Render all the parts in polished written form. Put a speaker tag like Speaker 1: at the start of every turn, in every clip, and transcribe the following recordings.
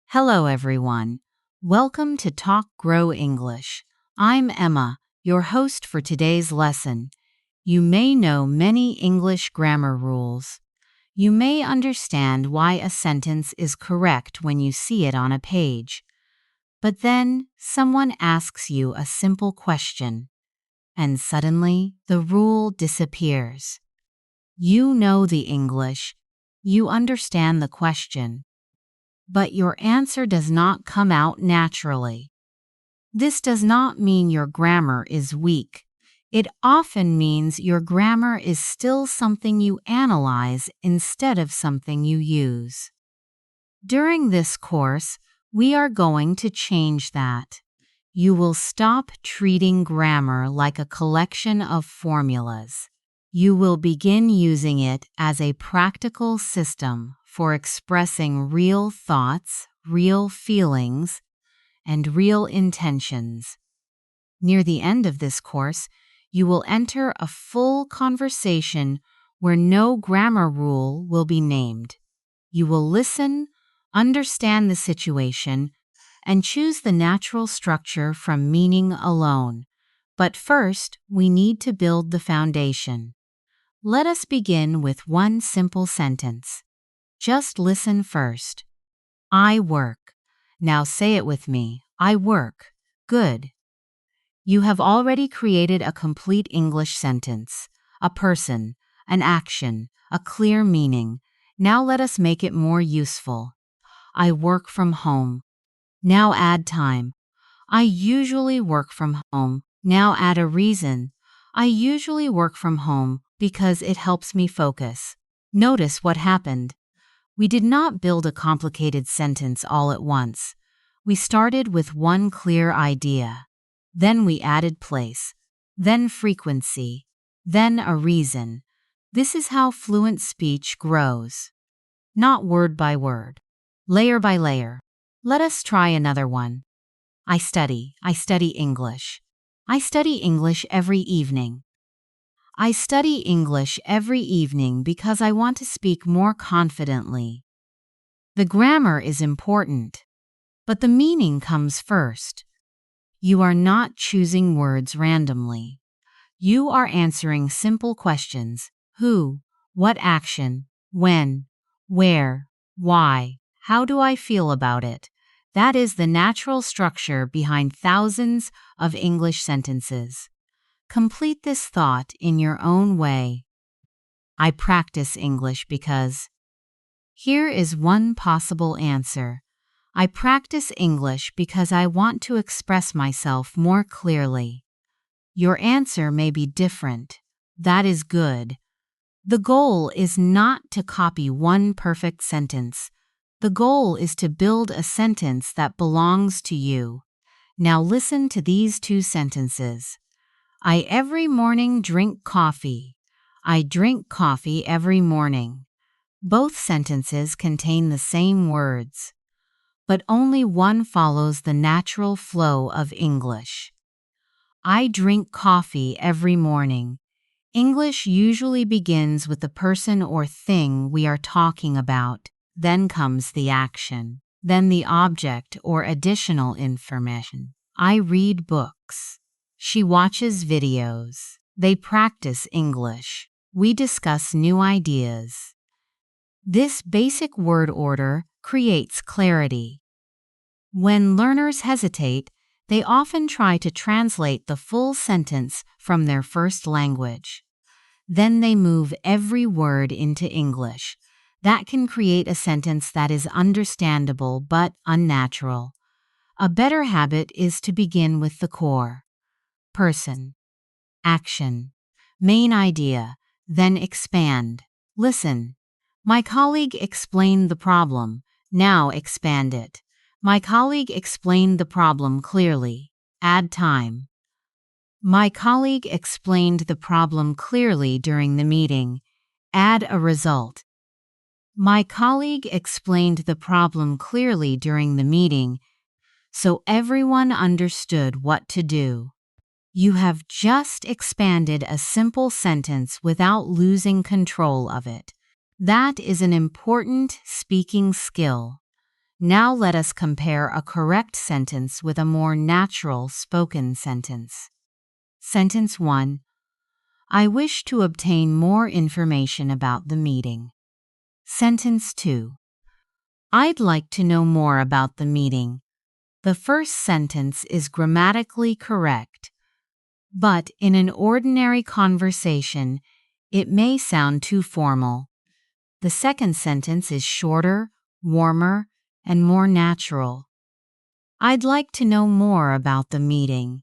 Speaker 1: Hello, everyone. Welcome to Talk Grow English. I'm Emma, your host for today's lesson. You may know many English grammar rules. You may understand why a sentence is correct when you see it on a page. But then someone asks you a simple question, and suddenly the rule disappears. You know the English, you understand the question, but your answer does not come out naturally. This does not mean your grammar is weak. It often means your grammar is still something you analyze instead of something you use. During this course, we are going to change that. You will stop treating grammar like a collection of formulas. You will begin using it as a practical system for expressing real thoughts, real feelings, and real intentions. Near the end of this course, you will enter a full conversation where no grammar rule will be named. You will listen, understand the situation, and choose the natural structure from meaning alone. But first, we need to build the foundation. Let us begin with one simple sentence. Just listen first. I work. Now say it with me. I work. Good. You have already created a complete English sentence, a person, an action, a clear meaning. Now let us make it more useful. I work from home. Now add time. I usually work from home. Now add a reason. I usually work from home because it helps me focus. Notice what happened. We did not build a complicated sentence all at once. We started with one clear idea. Then we added place. Then frequency. Then a reason. This is how fluent speech grows. Not word by word. Layer by layer. Let us try another one. I study English. I study English every evening. I study English every evening because I want to speak more confidently. The grammar is important, but the meaning comes first. You are not choosing words randomly. You are answering simple questions. Who? What action? When? Where? Why? How do I feel about it? That is the natural structure behind thousands of English sentences. Complete this thought in your own way. I practice English because. Here is one possible answer. I practice English because I want to express myself more clearly. Your answer may be different. That is good. The goal is not to copy one perfect sentence. The goal is to build a sentence that belongs to you. Now listen to these two sentences. I every morning drink coffee. I drink coffee every morning. Both sentences contain the same words, but only one follows the natural flow of English. I drink coffee every morning. English usually begins with the person or thing we are talking about. Then comes the action. Then the object or additional information. I read books. She watches videos. They practice English. We discuss new ideas. This basic word order creates clarity. When learners hesitate, they often try to translate the full sentence from their first language. Then they move every word into English. That can create a sentence that is understandable but unnatural. A better habit is to begin with the core. Person. Action. Main idea. Then expand. Listen. My colleague explained the problem. Now expand it. My colleague explained the problem clearly. Add time. My colleague explained the problem clearly during the meeting. Add a result. My colleague explained the problem clearly during the meeting, so everyone understood what to do. You have just expanded a simple sentence without losing control of it. That is an important speaking skill. Now let us compare a correct sentence with a more natural spoken sentence. Sentence 1. I wish to obtain more information about the meeting. Sentence 2. I'd like to know more about the meeting. The first sentence is grammatically correct, but in an ordinary conversation, it may sound too formal. The second sentence is shorter, warmer, and more natural. I'd like to know more about the meeting.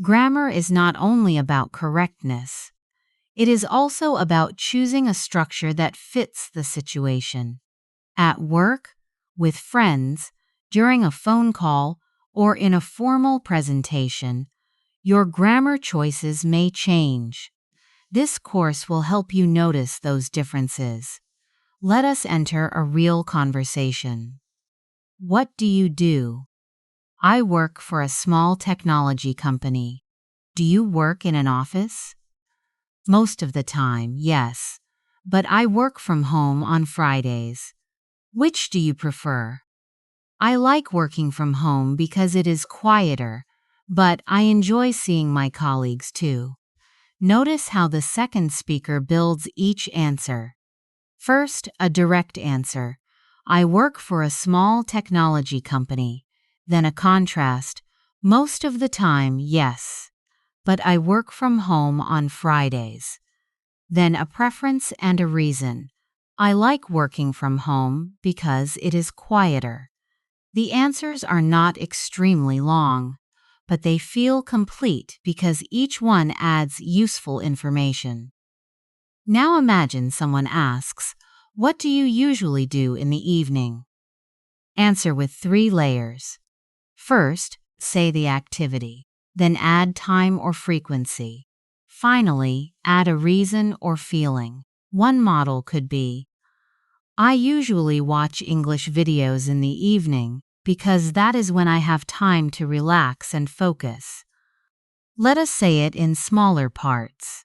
Speaker 1: Grammar is not only about correctness. It is also about choosing a structure that fits the situation. At work, with friends, during a phone call, or in a formal presentation, your grammar choices may change. This course will help you notice those differences. Let us enter a real conversation. What do you do? I work for a small technology company. Do you work in an office? Most of the time, yes. But I work from home on Fridays. Which do you prefer? I like working from home because it is quieter, but I enjoy seeing my colleagues too. Notice how the second speaker builds each answer. First, a direct answer. I work for a small technology company. Then a contrast. Most of the time, yes. But I work from home on Fridays. Then a preference and a reason. I like working from home because it is quieter. The answers are not extremely long, but they feel complete because each one adds useful information. Now imagine someone asks, what do you usually do in the evening? Answer with 3 layers. First, say the activity, then add time or frequency. Finally, add a reason or feeling. One model could be, I usually watch English videos in the evening because that is when I have time to relax and focus. Let us say it in smaller parts.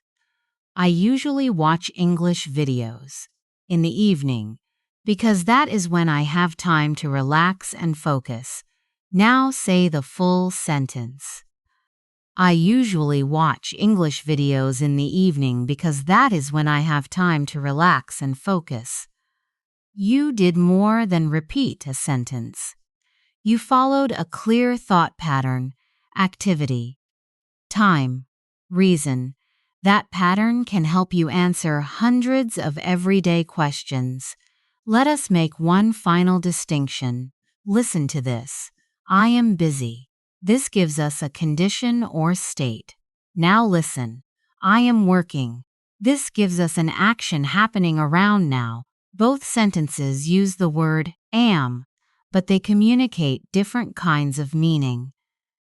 Speaker 1: I usually watch English videos in the evening because that is when I have time to relax and focus. Now say the full sentence. I usually watch English videos in the evening because that is when I have time to relax and focus. You did more than repeat a sentence. You followed a clear thought pattern, activity, time, reason. That pattern can help you answer hundreds of everyday questions. Let us make one final distinction. Listen to this. I am busy. This gives us a condition or state. Now listen. I am working. This gives us an action happening around now. Both sentences use the word am, but they communicate different kinds of meaning.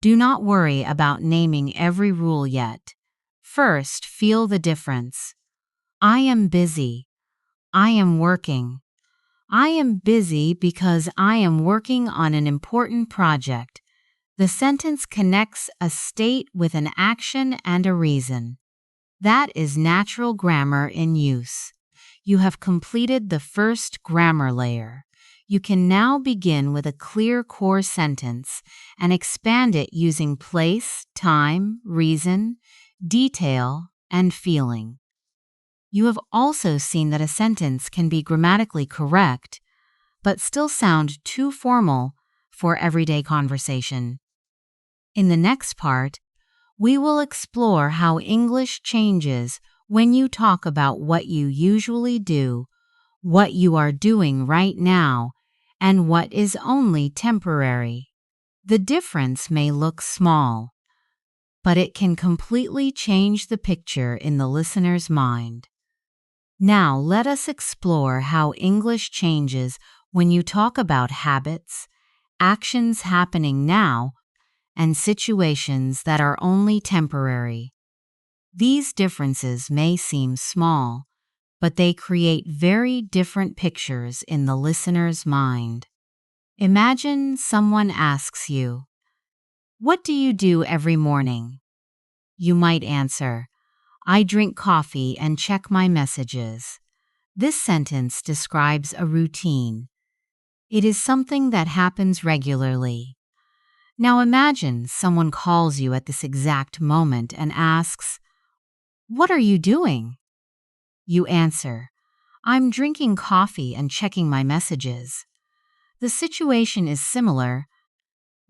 Speaker 1: Do not worry about naming every rule yet. First, feel the difference. I am busy. I am working. I am busy because I am working on an important project. The sentence connects a state with an action and a reason. That is natural grammar in use. You have completed the first grammar layer. You can now begin with a clear core sentence and expand it using place, time, reason, detail, and feeling. You have also seen that a sentence can be grammatically correct, but still sound too formal for everyday conversation. In the next part, we will explore how English changes when you talk about what you usually do, what you are doing right now, and what is only temporary. The difference may look small, but it can completely change the picture in the listener's mind. Now let us explore how English changes when you talk about habits, actions happening now, and situations that are only temporary. These differences may seem small, but they create very different pictures in the listener's mind. Imagine someone asks you, what do you do every morning? You might answer, I drink coffee and check my messages. This sentence describes a routine. It is something that happens regularly. Now imagine someone calls you at this exact moment and asks, "What are you doing?" You answer, "I'm drinking coffee and checking my messages." The situation is similar,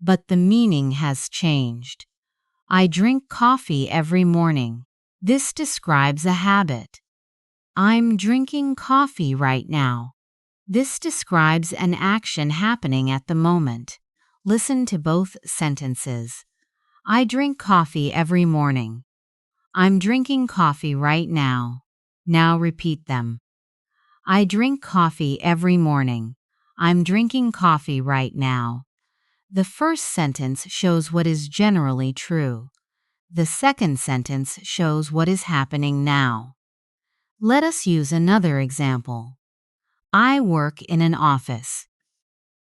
Speaker 1: but the meaning has changed. I drink coffee every morning. This describes a habit. I'm drinking coffee right now. This describes an action happening at the moment. Listen to both sentences. I drink coffee every morning. I'm drinking coffee right now. Now repeat them. I drink coffee every morning. I'm drinking coffee right now. The first sentence shows what is generally true. The second sentence shows what is happening now. Let us use another example. I work in an office.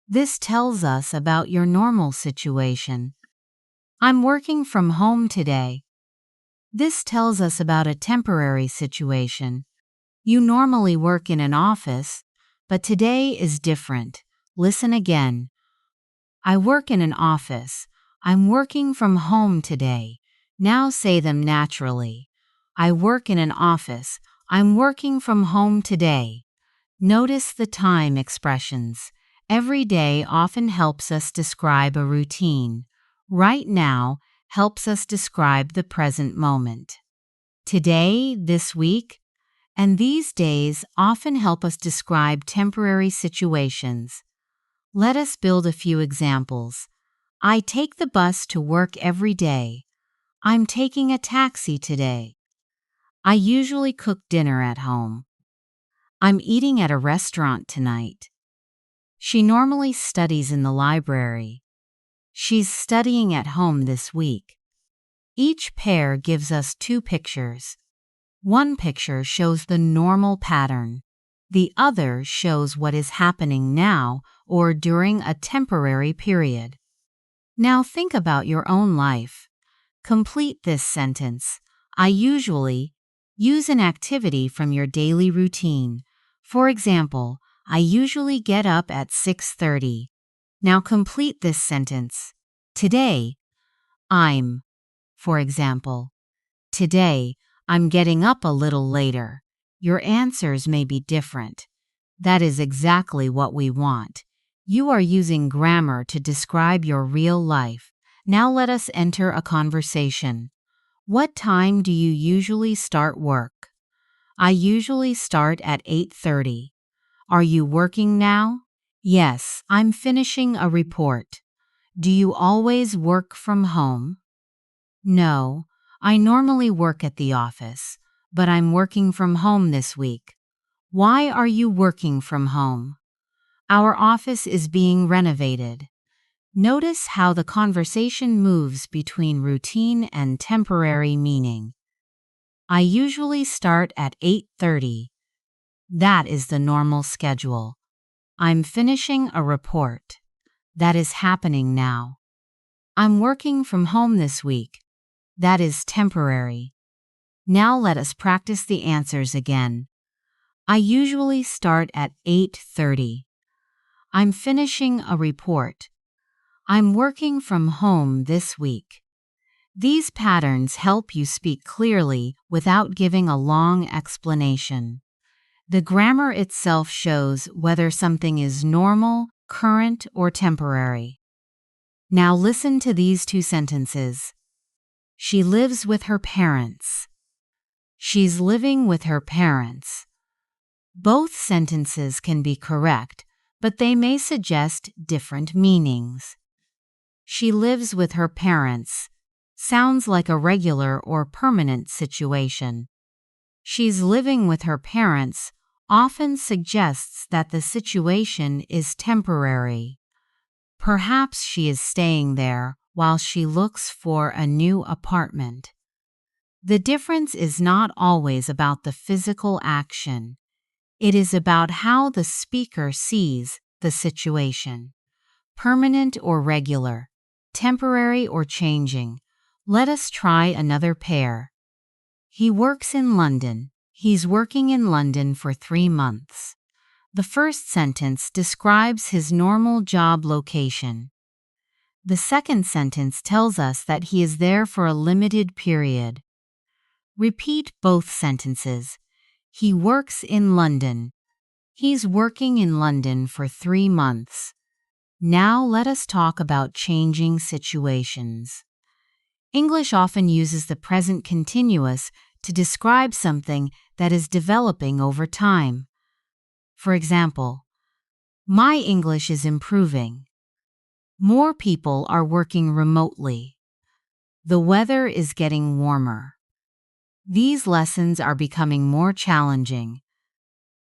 Speaker 1: This tells us about your normal situation. I'm working from home today. This tells us about a temporary situation. You normally work in an office, but today is different. Listen again. I work in an office. I'm working from home today. Now say them naturally. I work in an office. I'm working from home today. Notice the time expressions. Every day often helps us describe a routine. Right now helps us describe the present moment. Today, this week, and these days often help us describe temporary situations. Let us build a few examples. I take the bus to work every day. I'm taking a taxi today. I usually cook dinner at home. I'm eating at a restaurant tonight. She normally studies in the library. She's studying at home this week. Each pair gives us two pictures. One picture shows the normal pattern. The other shows what is happening now or during a temporary period. Now think about your own life. Complete this sentence. I usually use an activity from your daily routine. For example, I usually get up at 6:30. Now complete this sentence. Today, I'm, for example, today, I'm getting up a little later. Your answers may be different. That is exactly what we want. You are using grammar to describe your real life. Now let us enter a conversation. What time do you usually start work? I usually start at 8:30. Are you working now? Yes, I'm finishing a report. Do you always work from home? No, I normally work at the office, but I'm working from home this week. Why are you working from home? Our office is being renovated. Notice how the conversation moves between routine and temporary meaning. I usually start at 8:30. That is the normal schedule. I'm finishing a report. That is happening now. I'm working from home this week. That is temporary. Now let us practice the answers again. I usually start at 8:30. I'm finishing a report. I'm working from home this week. These patterns help you speak clearly without giving a long explanation. The grammar itself shows whether something is normal, current, or temporary. Now listen to these two sentences. She lives with her parents. She's living with her parents. Both sentences can be correct, but they may suggest different meanings. She lives with her parents sounds like a regular or permanent situation. She's living with her parents often suggests that the situation is temporary. Perhaps she is staying there while she looks for a new apartment. The difference is not always about the physical action. It is about how the speaker sees the situation. Permanent or regular, temporary or changing. Let us try another pair. He works in London. He's working in London for 3 months. The first sentence describes his normal job location. The second sentence tells us that he is there for a limited period. Repeat both sentences. He works in London. He's working in London for 3 months. Now let us talk about changing situations. English often uses the present continuous to describe something that is developing over time. For example, my English is improving. More people are working remotely. The weather is getting warmer. These lessons are becoming more challenging.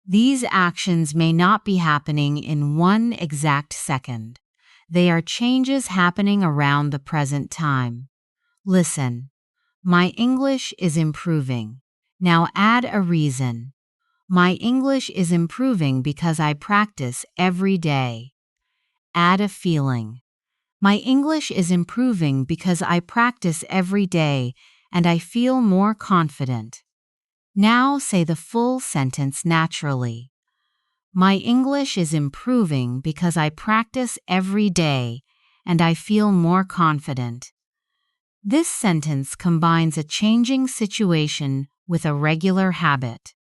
Speaker 1: These actions may not be happening in one exact second. They are changes happening around the present time. Listen. My English is improving. Now add a reason. My English is improving because I practice every day. Add a feeling. My English is improving because I practice every day and I feel more confident. Now say the full sentence naturally. My English is improving because I practice every day and I feel more confident. This sentence combines a changing situation with a regular habit.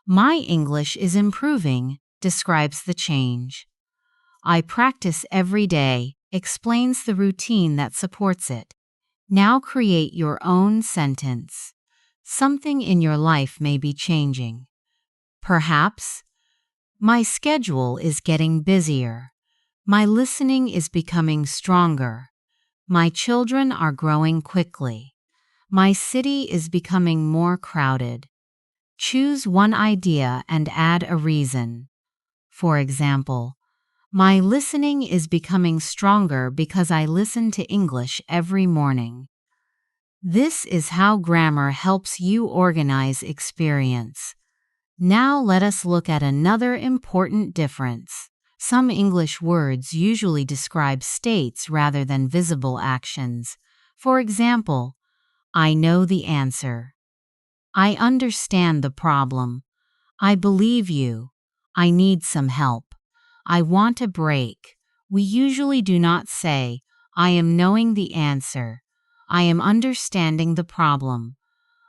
Speaker 1: My English is improving describes the change. I practice every day explains the routine that supports it. Now create your own sentence. Something in your life may be changing. Perhaps, my schedule is getting busier. My listening is becoming stronger. My children are growing quickly. My city is becoming more crowded. Choose one idea and add a reason. For example, my listening is becoming stronger because I listen to English every morning. This is how grammar helps you organize experience. Now let us look at another important difference. Some English words usually describe states rather than visible actions. For example, I know the answer. I understand the problem. I believe you. I need some help. I want a break. We usually do not say, I am knowing the answer. I am understanding the problem.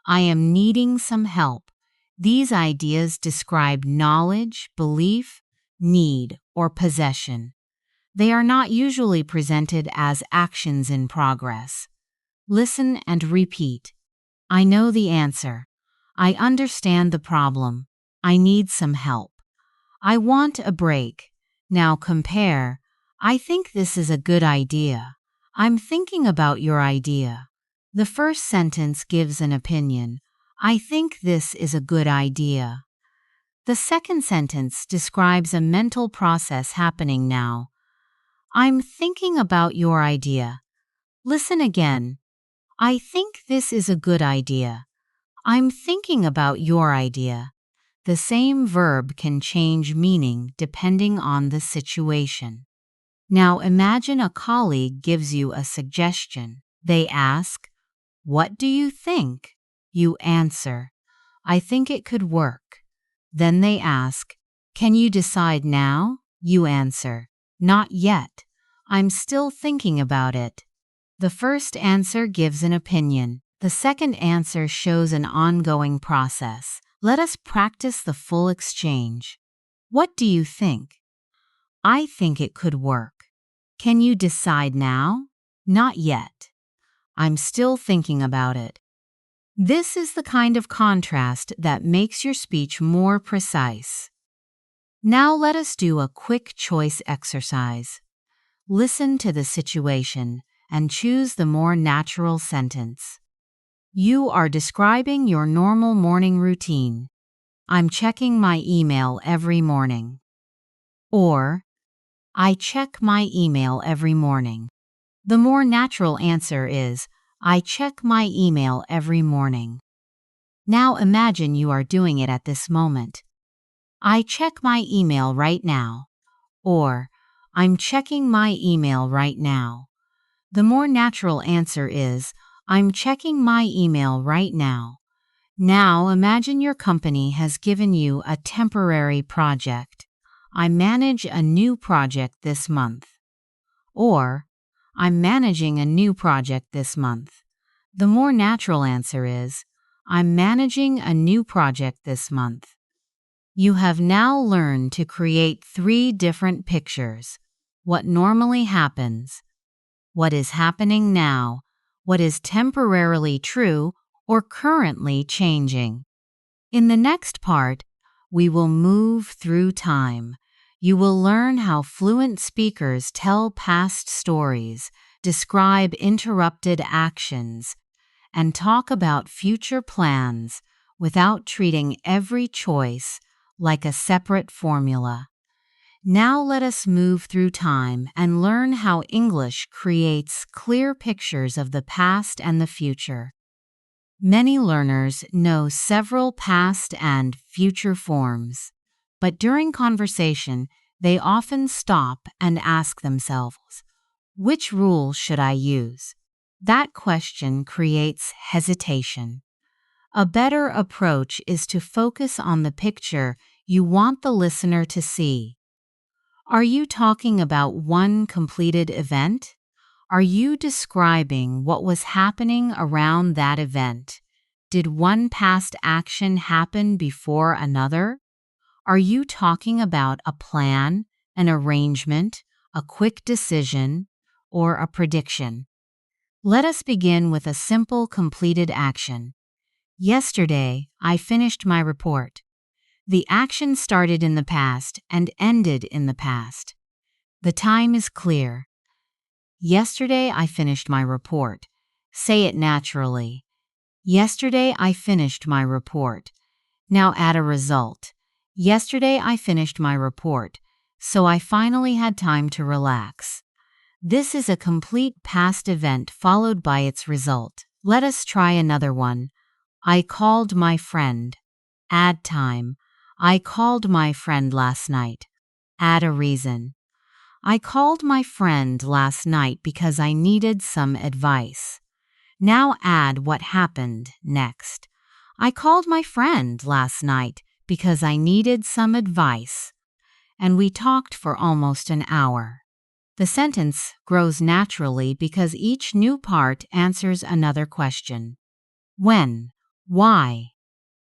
Speaker 1: I am needing some help. These ideas describe knowledge, belief, need, or possession. They are not usually presented as actions in progress. Listen and repeat. I know the answer. I understand the problem. I need some help. I want a break. Now compare. I think this is a good idea. I'm thinking about your idea. The first sentence gives an opinion. I think this is a good idea. The second sentence describes a mental process happening now. I'm thinking about your idea. Listen again. I think this is a good idea. I'm thinking about your idea. The same verb can change meaning depending on the situation. Now imagine a colleague gives you a suggestion. They ask, "What do you think?" You answer, "I think it could work." Then they ask, "Can you decide now?" You answer, "Not yet. I'm still thinking about it." The first answer gives an opinion. The second answer shows an ongoing process. Let us practice the full exchange. What do you think? I think it could work. Can you decide now? Not yet. I'm still thinking about it. This is the kind of contrast that makes your speech more precise. Now let us do a quick choice exercise. Listen to the situation and choose the more natural sentence. You are describing your normal morning routine. I'm checking my email every morning. Or, I check my email every morning. The more natural answer is, I check my email every morning. Now imagine you are doing it at this moment. I check my email right now. Or, I'm checking my email right now. The more natural answer is, I'm checking my email right now. Now imagine your company has given you a temporary project. I manage a new project this month. Or, I'm managing a new project this month. The more natural answer is, I'm managing a new project this month. You have now learned to create 3 different pictures: what normally happens, what is happening now, what is temporarily true or currently changing. In the next part, we will move through time. You will learn how fluent speakers tell past stories, describe interrupted actions, and talk about future plans without treating every choice like a separate formula. Now let us move through time and learn how English creates clear pictures of the past and the future. Many learners know several past and future forms, but during conversation, they often stop and ask themselves, which rule should I use? That question creates hesitation. A better approach is to focus on the picture you want the listener to see. Are you talking about one completed event? Are you describing what was happening around that event? Did one past action happen before another? Are you talking about a plan, an arrangement, a quick decision, or a prediction? Let us begin with a simple completed action. Yesterday, I finished my report. The action started in the past and ended in the past. The time is clear. Yesterday I finished my report. Say it naturally. Yesterday I finished my report. Now add a result. Yesterday I finished my report, so I finally had time to relax. This is a complete past event followed by its result. Let us try another one. I called my friend. Add time. I called my friend last night. Add a reason. I called my friend last night because I needed some advice. Now add what happened next. I called my friend last night because I needed some advice. And we talked for almost an hour. The sentence grows naturally because each new part answers another question. When? Why?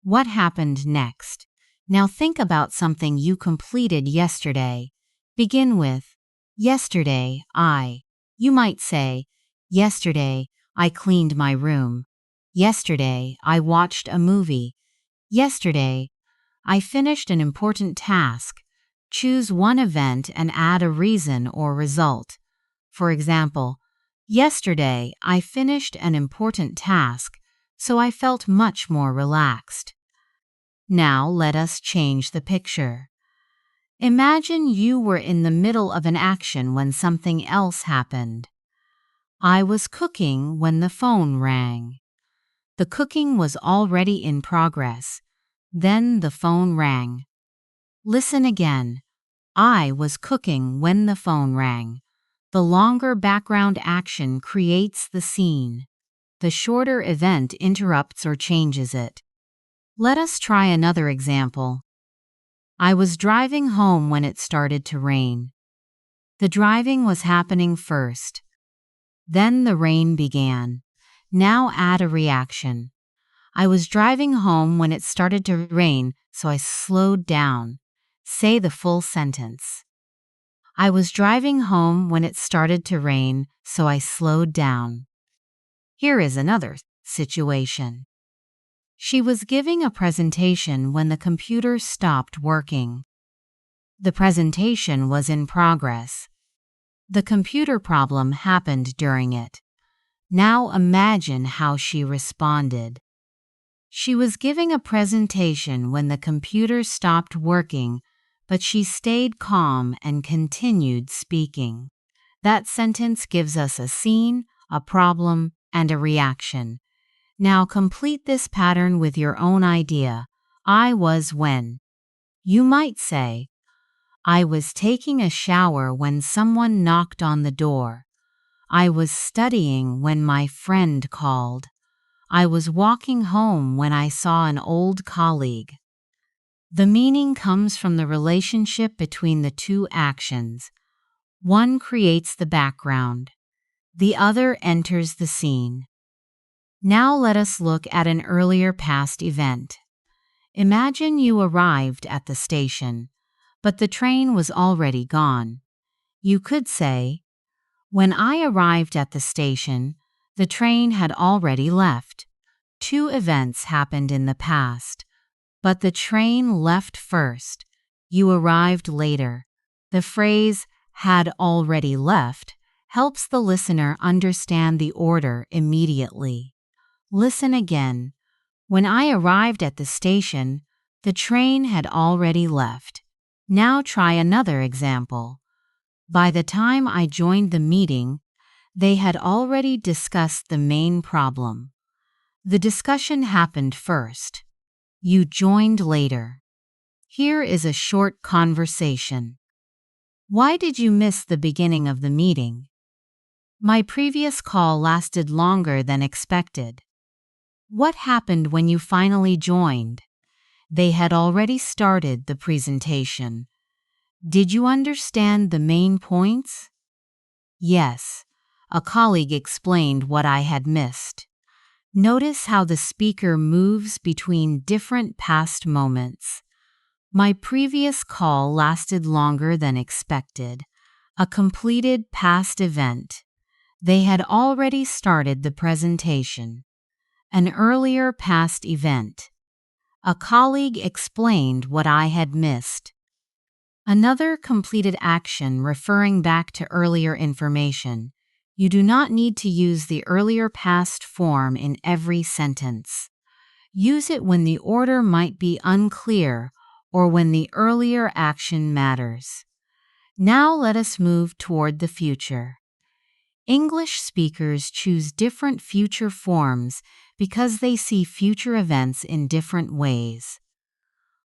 Speaker 1: What happened next? Now think about something you completed yesterday. Begin with, yesterday, You might say, yesterday, I cleaned my room. Yesterday, I watched a movie. Yesterday, I finished an important task. Choose one event and add a reason or result. For example, yesterday, I finished an important task, so I felt much more relaxed. Now let us change the picture. Imagine you were in the middle of an action when something else happened. I was cooking when the phone rang. The cooking was already in progress. Then the phone rang. Listen again. I was cooking when the phone rang. The longer background action creates the scene. The shorter event interrupts or changes it. Let us try another example. I was driving home when it started to rain. The driving was happening first. Then the rain began. Now add a reaction. I was driving home when it started to rain, so I slowed down. Say the full sentence. I was driving home when it started to rain, so I slowed down. Here is another situation. She was giving a presentation when the computer stopped working. The presentation was in progress. The computer problem happened during it. Now imagine how she responded. She was giving a presentation when the computer stopped working, but she stayed calm and continued speaking. That sentence gives us a scene, a problem, and a reaction. Now complete this pattern with your own idea. I was when. You might say, I was taking a shower when someone knocked on the door. I was studying when my friend called. I was walking home when I saw an old colleague. The meaning comes from the relationship between the two actions. One creates the background, the other enters the scene. Now let us look at an earlier past event. Imagine you arrived at the station, but the train was already gone. You could say, "When I arrived at the station, the train had already left." Two events happened in the past, but the train left first. You arrived later. The phrase "had already left" helps the listener understand the order immediately. Listen again. When I arrived at the station, the train had already left. Now try another example. By the time I joined the meeting, they had already discussed the main problem. The discussion happened first. You joined later. Here is a short conversation. Why did you miss the beginning of the meeting? My previous call lasted longer than expected. What happened when you finally joined? They had already started the presentation. Did you understand the main points? Yes. A colleague explained what I had missed. Notice how the speaker moves between different past moments. My previous call lasted longer than expected. A completed past event. They had already started the presentation. An earlier past event. A colleague explained what I had missed. Another completed action referring back to earlier information. You do not need to use the earlier past form in every sentence. Use it when the order might be unclear or when the earlier action matters. Now let us move toward the future. English speakers choose different future forms because they see future events in different ways.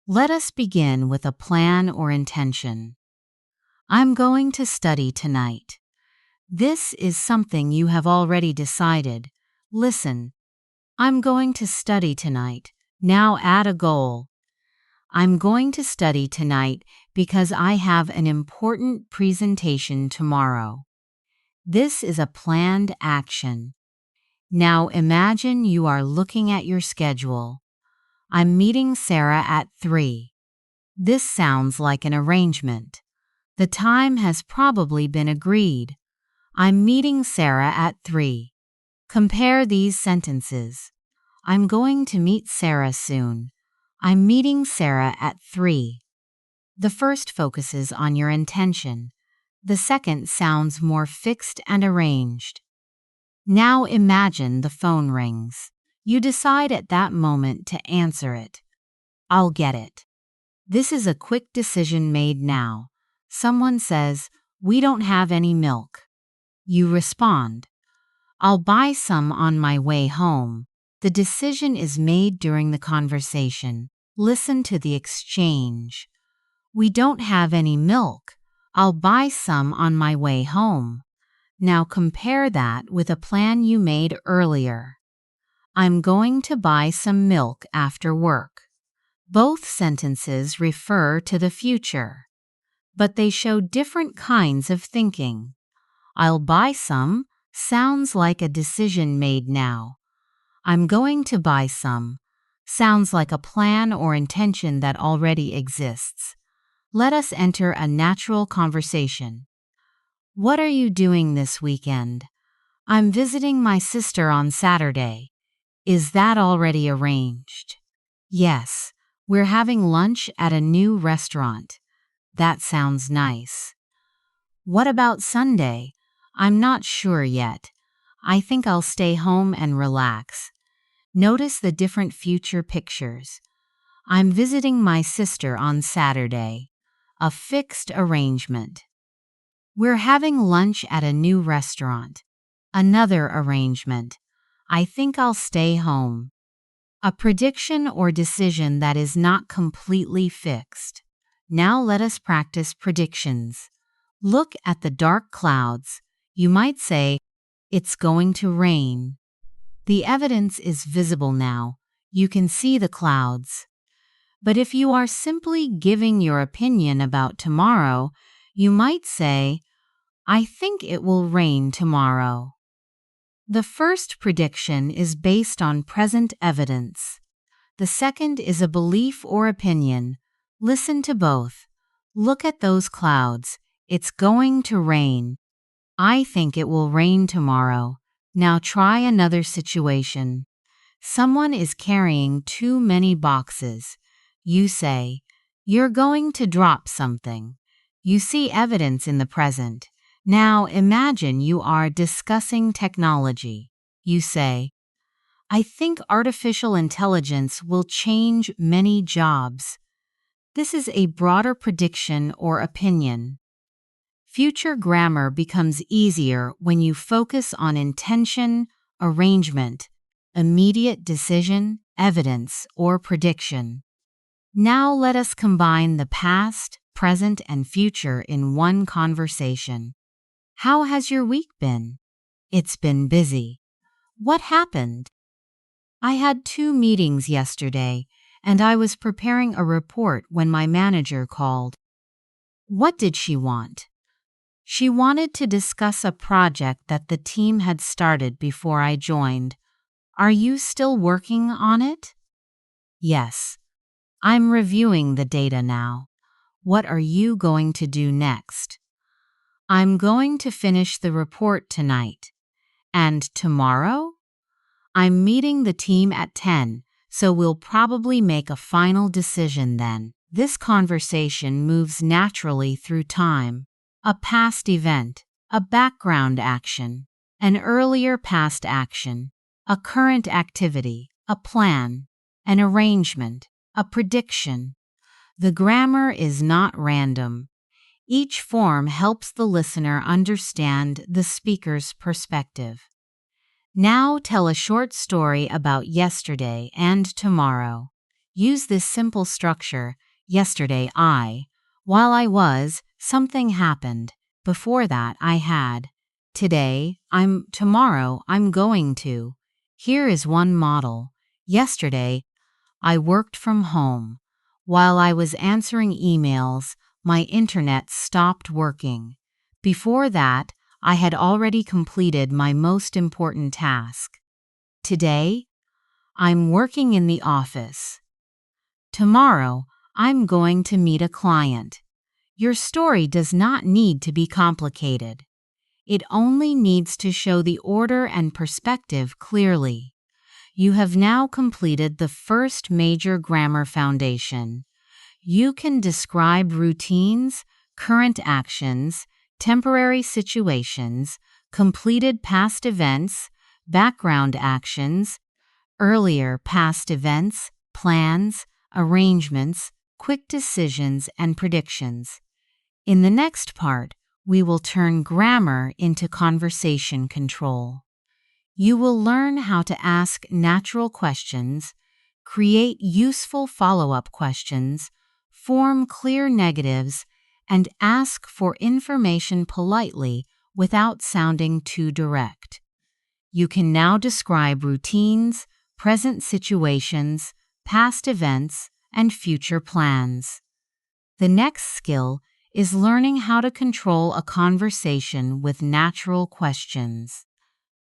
Speaker 1: Let us begin with a plan or intention. I'm going to study tonight. This is something you have already decided. Listen. I'm going to study tonight. Now add a goal. I'm going to study tonight because I have an important presentation tomorrow. This is a planned action. Now imagine you are looking at your schedule. I'm meeting Sarah at 3. This sounds like an arrangement. The time has probably been agreed. I'm meeting Sarah at 3. Compare these sentences. I'm going to meet Sarah soon. I'm meeting Sarah at 3. The first focuses on your intention. The second sounds more fixed and arranged. Now imagine the phone rings. You decide at that moment to answer it. I'll get it. This is a quick decision made now. Someone says, "We don't have any milk." You respond, "I'll buy some on my way home." The decision is made during the conversation. Listen to the exchange. "We don't have any milk. I'll buy some on my way home." Now compare that with a plan you made earlier. "I'm going to buy some milk after work." Both sentences refer to the future, but they show different kinds of thinking. "I'll buy some" sounds like a decision made now. "I'm going to buy some" sounds like a plan or intention that already exists. Let us enter a natural conversation. What are you doing this weekend? I'm visiting my sister on Saturday. Is that already arranged? Yes, we're having lunch at a new restaurant. That sounds nice. What about Sunday? I'm not sure yet. I think I'll stay home and relax. Notice the different future pictures. I'm visiting my sister on Saturday. A fixed arrangement. We're having lunch at a new restaurant. Another arrangement. I think I'll stay home. A prediction or decision that is not completely fixed. Now let us practice predictions. Look at the dark clouds. You might say, "It's going to rain." The evidence is visible now. You can see the clouds. But if you are simply giving your opinion about tomorrow, you might say, I think it will rain tomorrow. The first prediction is based on present evidence. The second is a belief or opinion. Listen to both. Look at those clouds. It's going to rain. I think it will rain tomorrow. Now try another situation. Someone is carrying too many boxes. You say, you're going to drop something. You see evidence in the present. Now imagine you are discussing technology. You say, I think artificial intelligence will change many jobs. This is a broader prediction or opinion. Future grammar becomes easier when you focus on intention, arrangement, immediate decision, evidence, or prediction. Now let us combine the past, present, and future in one conversation. How has your week been? It's been busy. What happened? I had 2 meetings yesterday, and I was preparing a report when my manager called. What did she want? She wanted to discuss a project that the team had started before I joined. Are you still working on it? Yes. I'm reviewing the data now. What are you going to do next? I'm going to finish the report tonight. And tomorrow? I'm meeting the team at 10, so we'll probably make a final decision then. This conversation moves naturally through time. A past event, a background action, an earlier past action, a current activity, a plan, an arrangement, a prediction. The grammar is not random. Each form helps the listener understand the speaker's perspective. Now tell a short story about yesterday and tomorrow. Use this simple structure. Yesterday while I was, something happened. Before that I had. Tomorrow I'm going to. Here is one model. Yesterday, I worked from home. While I was answering emails, my internet stopped working. Before that, I had already completed my most important task. Today, I'm working in the office. Tomorrow, I'm going to meet a client. Your story does not need to be complicated. It only needs to show the order and perspective clearly. You have now completed the first major grammar foundation. You can describe routines, current actions, temporary situations, completed past events, background actions, earlier past events, plans, arrangements, quick decisions, and predictions. In the next part, we will turn grammar into conversation control. You will learn how to ask natural questions, create useful follow-up questions, form clear negatives, and ask for information politely without sounding too direct. You can now describe routines, present situations, past events, and future plans. The next skill is learning how to control a conversation with natural questions.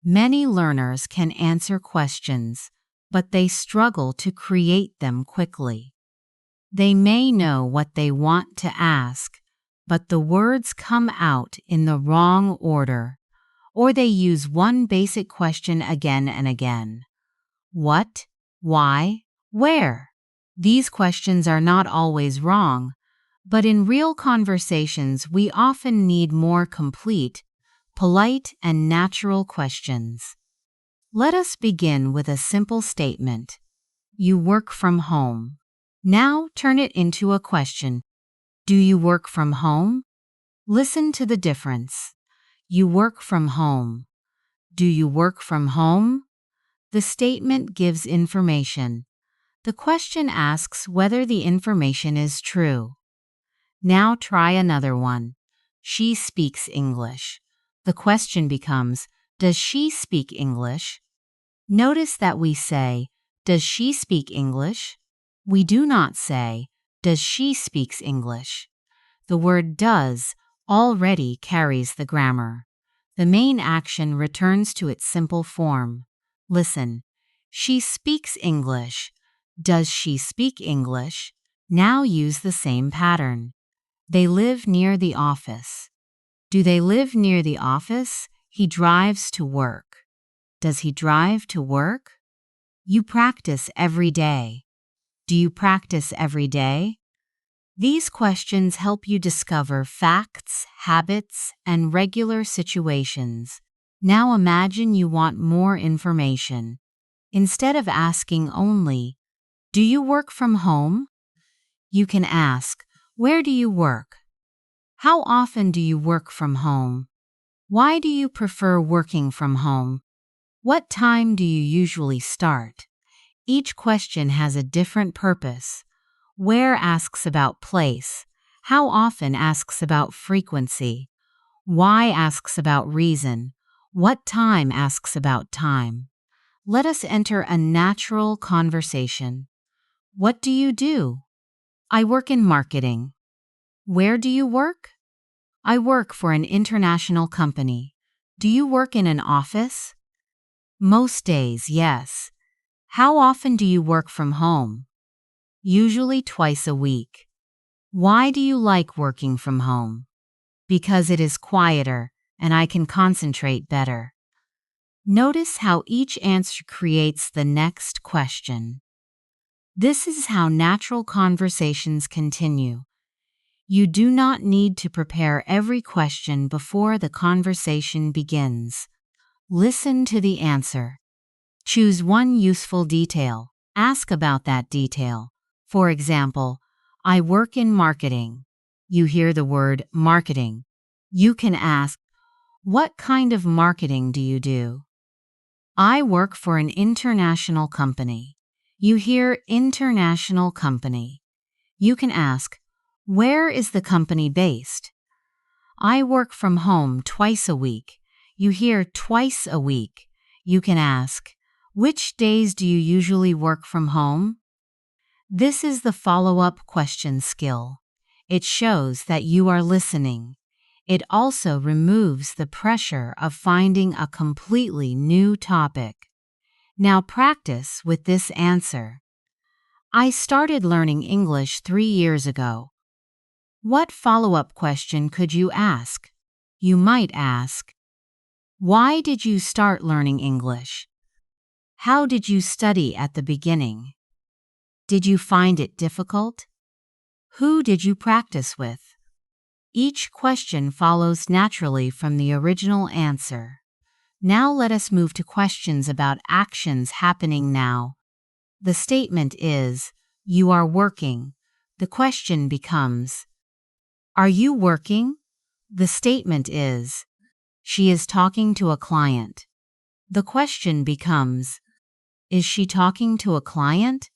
Speaker 1: Many learners can answer questions, but they struggle to create them quickly. They may know what they want to ask, but the words come out in the wrong order, or they use one basic question again and again. What? Why? Where? These questions are not always wrong, but in real conversations we often need more complete, polite, and natural questions. Let us begin with a simple statement. You work from home. Now turn it into a question. Do you work from home? Listen to the difference. You work from home. Do you work from home? The statement gives information. The question asks whether the information is true. Now try another one. She speaks English. The question becomes, does she speak English? Notice that we say, "Does she speak English?" We do not say, "Does she speaks English?" The word does already carries the grammar. The main action returns to its simple form. Listen. She speaks English. Does she speak English? Now use the same pattern. They live near the office. Do they live near the office? He drives to work. Does he drive to work? You practice every day. Do you practice every day? These questions help you discover facts, habits, and regular situations. Now imagine you want more information. Instead of asking only, "Do you work from home?" you can ask, "Where do you work?" How often do you work from home? Why do you prefer working from home? What time do you usually start? Each question has a different purpose. Where asks about place. How often asks about frequency. Why asks about reason. What time asks about time. Let us enter a natural conversation. What do you do? I work in marketing. Where do you work? I work for an international company. Do you work in an office? Most days, yes. How often do you work from home? Usually twice a week. Why do you like working from home? Because it is quieter and I can concentrate better. Notice how each answer creates the next question. This is how natural conversations continue. You do not need to prepare every question before the conversation begins. Listen to the answer. Choose one useful detail. Ask about that detail. For example, I work in marketing. You hear the word marketing. You can ask, what kind of marketing do you do? I work for an international company. You hear international company. You can ask, where is the company based? I work from home twice a week. You hear twice a week. You can ask, which days do you usually work from home? This is the follow-up question skill. It shows that you are listening. It also removes the pressure of finding a completely new topic. Now practice with this answer. I started learning English 3 years ago. What follow-up question could you ask? You might ask, why did you start learning English? How did you study at the beginning? Did you find it difficult? Who did you practice with? Each question follows naturally from the original answer. Now let us move to questions about actions happening now. The statement is, you are working. The question becomes, are you working? The statement is, she is talking to a client. The question becomes, is she talking to a client?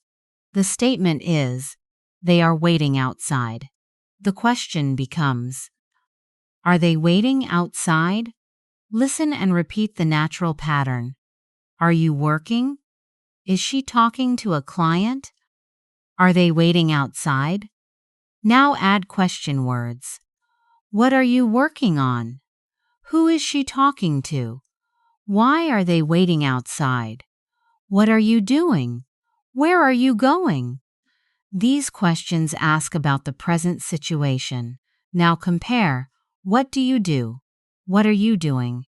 Speaker 1: The statement is, they are waiting outside. The question becomes, are they waiting outside? Listen and repeat the natural pattern. Are you working? Is she talking to a client? Are they waiting outside? Now add question words. What are you working on? Who is she talking to? Why are they waiting outside? What are you doing? Where are you going? These questions ask about the present situation. Now compare. What do you do? What are you doing?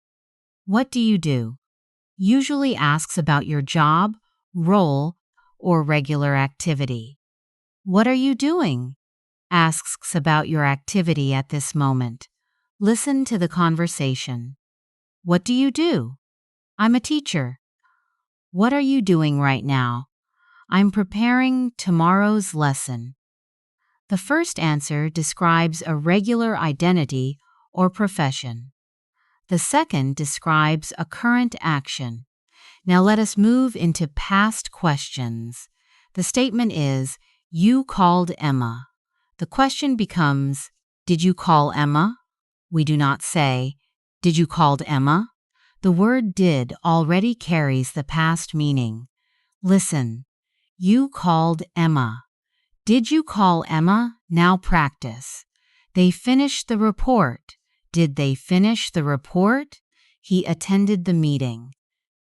Speaker 1: What do you do? Usually asks about your job, role, or regular activity. What are you doing? Asks about your activity at this moment. Listen to the conversation. What do you do? I'm a teacher. What are you doing right now? I'm preparing tomorrow's lesson. The first answer describes a regular identity or profession. The second describes a current action. Now let us move into past questions. The statement is, you called Emma. The question becomes, did you call Emma? We do not say, did you called Emma? The word did already carries the past meaning. Listen. You called Emma. Did you call Emma? Now practice. They finished the report. Did they finish the report? He attended the meeting.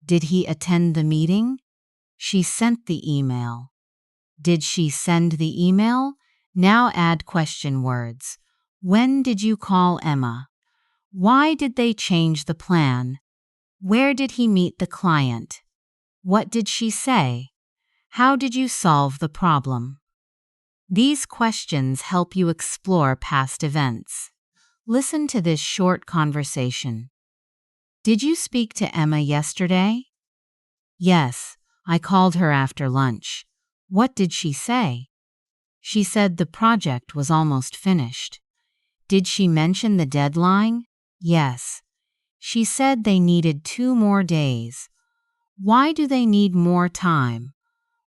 Speaker 1: Did he attend the meeting? She sent the email. Did she send the email? Now add question words. When did you call Emma? Why did they change the plan? Where did he meet the client? What did she say? How did you solve the problem? These questions help you explore past events. Listen to this short conversation. Did you speak to Emma yesterday? Yes, I called her after lunch. What did she say? She said the project was almost finished. Did she mention the deadline? Yes. She said they needed 2 more days. Why do they need more time?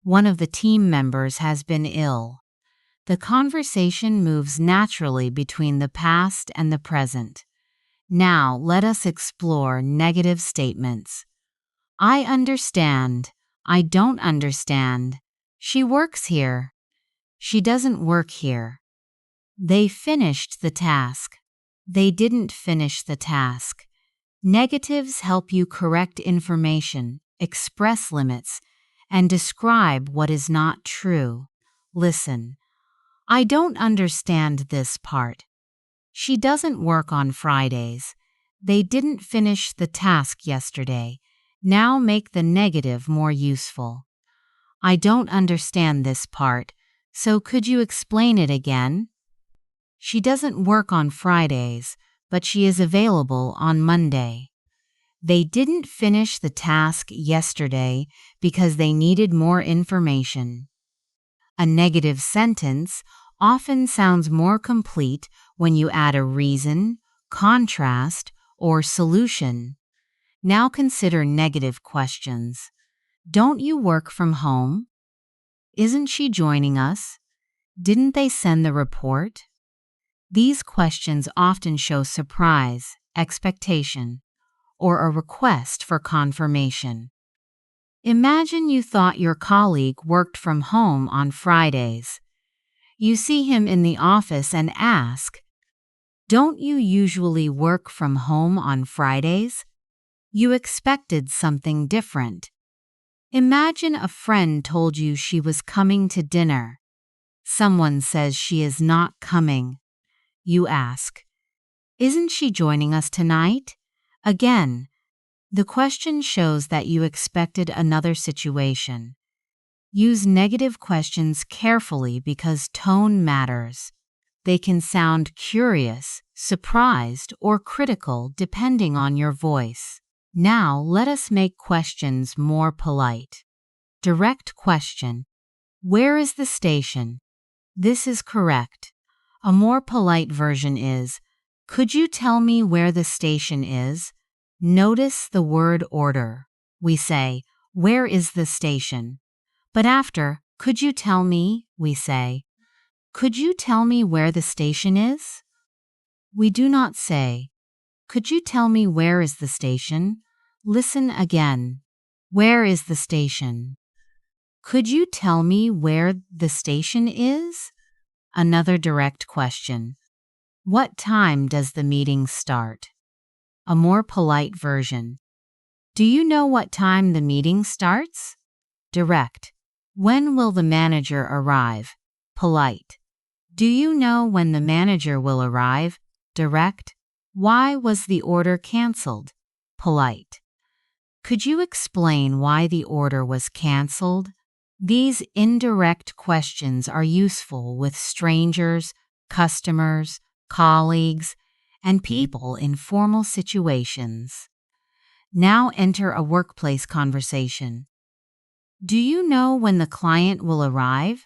Speaker 1: One of the team members has been ill. The conversation moves naturally between the past and the present. Now let us explore negative statements. I understand. I don't understand. She works here. She doesn't work here. They finished the task. They didn't finish the task. Negatives help you correct information, express limits, and describe what is not true. Listen. I don't understand this part. She doesn't work on Fridays. They didn't finish the task yesterday. Now make the negative more useful. I don't understand this part, so could you explain it again? She doesn't work on Fridays, but she is available on Monday. They didn't finish the task yesterday because they needed more information. A negative sentence often sounds more complete when you add a reason, contrast, or solution. Now consider negative questions. Don't you work from home? Isn't she joining us? Didn't they send the report? These questions often show surprise, expectation, or a request for confirmation. Imagine you thought your colleague worked from home on Fridays. You see him in the office and ask, "Don't you usually work from home on Fridays?" You expected something different. Imagine a friend told you she was coming to dinner. Someone says she is not coming. You ask, "Isn't she joining us tonight?" Again, the question shows that you expected another situation. Use negative questions carefully because tone matters. They can sound curious, surprised, or critical depending on your voice. Now let us make questions more polite. Direct question. Where is the station? This is correct. A more polite version is, could you tell me where the station is? Notice the word order. We say, where is the station? But after, could you tell me, we say, could you tell me where the station is? We do not say, could you tell me where is the station? Listen again. Where is the station? Could you tell me where the station is? Another direct question. What time does the meeting start? A more polite version. Do you know what time the meeting starts? Direct. When will the manager arrive? Polite. Do you know when the manager will arrive? Direct. Why was the order canceled? Polite. Could you explain why the order was canceled? These indirect questions are useful with strangers, customers, colleagues, and people in formal situations. Now enter a workplace conversation. Do you know when the client will arrive?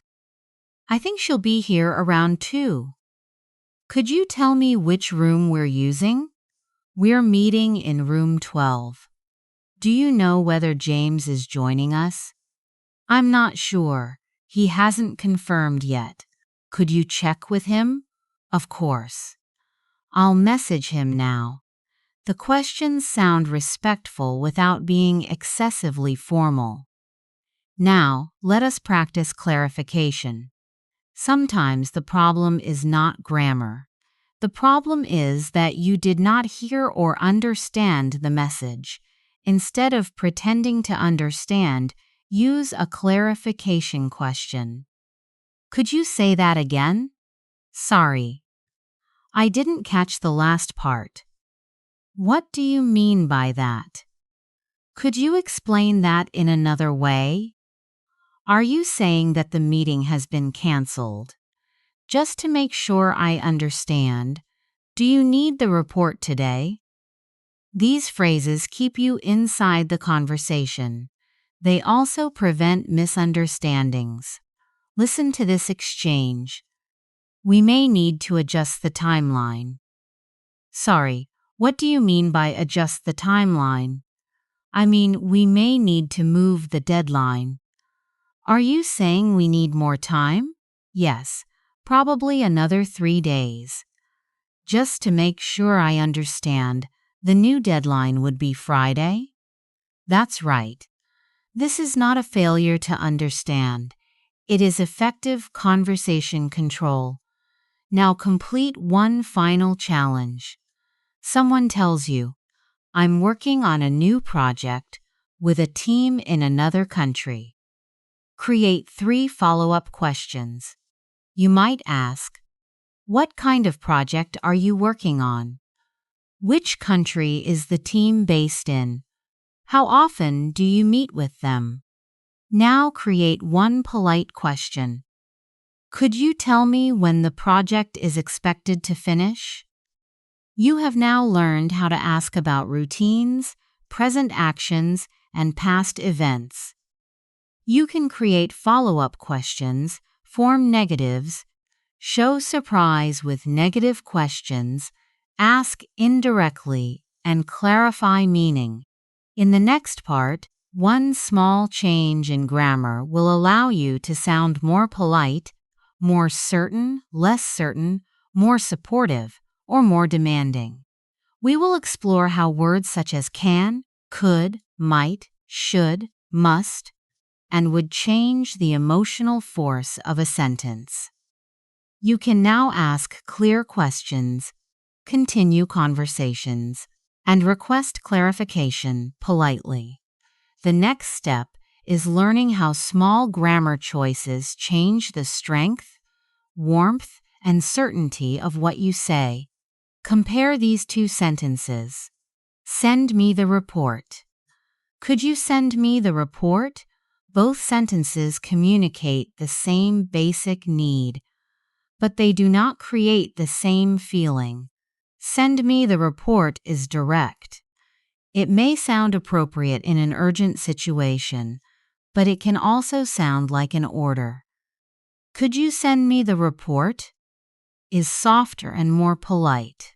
Speaker 1: I think she'll be here around 2. Could you tell me which room we're using? We're meeting in room 12. Do you know whether James is joining us? I'm not sure. He hasn't confirmed yet. Could you check with him? Of course. I'll message him now. The questions sound respectful without being excessively formal. Now, let us practice clarification. Sometimes the problem is not grammar. The problem is that you did not hear or understand the message. Instead of pretending to understand, use a clarification question. Could you say that again? Sorry, I didn't catch the last part. What do you mean by that? Could you explain that in another way? Are you saying that the meeting has been canceled? Just to make sure I understand, do you need the report today? These phrases keep you inside the conversation. They also prevent misunderstandings. Listen to this exchange. We may need to adjust the timeline. Sorry, what do you mean by adjust the timeline? I mean, we may need to move the deadline. Are you saying we need more time? Yes, probably another 3 days. Just to make sure I understand, the new deadline would be Friday? That's right. This is not a failure to understand. It is effective conversation control. Now complete one final challenge. Someone tells you, I'm working on a new project with a team in another country. Create 3 follow-up questions. You might ask, what kind of project are you working on? Which country is the team based in? How often do you meet with them? Now create one polite question. Could you tell me when the project is expected to finish? You have now learned how to ask about routines, present actions, and past events. You can create follow-up questions, form negatives, show surprise with negative questions, ask indirectly, and clarify meaning. In the next part, one small change in grammar will allow you to sound more polite, more certain, less certain, more supportive, or more demanding. We will explore how words such as can, could, might, should, must, and would change the emotional force of a sentence. You can now ask clear questions, continue conversations, and request clarification politely. The next step is learning how small grammar choices change the strength, warmth, and certainty of what you say. Compare these 2 sentences. Send me the report. Could you send me the report? Both sentences communicate the same basic need, but they do not create the same feeling. Send me the report is direct. It may sound appropriate in an urgent situation, but it can also sound like an order. Could you send me the report? Is softer and more polite.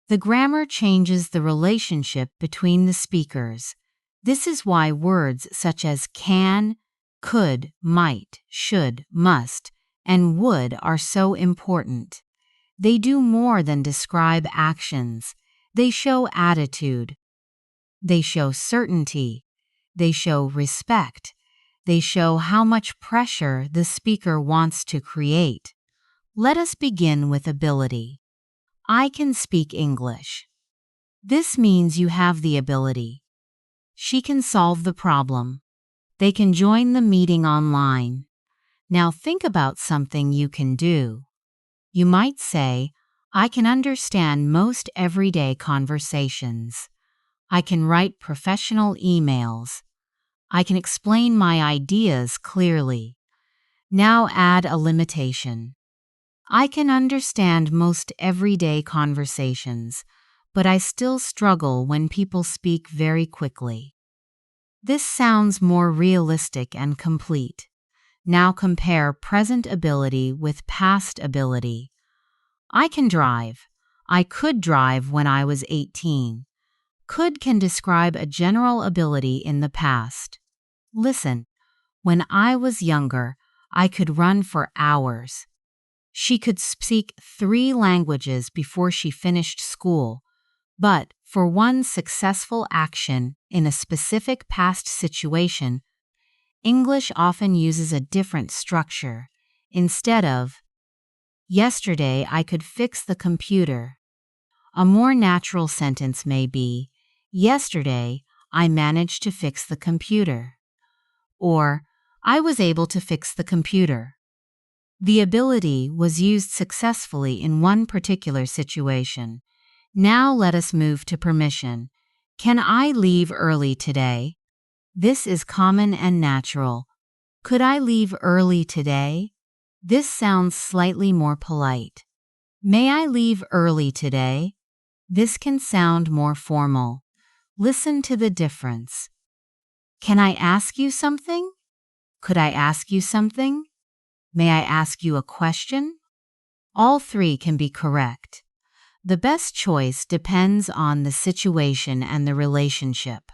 Speaker 1: The grammar changes the relationship between the speakers. This is why words such as can, could, might, should, must, and would are so important. They do more than describe actions. They show attitude. They show certainty. They show respect. They show how much pressure the speaker wants to create. Let us begin with ability. I can speak English. This means you have the ability. She can solve the problem. They can join the meeting online. Now think about something you can do. You might say, I can understand most everyday conversations. I can write professional emails. I can explain my ideas clearly. Now add a limitation. I can understand most everyday conversations, but I still struggle when people speak very quickly. This sounds more realistic and complete. Now compare present ability with past ability. I can drive. I could drive when I was 18. Could can describe a general ability in the past. Listen, when I was younger, I could run for hours. She could speak 3 languages before she finished school, but For one successful action in a specific past situation, English often uses a different structure. Instead of, "Yesterday I could fix the computer," a more natural sentence may be, "Yesterday I managed to fix the computer," or "I was able to fix the computer." The ability was used successfully in one particular situation. Now let us move to permission. Can I leave early today? This is common and natural. Could I leave early today? This sounds slightly more polite. May I leave early today? This can sound more formal. Listen to the difference. Can I ask you something? Could I ask you something? May I ask you a question? All three can be correct. The best choice depends on the situation and the relationship.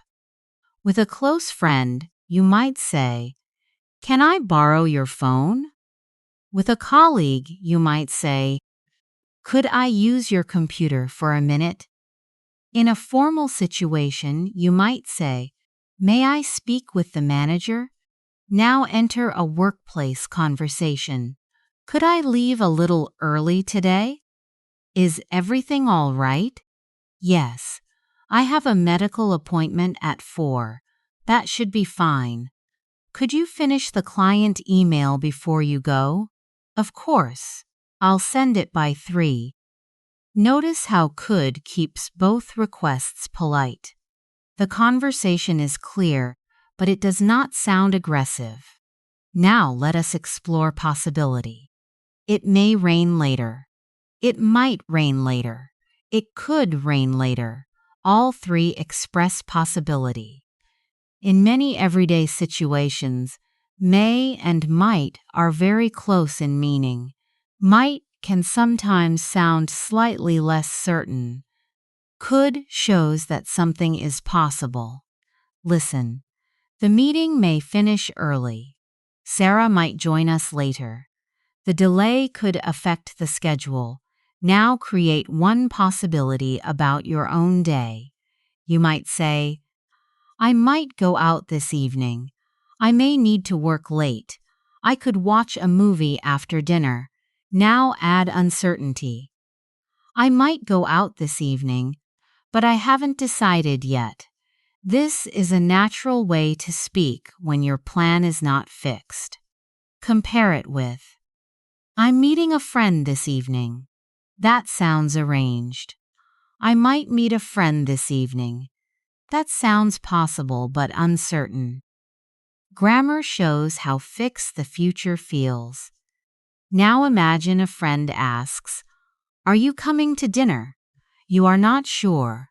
Speaker 1: With a close friend, you might say, "Can I borrow your phone?" With a colleague, you might say, "Could I use your computer for a minute?" In a formal situation, you might say, "May I speak with the manager?" Now enter a workplace conversation. Could I leave a little early today? Is everything all right? Yes. I have a medical appointment at 4. That should be fine. Could you finish the client email before you go? Of course. I'll send it by 3. Notice how could keeps both requests polite. The conversation is clear, but it does not sound aggressive. Now let us explore possibility. It may rain later. It might rain later. It could rain later. All three express possibility. In many everyday situations, may and might are very close in meaning. Might can sometimes sound slightly less certain. Could shows that something is possible. Listen. The meeting may finish early. Sarah might join us later. The delay could affect the schedule. Now create one possibility about your own day. You might say, "I might go out this evening. I may need to work late. I could watch a movie after dinner." Now add uncertainty. "I might go out this evening, but I haven't decided yet." This is a natural way to speak when your plan is not fixed. Compare it with, "I'm meeting a friend this evening." That sounds arranged. "I might meet a friend this evening." That sounds possible but uncertain. Grammar shows how fixed the future feels. Now imagine a friend asks, "Are you coming to dinner?" You are not sure.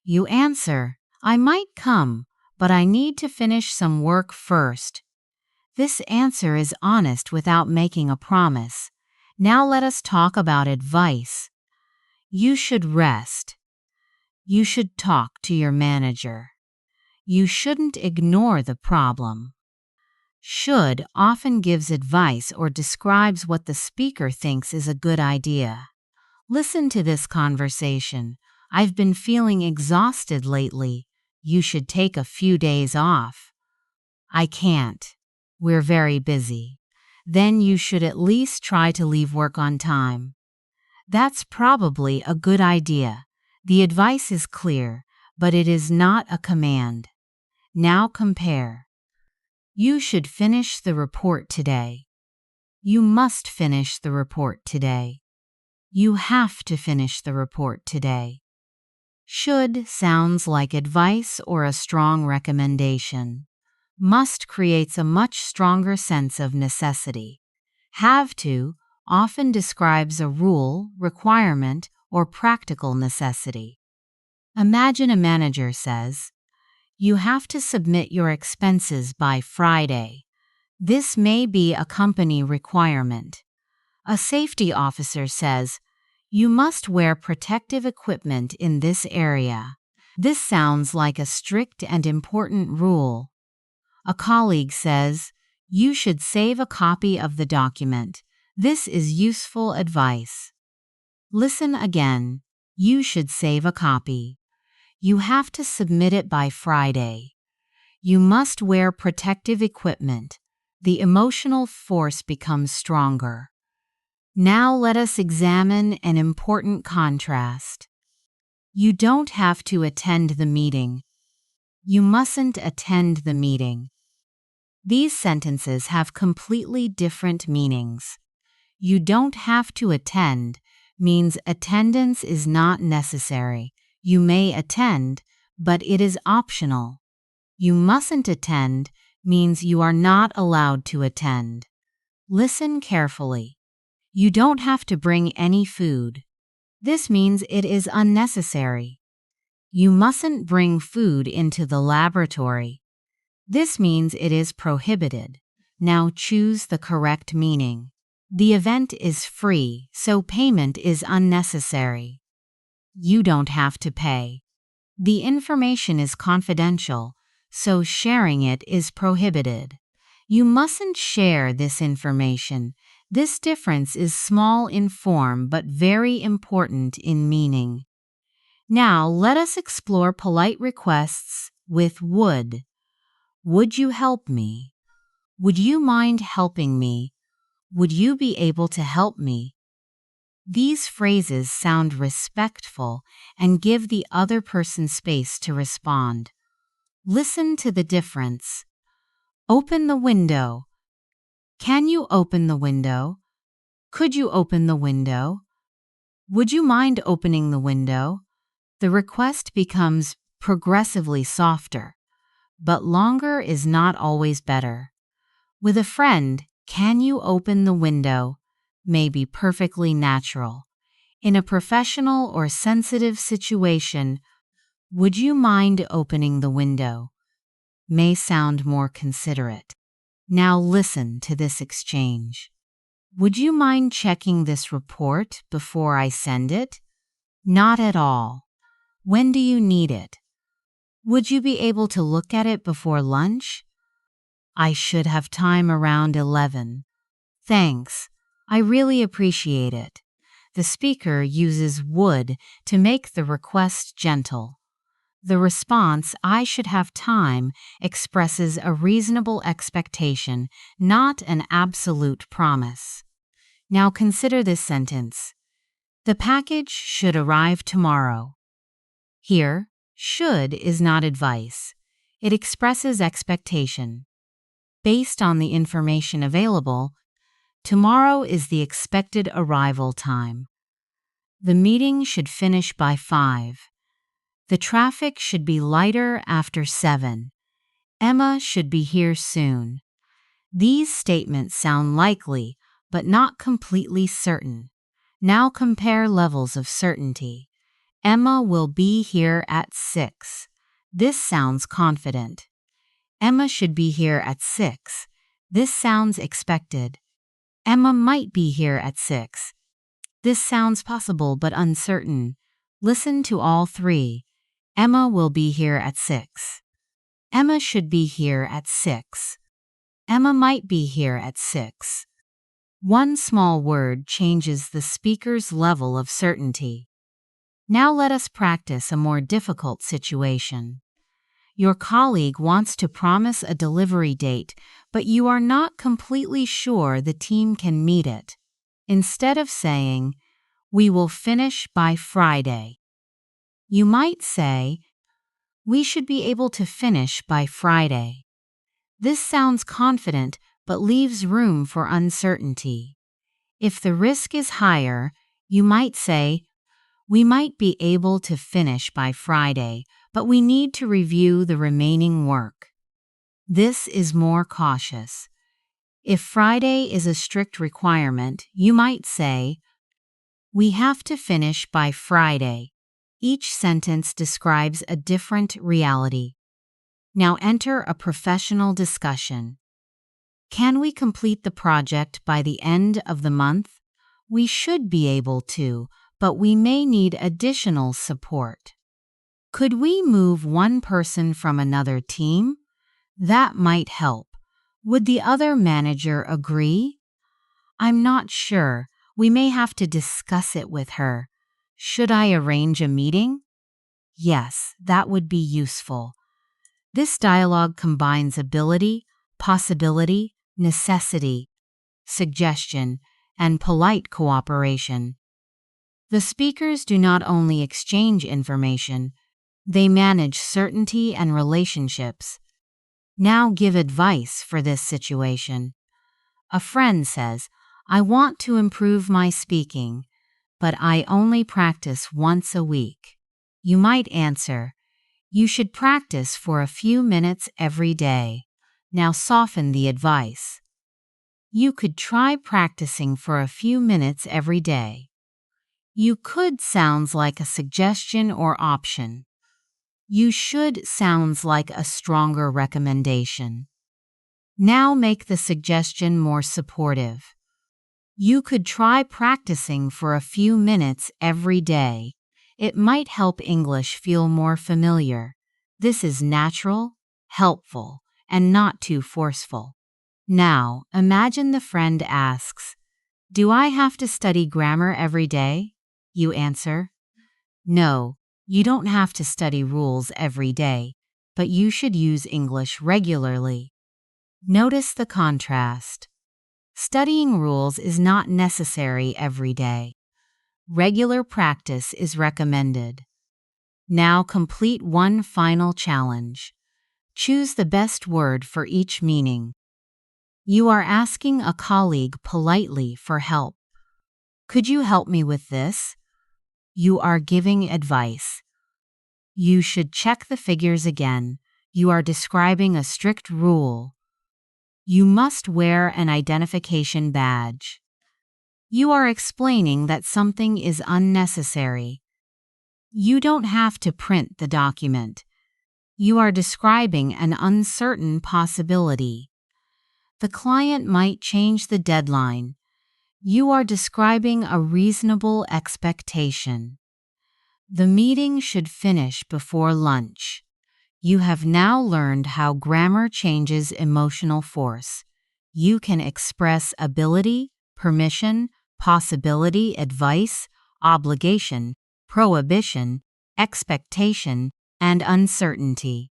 Speaker 1: You answer, "I might come, but I need to finish some work first." This answer is honest without making a promise. Now let us talk about advice. You should rest. You should talk to your manager. You shouldn't ignore the problem. Should often gives advice or describes what the speaker thinks is a good idea. Listen to this conversation. "I've been feeling exhausted lately. You should take a few days off." "I can't. We're very busy." "Then you should at least try to leave work on time." That's probably a good idea. The advice is clear, but it is not a command. Now compare. You should finish the report today. You must finish the report today. You have to finish the report today. Should sounds like advice or a strong recommendation. Must creates a much stronger sense of necessity. Have to often describes a rule, requirement, or practical necessity. Imagine a manager says, "You have to submit your expenses by Friday." This may be a company requirement. A safety officer says, "You must wear protective equipment in this area." This sounds like a strict and important rule. A colleague says, "You should save a copy of the document." This is useful advice. Listen again. You should save a copy. You have to submit it by Friday. You must wear protective equipment. The emotional force becomes stronger. Now let us examine an important contrast. You don't have to attend the meeting. You mustn't attend the meeting. These sentences have completely different meanings. You don't have to attend means attendance is not necessary. You may attend, but it is optional. You mustn't attend means you are not allowed to attend. Listen carefully. You don't have to bring any food. This means it is unnecessary. You mustn't bring food into the laboratory. This means it is prohibited. Now choose the correct meaning. The event is free, so payment is unnecessary. You don't have to pay. The information is confidential, so sharing it is prohibited. You mustn't share this information. This difference is small in form but very important in meaning. Now let us explore polite requests with would. Would you help me? Would you mind helping me? Would you be able to help me? These phrases sound respectful and give the other person space to respond. Listen to the difference. Open the window. Can you open the window? Could you open the window? Would you mind opening the window? The request becomes progressively softer, but longer is not always better. With a friend, can you open the window may be perfectly natural. In a professional or sensitive situation, would you mind opening the window may sound more considerate. Now listen to this exchange. Would you mind checking this report before I send it? Not at all. When do you need it? Would you be able to look at it before lunch? I should have time around 11. Thanks. I really appreciate it. The speaker uses would to make the request gentle. The response, I should have time, expresses a reasonable expectation, not an absolute promise. Now consider this sentence. The package should arrive tomorrow. Here, should is not advice. It expresses expectation. Based on the information available, tomorrow is the expected arrival time. The meeting should finish by 5. The traffic should be lighter after 7. Emma should be here soon. These statements sound likely, but not completely certain. Now compare levels of certainty. Emma will be here at 6. This sounds confident. Emma should be here at 6. This sounds expected. Emma might be here at 6. This sounds possible but uncertain. Listen to all three. Emma will be here at 6. Emma should be here at 6. Emma might be here at 6. One small word changes the speaker's level of certainty. Now let us practice a more difficult situation. Your colleague wants to promise a delivery date, but you are not completely sure the team can meet it. Instead of saying, "We will finish by Friday," you might say, "We should be able to finish by Friday." This sounds confident but leaves room for uncertainty. If the risk is higher, you might say, "We might be able to finish by Friday, but we need to review the remaining work." This is more cautious. If Friday is a strict requirement, you might say, "We have to finish by Friday." Each sentence describes a different reality. Now enter a professional discussion. Can we complete the project by the end of the month? We should be able to, but we may need additional support. Could we move one person from another team? That might help. Would the other manager agree? I'm not sure. We may have to discuss it with her. Should I arrange a meeting? Yes, that would be useful. This dialogue combines ability, possibility, necessity, suggestion, and polite cooperation. The speakers do not only exchange information, they manage certainty and relationships. Now give advice for this situation. A friend says, I want to improve my speaking, but I only practice once a week. You might answer, you should practice for a few minutes every day. Now soften the advice. You could try practicing for a few minutes every day. You could sounds like a suggestion or option. You should sounds like a stronger recommendation. Now make the suggestion more supportive. You could try practicing for a few minutes every day. It might help English feel more familiar. This is natural, helpful, and not too forceful. Now, imagine the friend asks, do I have to study grammar every day? You answer, no, you don't have to study rules every day, but you should use English regularly. Notice the contrast. Studying rules is not necessary every day. Regular practice is recommended. Now complete one final challenge. Choose the best word for each meaning. You are asking a colleague politely for help. Could you help me with this? You are giving advice. You should check the figures again. You are describing a strict rule. You must wear an identification badge. You are explaining that something is unnecessary. You don't have to print the document. You are describing an uncertain possibility. The client might change the deadline. You are describing a reasonable expectation. The meeting should finish before lunch. You have now learned how grammar changes emotional force. You can express ability, permission, possibility, advice, obligation, prohibition, expectation, and uncertainty.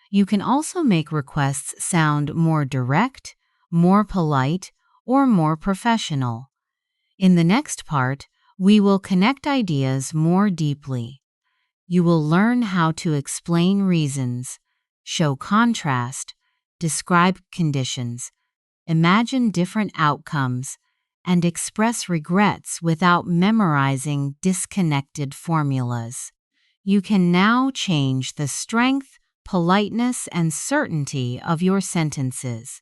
Speaker 1: You can also make requests sound more direct, more polite, or more professional. In the next part, we will connect ideas more deeply. You will learn how to explain reasons, show contrast, describe conditions, imagine different outcomes, and express regrets without memorizing disconnected formulas. You can now change the strength, politeness, and certainty of your sentences.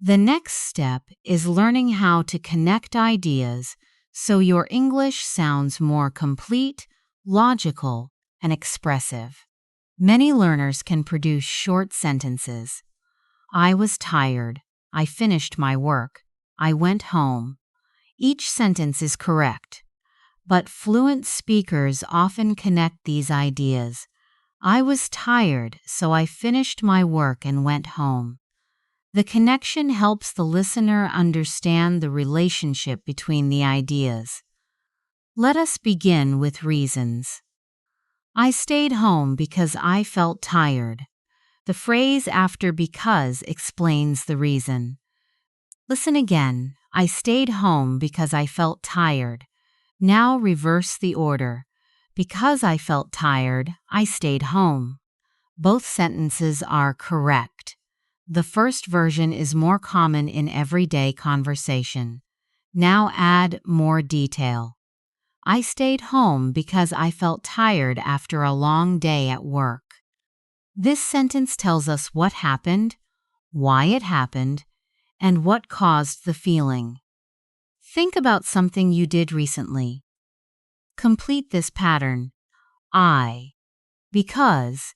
Speaker 1: The next step is learning how to connect ideas so your English sounds more complete, logical, and expressive. Many learners can produce short sentences. I was tired. I finished my work. I went home. Each sentence is correct, but fluent speakers often connect these ideas. I was tired, so I finished my work and went home. The connection helps the listener understand the relationship between the ideas. Let us begin with reasons. I stayed home because I felt tired. The phrase after because explains the reason. Listen again. I stayed home because I felt tired. Now reverse the order. Because I felt tired, I stayed home. Both sentences are correct. The first version is more common in everyday conversation. Now add more detail. I stayed home because I felt tired after a long day at work. This sentence tells us what happened, why it happened, and what caused the feeling. Think about something you did recently. Complete this pattern. I. Because.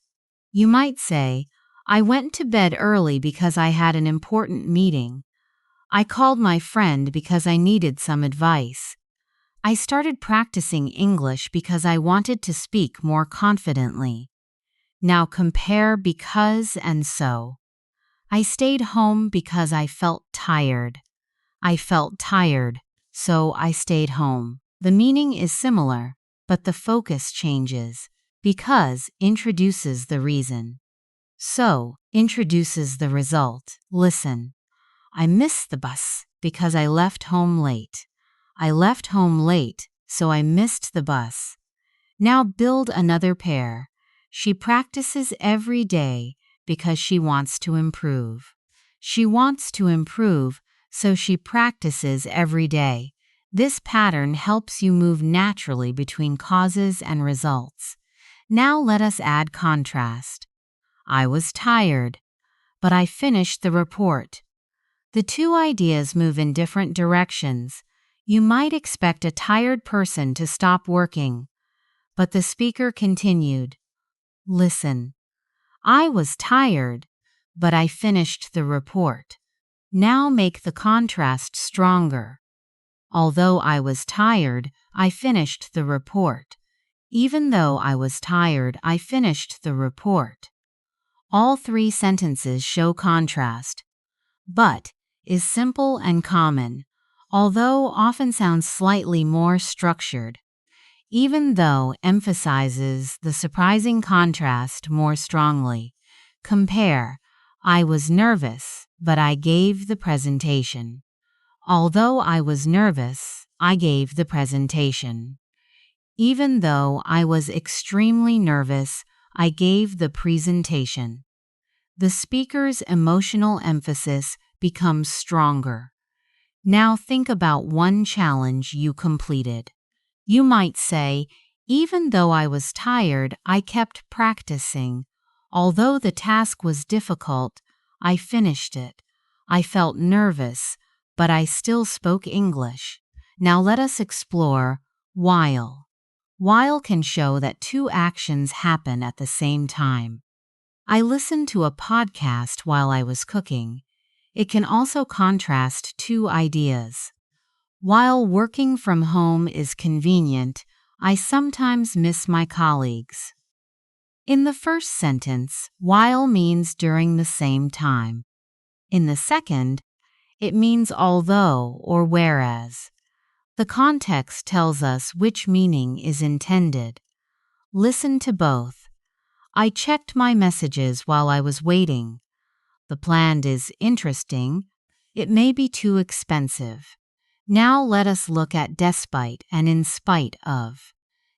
Speaker 1: You might say, I went to bed early because I had an important meeting. I called my friend because I needed some advice. I started practicing English because I wanted to speak more confidently. Now compare because and so. I stayed home because I felt tired. I felt tired, so I stayed home. The meaning is similar, but the focus changes. Because introduces the reason. So introduces the result. Listen. I missed the bus because I left home late. I left home late, so I missed the bus. Now build another pair. She practices every day because she wants to improve. She wants to improve, so she practices every day. This pattern helps you move naturally between causes and results. Now let us add contrast. I was tired, but I finished the report. The two ideas move in different directions. You might expect a tired person to stop working, but the speaker continued. Listen, I was tired, but I finished the report. Now make the contrast stronger. Although I was tired, I finished the report. Even though I was tired, I finished the report. All three sentences show contrast. But is simple and common, although often sounds slightly more structured. Even though emphasizes the surprising contrast more strongly. Compare, I was nervous, but I gave the presentation. Although I was nervous, I gave the presentation. Even though I was extremely nervous, I gave the presentation. The speaker's emotional emphasis becomes stronger. Now think about one challenge you completed. You might say, even though I was tired, I kept practicing. Although the task was difficult, I finished it. I felt nervous, but I still spoke English. Now let us explore while. While can show that two actions happen at the same time. I listened to a podcast while I was cooking. It can also contrast two ideas. While working from home is convenient, I sometimes miss my colleagues. In the first sentence, while means during the same time. In the second, it means although or whereas. The context tells us which meaning is intended. Listen to both. I checked my messages while I was waiting. The plan is interesting. It may be too expensive. Now let us look at despite and in spite of.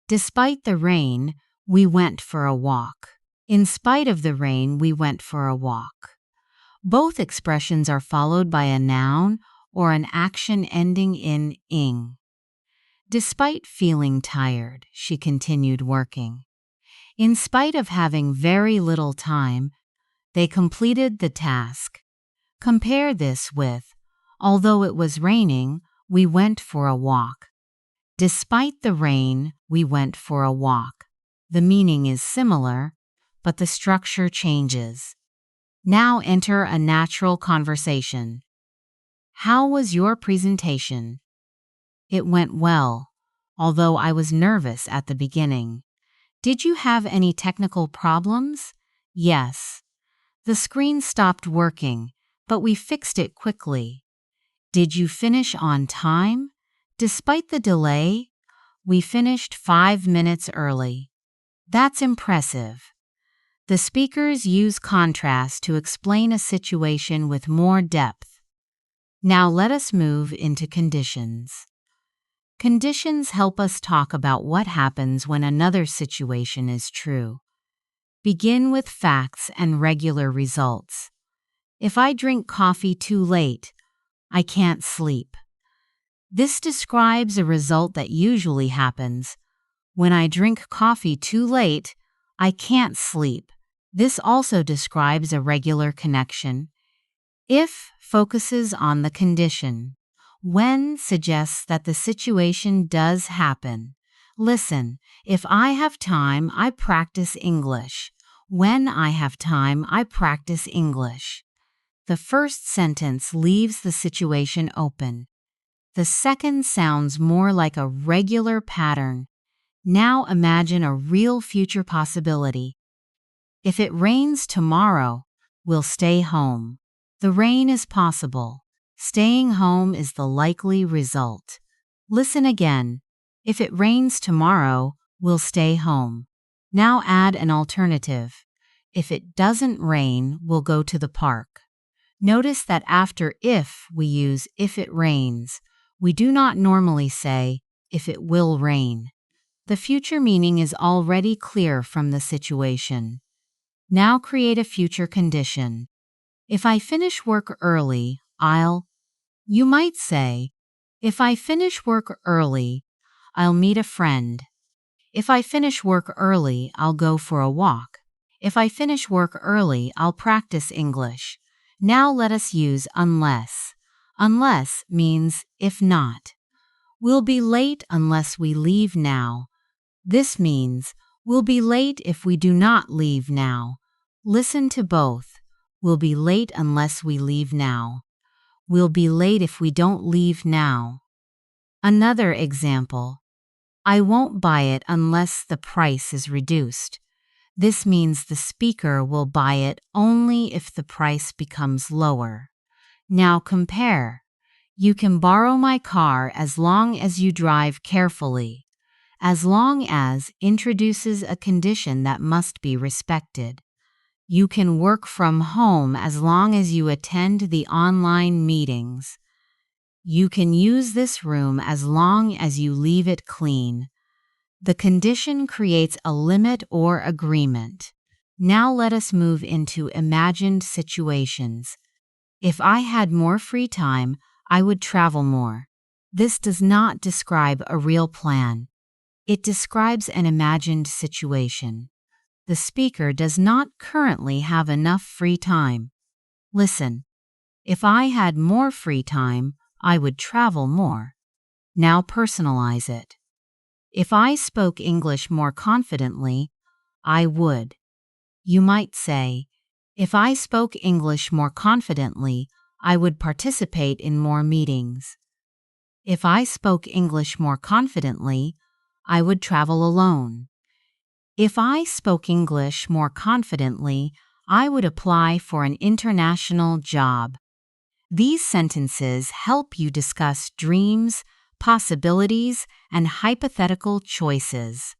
Speaker 1: Despite the rain, we went for a walk. In spite of the rain, we went for a walk. Both expressions are followed by a noun or an action ending in ing. Despite feeling tired, she continued working. In spite of having very little time, they completed the task. Compare this with, although it was raining, we went for a walk. Despite the rain, we went for a walk. The meaning is similar, but the structure changes. Now enter a natural conversation. How was your presentation? It went well, although I was nervous at the beginning. Did you have any technical problems? Yes. The screen stopped working, but we fixed it quickly. Did you finish on time? Despite the delay, we finished 5 minutes early. That's impressive. The speakers use contrast to explain a situation with more depth. Now let us move into conditions. Conditions help us talk about what happens when another situation is true. Begin with facts and regular results. If I drink coffee too late, I can't sleep. This describes a result that usually happens. When I drink coffee too late, I can't sleep. This also describes a regular connection. If focuses on the condition. When suggests that the situation does happen. Listen, if I have time, I practice English. When I have time, I practice English. The first sentence leaves the situation open. The second sounds more like a regular pattern. Now imagine a real future possibility. If it rains tomorrow, we'll stay home. The rain is possible. Staying home is the likely result. Listen again. If it rains tomorrow, we'll stay home. Now add an alternative. If it doesn't rain, we'll go to the park. Notice that after if we use if it rains. We do not normally say if it will rain. The future meaning is already clear from the situation. Now create a future condition. If I finish work early, You might say, if I finish work early, I'll meet a friend. If I finish work early, I'll go for a walk. If I finish work early, I'll practice English. Now let us use unless. Unless means if not. We'll be late unless we leave now. This means we'll be late if we do not leave now. Listen to both. We'll be late unless we leave now. We'll be late if we don't leave now. Another example. I won't buy it unless the price is reduced. This means the speaker will buy it only if the price becomes lower. Now compare. You can borrow my car as long as you drive carefully. As long as introduces a condition that must be respected. You can work from home as long as you attend the online meetings. You can use this room as long as you leave it clean. The condition creates a limit or agreement. Now let us move into imagined situations. If I had more free time, I would travel more. This does not describe a real plan. It describes an imagined situation. The speaker does not currently have enough free time. Listen. If I had more free time, I would travel more. Now personalize it. If I spoke English more confidently, I would. You might say, if I spoke English more confidently, I would participate in more meetings. If I spoke English more confidently, I would travel alone. If I spoke English more confidently, I would apply for an international job. These sentences help you discuss dreams, possibilities, and hypothetical choices.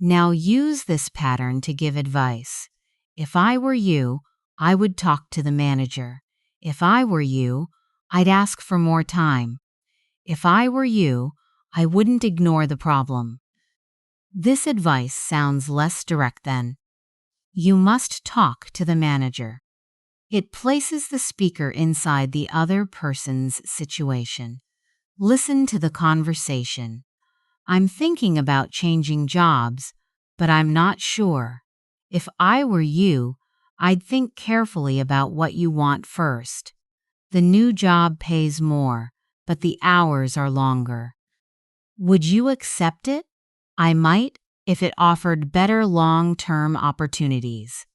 Speaker 1: Now use this pattern to give advice. If I were you, I would talk to the manager. If I were you, I'd ask for more time. If I were you, I wouldn't ignore the problem. This advice sounds less direct than, you must talk to the manager. It places the speaker inside the other person's situation. Listen to the conversation. I'm thinking about changing jobs, but I'm not sure. If I were you, I'd think carefully about what you want first. The new job pays more, but the hours are longer. Would you accept it? I might, if it offered better long-term opportunities.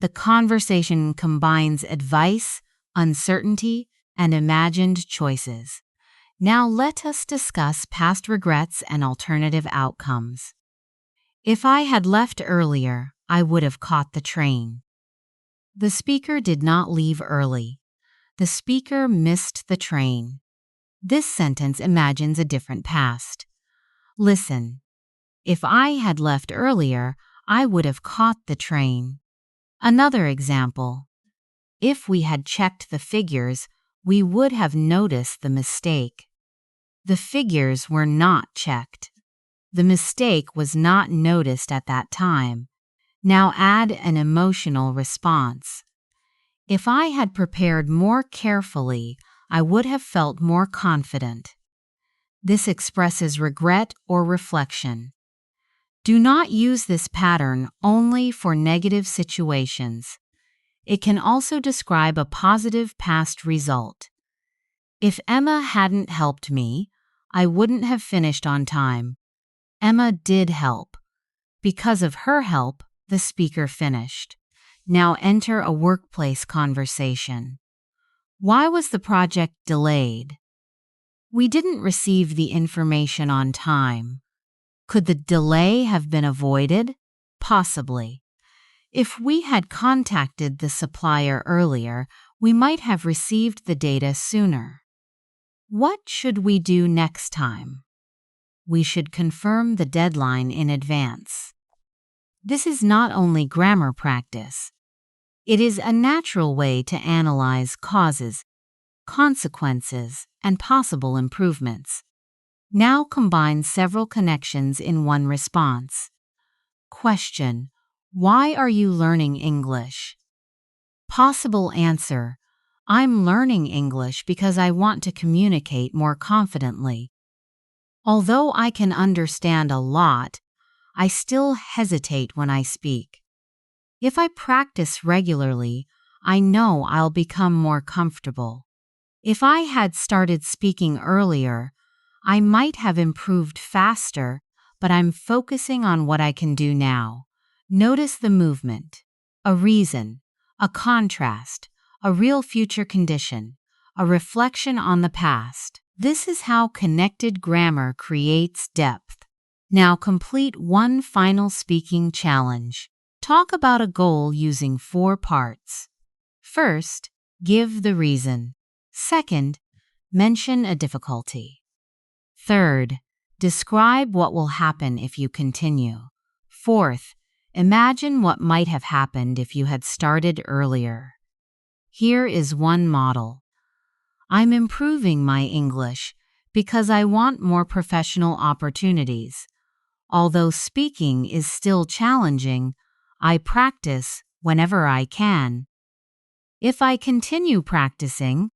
Speaker 1: The conversation combines advice, uncertainty, and imagined choices. Now let us discuss past regrets and alternative outcomes. If I had left earlier, I would have caught the train. The speaker did not leave early. The speaker missed the train. This sentence imagines a different past. Listen. If I had left earlier, I would have caught the train. Another example. If we had checked the figures, we would have noticed the mistake. The figures were not checked. The mistake was not noticed at that time. Now add an emotional response. If I had prepared more carefully, I would have felt more confident. This expresses regret or reflection. Do not use this pattern only for negative situations. It can also describe a positive past result. If Emma hadn't helped me, I wouldn't have finished on time. Emma did help. Because of her help, the speaker finished. Now enter a workplace conversation. Why was the project delayed? We didn't receive the information on time. Could the delay have been avoided? Possibly. If we had contacted the supplier earlier, we might have received the data sooner. What should we do next time? We should confirm the deadline in advance. This is not only grammar practice. It is a natural way to analyze causes, consequences, and possible improvements. Now combine several connections in one response. Question: why are you learning English? Possible answer: I'm learning English because I want to communicate more confidently. Although I can understand a lot, I still hesitate when I speak. If I practice regularly, I know I'll become more comfortable. If I had started speaking earlier, I might have improved faster, but I'm focusing on what I can do now. Notice the movement, a reason, a contrast, a real future condition, a reflection on the past. This is how connected grammar creates depth. Now complete one final speaking challenge. Talk about a goal using 4 parts. First, give the reason. Second, mention a difficulty. Third, describe what will happen if you continue. Fourth, imagine what might have happened if you had started earlier. Here is one model. I'm improving my English because I want more professional opportunities. Although speaking is still challenging, I practice whenever I can. If I continue practicing,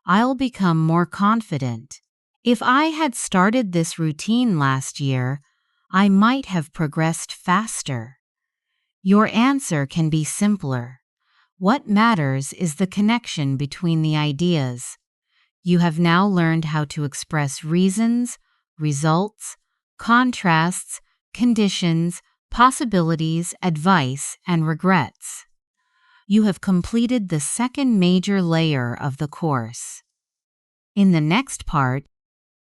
Speaker 1: I'll become more confident. If I had started this routine last year, I might have progressed faster. Your answer can be simpler. What matters is the connection between the ideas. You have now learned how to express reasons, results, contrasts, conditions, possibilities, advice, and regrets. You have completed the second major layer of the course. In the next part,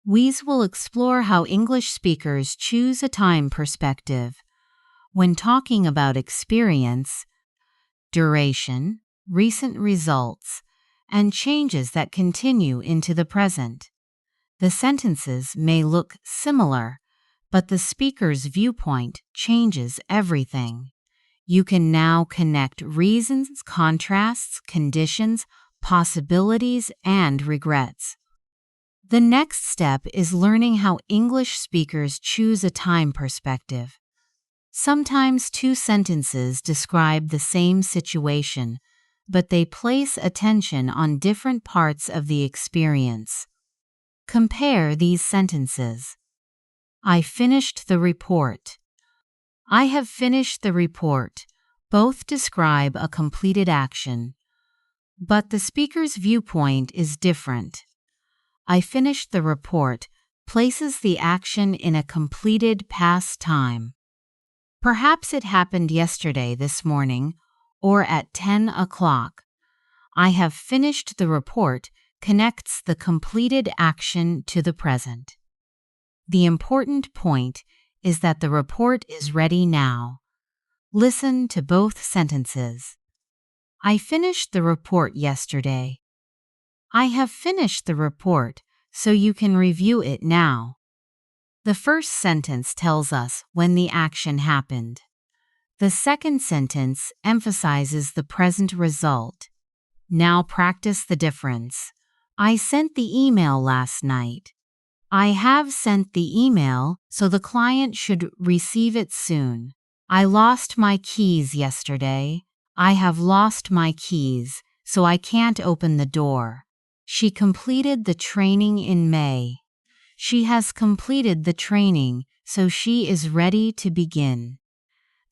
Speaker 1: we will explore how English speakers choose a time perspective when talking about experience, duration, recent results, and changes that continue into the present. The sentences may look similar, but the speaker's viewpoint changes everything. You can now connect reasons, contrasts, conditions, possibilities, and regrets. The next step is learning how English speakers choose a time perspective. Sometimes 2 sentences describe the same situation, but they place attention on different parts of the experience. Compare these sentences. I finished the report. I have finished the report. Both describe a completed action, but the speaker's viewpoint is different. I finished the report places the action in a completed past time. Perhaps it happened yesterday, this morning, or at 10 o'clock. I have finished the report connects the completed action to the present. The important point is that the report is ready now. Listen to both sentences. I finished the report yesterday. I have finished the report, so you can review it now. The first sentence tells us when the action happened. The second sentence emphasizes the present result. Now practice the difference. I sent the email last night. I have sent the email, so the client should receive it soon. I lost my keys yesterday. I have lost my keys, so I can't open the door. She completed the training in May. She has completed the training, so she is ready to begin.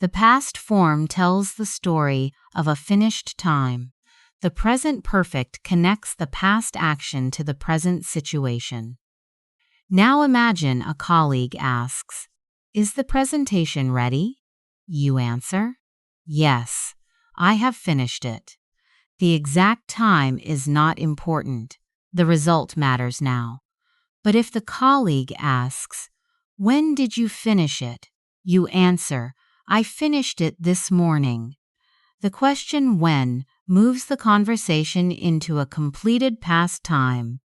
Speaker 1: The past form tells the story of a finished time. The present perfect connects the past action to the present situation. Now imagine a colleague asks, "Is the presentation ready?" You answer, "Yes, I have finished it." The exact time is not important. The result matters now. But if the colleague asks, "When did you finish it?" You answer, "I finished it this morning." The question "when" moves the conversation into a completed past time.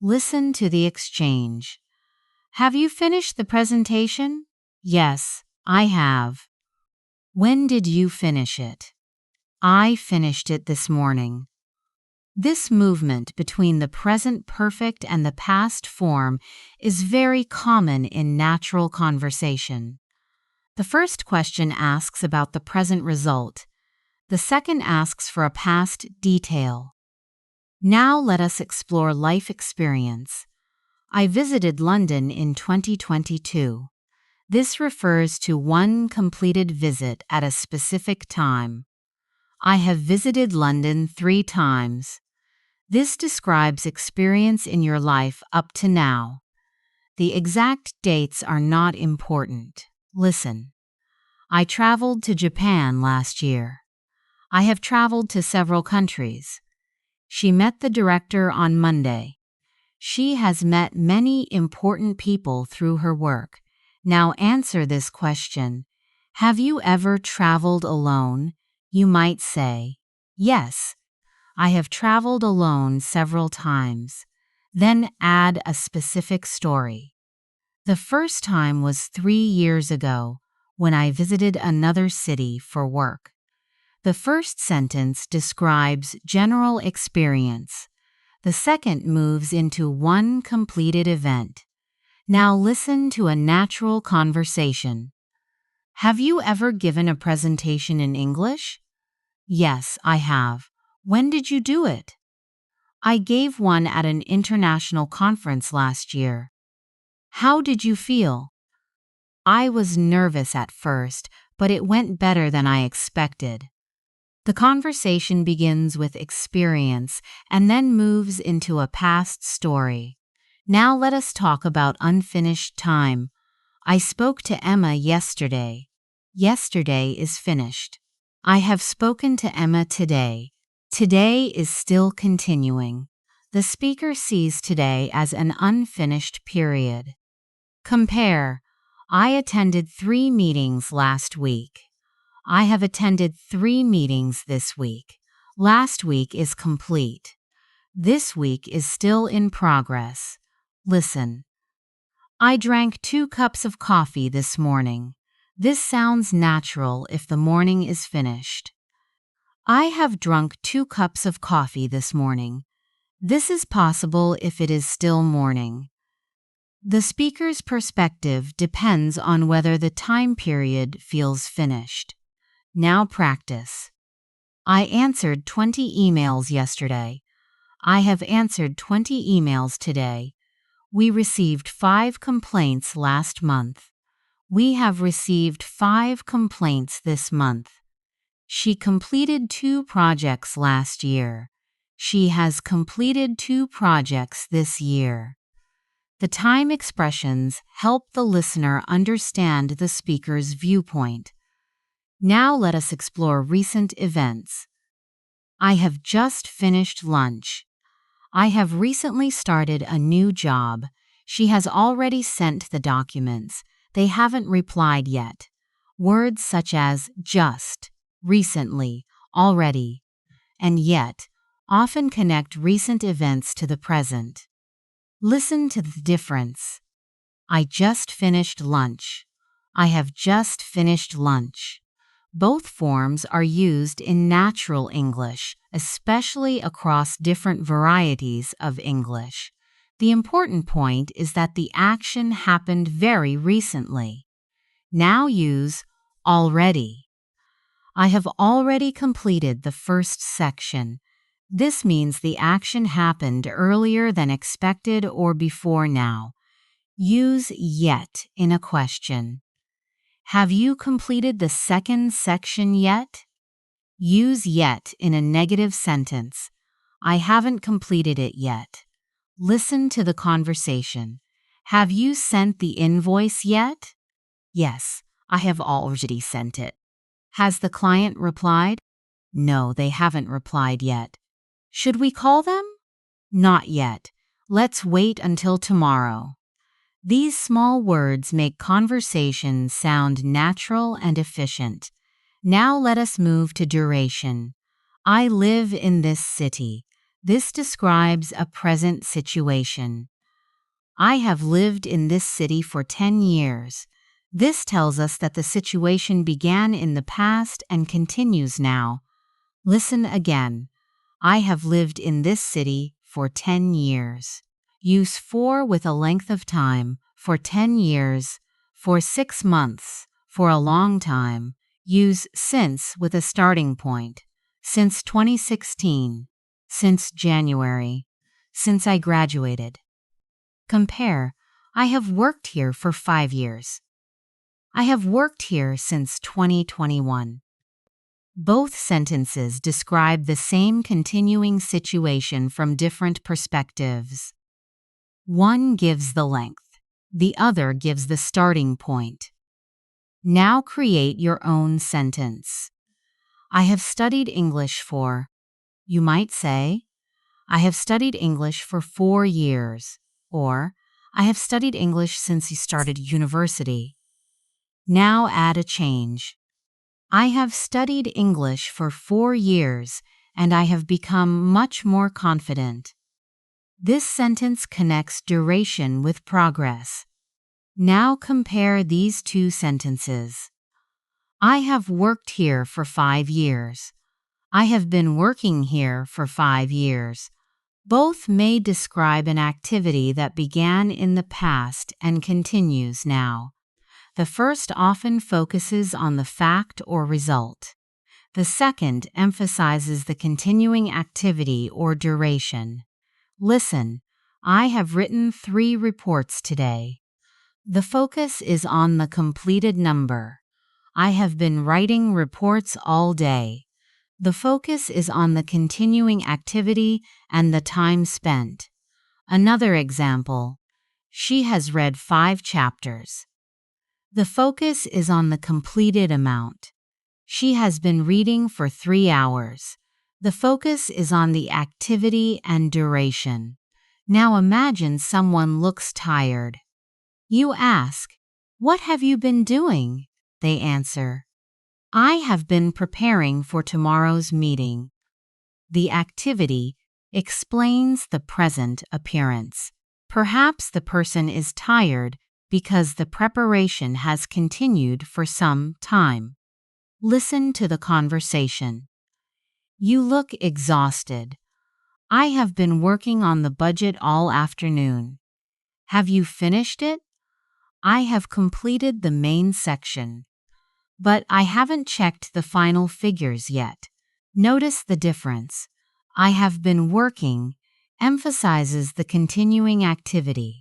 Speaker 1: Listen to the exchange. Have you finished the presentation? Yes, I have. When did you finish it? I finished it this morning. This movement between the present perfect and the past form is very common in natural conversation. The first question asks about the present result. The second asks for a past detail. Now let us explore life experience. I visited London in 2022. This refers to one completed visit at a specific time. I have visited London 3 times. This describes experience in your life up to now. The exact dates are not important. Listen. I traveled to Japan last year. I have traveled to several countries. She met the director on Monday. She has met many important people through her work. Now answer this question. Have you ever traveled alone? You might say, yes, I have traveled alone several times. Then add a specific story. The first time was 3 years ago when I visited another city for work. The first sentence describes general experience. The second moves into one completed event. Now listen to a natural conversation. Have you ever given a presentation in English? Yes, I have. When did you do it? I gave one at an international conference last year. How did you feel? I was nervous at first, but it went better than I expected. The conversation begins with experience and then moves into a past story. Now let us talk about unfinished time. I spoke to Emma yesterday. Yesterday is finished. I have spoken to Emma today. Today is still continuing. The speaker sees today as an unfinished period. Compare. I attended 3 meetings last week. I have attended 3 meetings this week. Last week is complete. This week is still in progress. Listen. I drank 2 cups of coffee this morning. This sounds natural if the morning is finished. I have drunk 2 cups of coffee this morning. This is possible if it is still morning. The speaker's perspective depends on whether the time period feels finished. Now practice. I answered 20 emails yesterday. I have answered 20 emails today. We received 5 complaints last month. We have received 5 complaints this month. She completed 2 projects last year. She has completed 2 projects this year. The time expressions help the listener understand the speaker's viewpoint. Now let us explore recent events. I have just finished lunch. I have recently started a new job. She has already sent the documents. They haven't replied yet. Words such as just, recently, already, and yet often connect recent events to the present. Listen to the difference. I just finished lunch. I have just finished lunch. Both forms are used in natural English, especially across different varieties of English. The important point is that the action happened very recently. Now use already. I have already completed the first section. This means the action happened earlier than expected or before now. Use yet in a question. Have you completed the second section yet? Use yet in a negative sentence. I haven't completed it yet. Listen to the conversation. Have you sent the invoice yet? Yes, I have already sent it. Has the client replied? No, they haven't replied yet. Should we call them? Not yet. Let's wait until tomorrow. These small words make conversation sound natural and efficient. Now let us move to duration. I live in this city. This describes a present situation. I have lived in this city for 10 years. This tells us that the situation began in the past and continues now. Listen again. I have lived in this city for 10 years. Use for with a length of time, for 10 years, for 6 months, for a long time. Use since with a starting point. Since 2016. Since January. Since I graduated. Compare. I have worked here for 5 years. I have worked here since 2021. Both sentences describe the same continuing situation from different perspectives. One gives the length, the other gives the starting point. Now create your own sentence. I have studied English for, you might say, I have studied English for 4 years, or I have studied English since you started university. Now add a change. I have studied English for 4 years and I have become much more confident. This sentence connects duration with progress. Now compare these two sentences. I have worked here for 5 years. I have been working here for 5 years. Both may describe an activity that began in the past and continues now. The first often focuses on the fact or result. The second emphasizes the continuing activity or duration. Listen, I have written 3 reports today. The focus is on the completed number. I have been writing reports all day. The focus is on the continuing activity and the time spent. Another example. She has read 5 chapters. The focus is on the completed amount. She has been reading for 3 hours. The focus is on the activity and duration. Now imagine someone looks tired. You ask, "What have you been doing?" They answer, "I have been preparing for tomorrow's meeting." The activity explains the present appearance. Perhaps the person is tired because the preparation has continued for some time. Listen to the conversation. You look exhausted. I have been working on the budget all afternoon. Have you finished it? I have completed the main section. But I haven't checked the final figures yet. Notice the difference. I have been working emphasizes the continuing activity.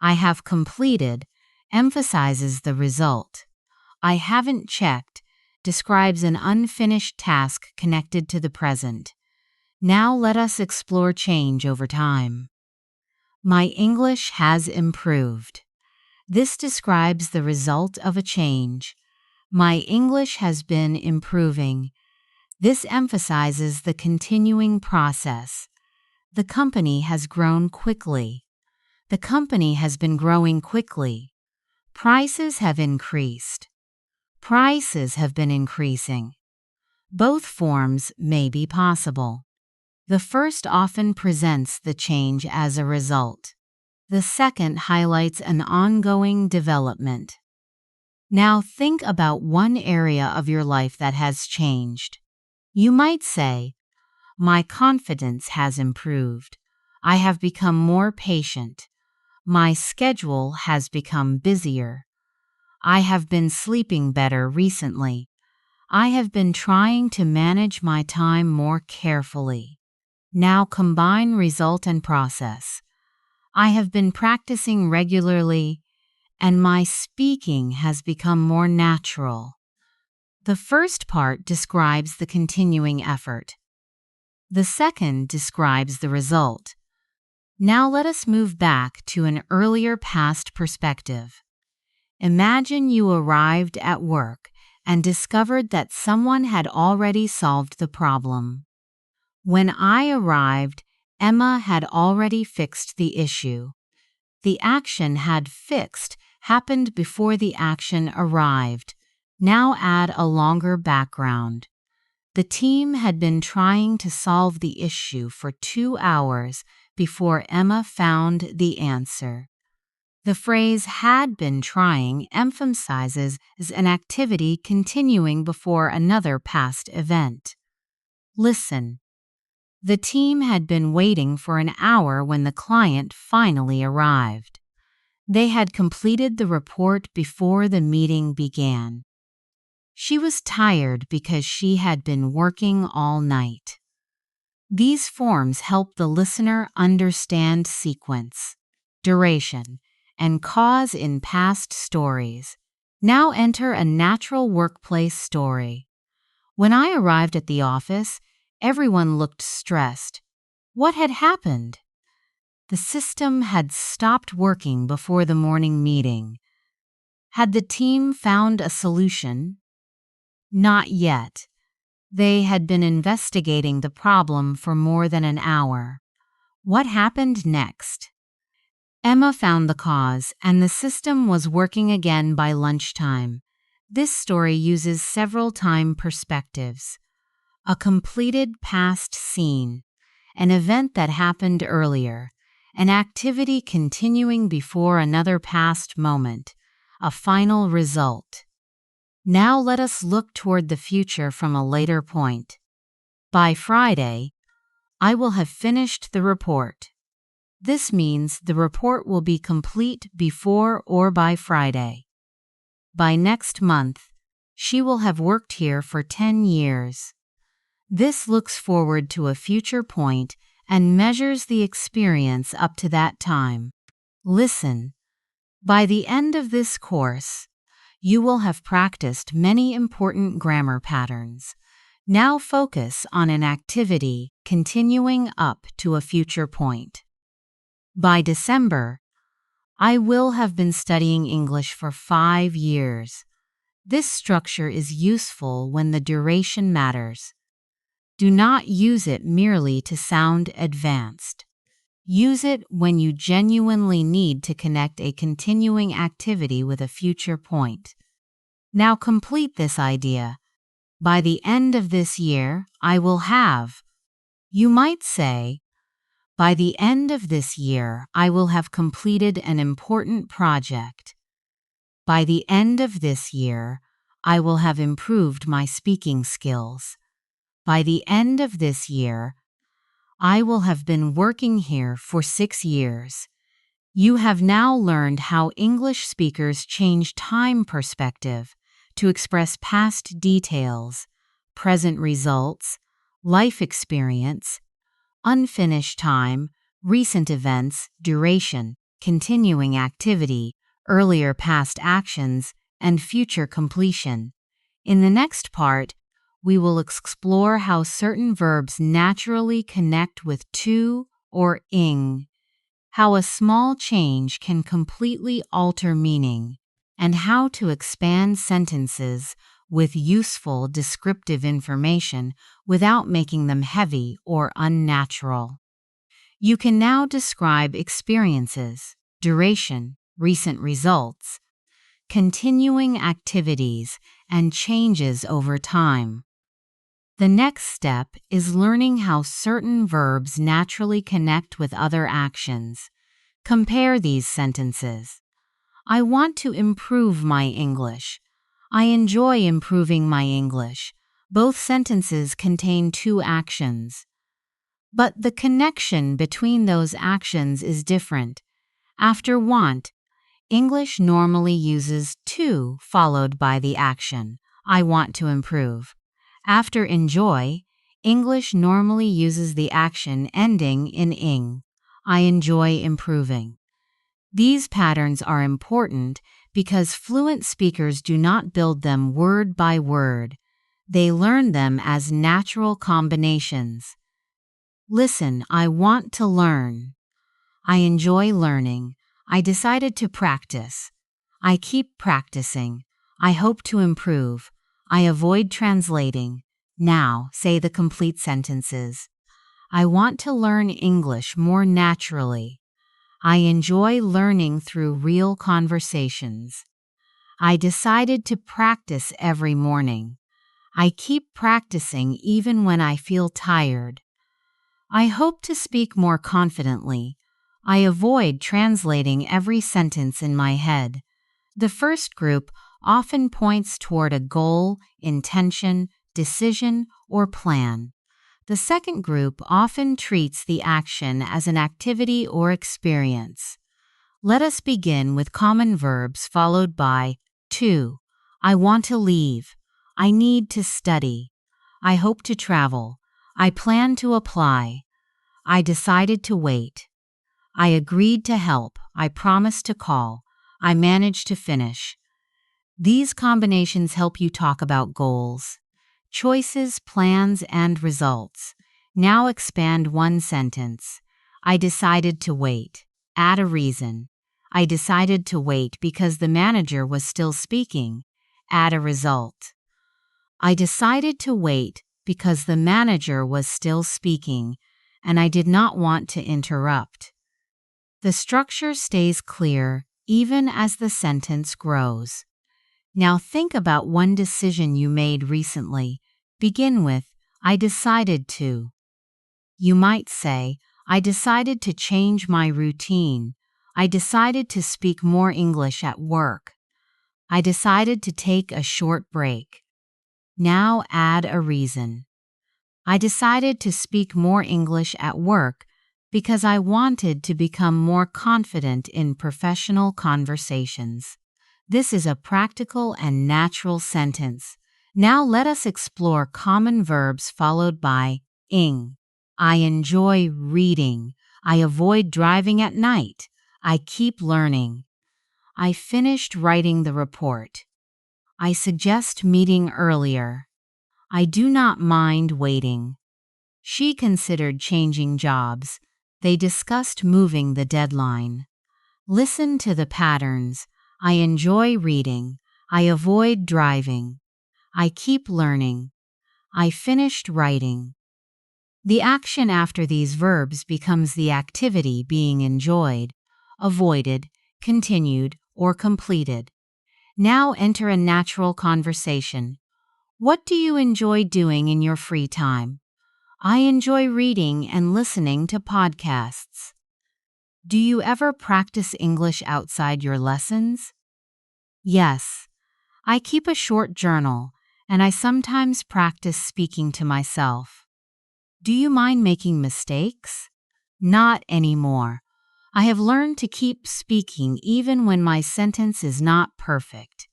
Speaker 1: I have completed emphasizes the result. I haven't checked describes an unfinished task connected to the present. Now let us explore change over time. My English has improved. This describes the result of a change. My English has been improving. This emphasizes the continuing process. The company has grown quickly. The company has been growing quickly. Prices have increased. Prices have been increasing. Both forms may be possible. The first often presents the change as a result. The second highlights an ongoing development. Now think about one area of your life that has changed. You might say, "My confidence has improved. I have become more patient. My schedule has become busier. I have been sleeping better recently. I have been trying to manage my time more carefully." Now combine result and process. I have been practicing regularly, and my speaking has become more natural. The first part describes the continuing effort. The second describes the result. Now let us move back to an earlier past perspective. Imagine you arrived at work and discovered that someone had already solved the problem. When I arrived, Emma had already fixed the issue. The action had fixed happened before the action arrived. Now add a longer background. The team had been trying to solve the issue for 2 hours before Emma found the answer. The phrase had been trying emphasizes an activity continuing before another past event. Listen. The team had been waiting for an hour when the client finally arrived. They had completed the report before the meeting began. She was tired because she had been working all night. These forms help the listener understand sequence, duration, and cause in past stories. Now enter a natural workplace story. When I arrived at the office, everyone looked stressed. What had happened? The system had stopped working before the morning meeting. Had the team found a solution? Not yet. They had been investigating the problem for more than an hour. What happened next? Emma found the cause, and the system was working again by lunchtime. This story uses several time perspectives. A completed past scene, an event that happened earlier, an activity continuing before another past moment, a final result. Now let us look toward the future from a later point. By Friday, I will have finished the report. This means the report will be complete before or by Friday. By next month, she will have worked here for 10 years. This looks forward to a future point and measures the experience up to that time. Listen. By the end of this course, you will have practiced many important grammar patterns. Now focus on an activity continuing up to a future point. By December, I will have been studying English for 5 years. This structure is useful when the duration matters. Do not use it merely to sound advanced. Use it when you genuinely need to connect a continuing activity with a future point. Now complete this idea. By the end of this year, I will have. You might say, by the end of this year, I will have completed an important project. By the end of this year, I will have improved my speaking skills. By the end of this year, I will have been working here for 6 years. You have now learned how English speakers change time perspective to express past details, present results, life experience, unfinished time, recent events, duration, continuing activity, earlier past actions, and future completion. In the next part, we will explore how certain verbs naturally connect with to or ing, how a small change can completely alter meaning, and how to expand sentences with useful descriptive information without making them heavy or unnatural. You can now describe experiences, duration, recent results, continuing activities, and changes over time. The next step is learning how certain verbs naturally connect with other actions. Compare these sentences. I want to improve my English. I enjoy improving my English. Both sentences contain two actions. But the connection between those actions is different. After want, English normally uses to followed by the action, I want to improve. After enjoy, English normally uses the action ending in ing, I enjoy improving. These patterns are important because fluent speakers do not build them word by word. They learn them as natural combinations. Listen, I want to learn. I enjoy learning. I decided to practice. I keep practicing. I hope to improve. I avoid translating. Now, say the complete sentences. I want to learn English more naturally. I enjoy learning through real conversations. I decided to practice every morning. I keep practicing even when I feel tired. I hope to speak more confidently. I avoid translating every sentence in my head. The first group often points toward a goal, intention, decision, or plan. The second group often treats the action as an activity or experience. Let us begin with common verbs followed by to. I want to leave. I need to study. I hope to travel. I plan to apply. I decided to wait. I agreed to help. I promised to call. I managed to finish. These combinations help you talk about goals, choices, plans, and results. Now expand one sentence. I decided to wait. Add a reason. I decided to wait because the manager was still speaking. Add a result. I decided to wait because the manager was still speaking, and I did not want to interrupt. The structure stays clear even as the sentence grows. Now think about one decision you made recently. Begin with, I decided to. You might say, I decided to change my routine. I decided to speak more English at work. I decided to take a short break. Now add a reason. I decided to speak more English at work because I wanted to become more confident in professional conversations. This is a practical and natural sentence. Now let us explore common verbs followed by ing. I enjoy reading. I avoid driving at night. I keep learning. I finished writing the report. I suggest meeting earlier. I do not mind waiting. She considered changing jobs. They discussed moving the deadline. Listen to the patterns. I enjoy reading. I avoid driving. I keep learning. I finished writing. The action after these verbs becomes the activity being enjoyed, avoided, continued, or completed. Now enter a natural conversation. What do you enjoy doing in your free time? I enjoy reading and listening to podcasts. Do you ever practice English outside your lessons? Yes. I keep a short journal, and I sometimes practice speaking to myself. Do you mind making mistakes? Not anymore. I have learned to keep speaking even when my sentence is not perfect.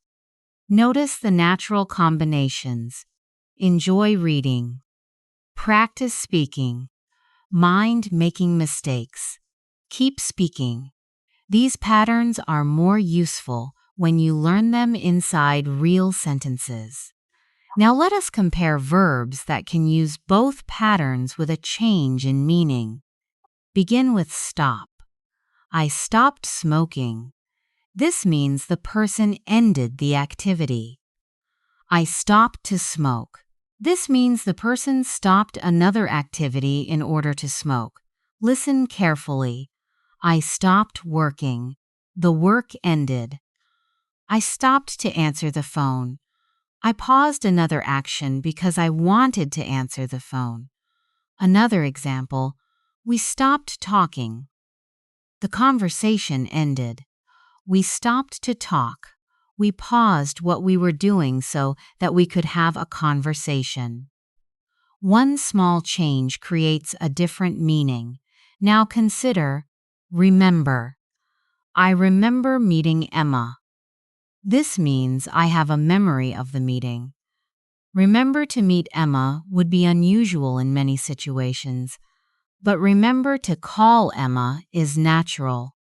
Speaker 1: Notice the natural combinations. Enjoy reading. Practice speaking. Mind making mistakes. Keep speaking. These patterns are more useful when you learn them inside real sentences. Now let us compare verbs that can use both patterns with a change in meaning. Begin with stop. I stopped smoking. This means the person ended the activity. I stopped to smoke. This means the person stopped another activity in order to smoke. Listen carefully. I stopped working. The work ended. I stopped to answer the phone. I paused another action because I wanted to answer the phone. Another example, we stopped talking. The conversation ended. We stopped to talk. We paused what we were doing so that we could have a conversation. One small change creates a different meaning. Now consider, remember. I remember meeting Emma. This means I have a memory of the meeting. Remember to meet Emma would be unusual in many situations, but remember to call Emma is natural.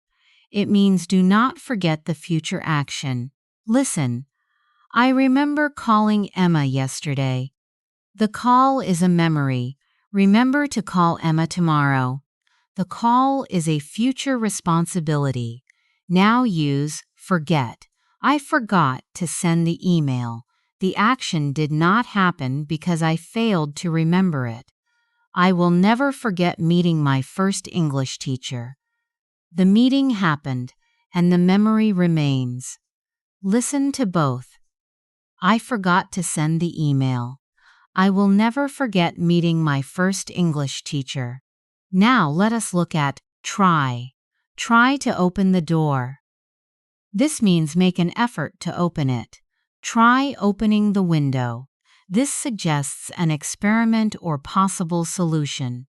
Speaker 1: It means do not forget the future action. Listen, I remember calling Emma yesterday. The call is a memory. Remember to call Emma tomorrow. The call is a future responsibility. Now use forget. I forgot to send the email. The action did not happen because I failed to remember it. I will never forget meeting my first English teacher. The meeting happened, and the memory remains. Listen to both. I forgot to send the email. I will never forget meeting my first English teacher. Now let us look at try. Try to open the door. This means make an effort to open it. Try opening the window. This suggests an experiment or possible solution.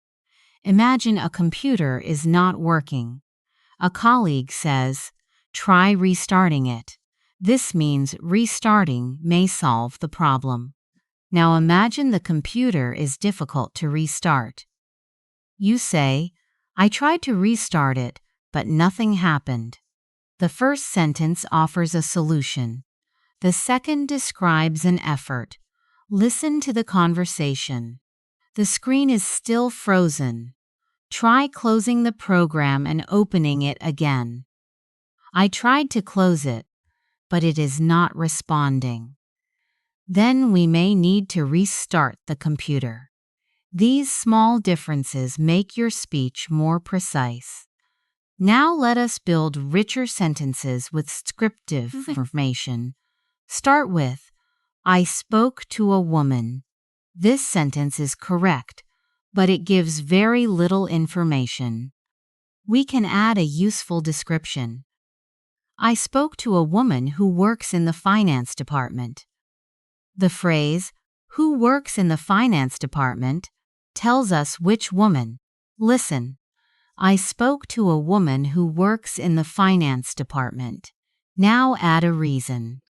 Speaker 1: Imagine a computer is not working. A colleague says, "Try restarting it." This means restarting may solve the problem. Now imagine the computer is difficult to restart. You say, "I tried to restart it, but nothing happened." The first sentence offers a solution. The second describes an effort. Listen to the conversation. The screen is still frozen. Try closing the program and opening it again. I tried to close it, but it is not responding. Then we may need to restart the computer. These small differences make your speech more precise. Now let us build richer sentences with descriptive information. Start with, "I spoke to a woman." This sentence is correct, but it gives very little information. We can add a useful description. I spoke to a woman who works in the finance department. The phrase, "who works in the finance department," tells us which woman. Listen. I spoke to a woman who works in the finance department. Now add a reason.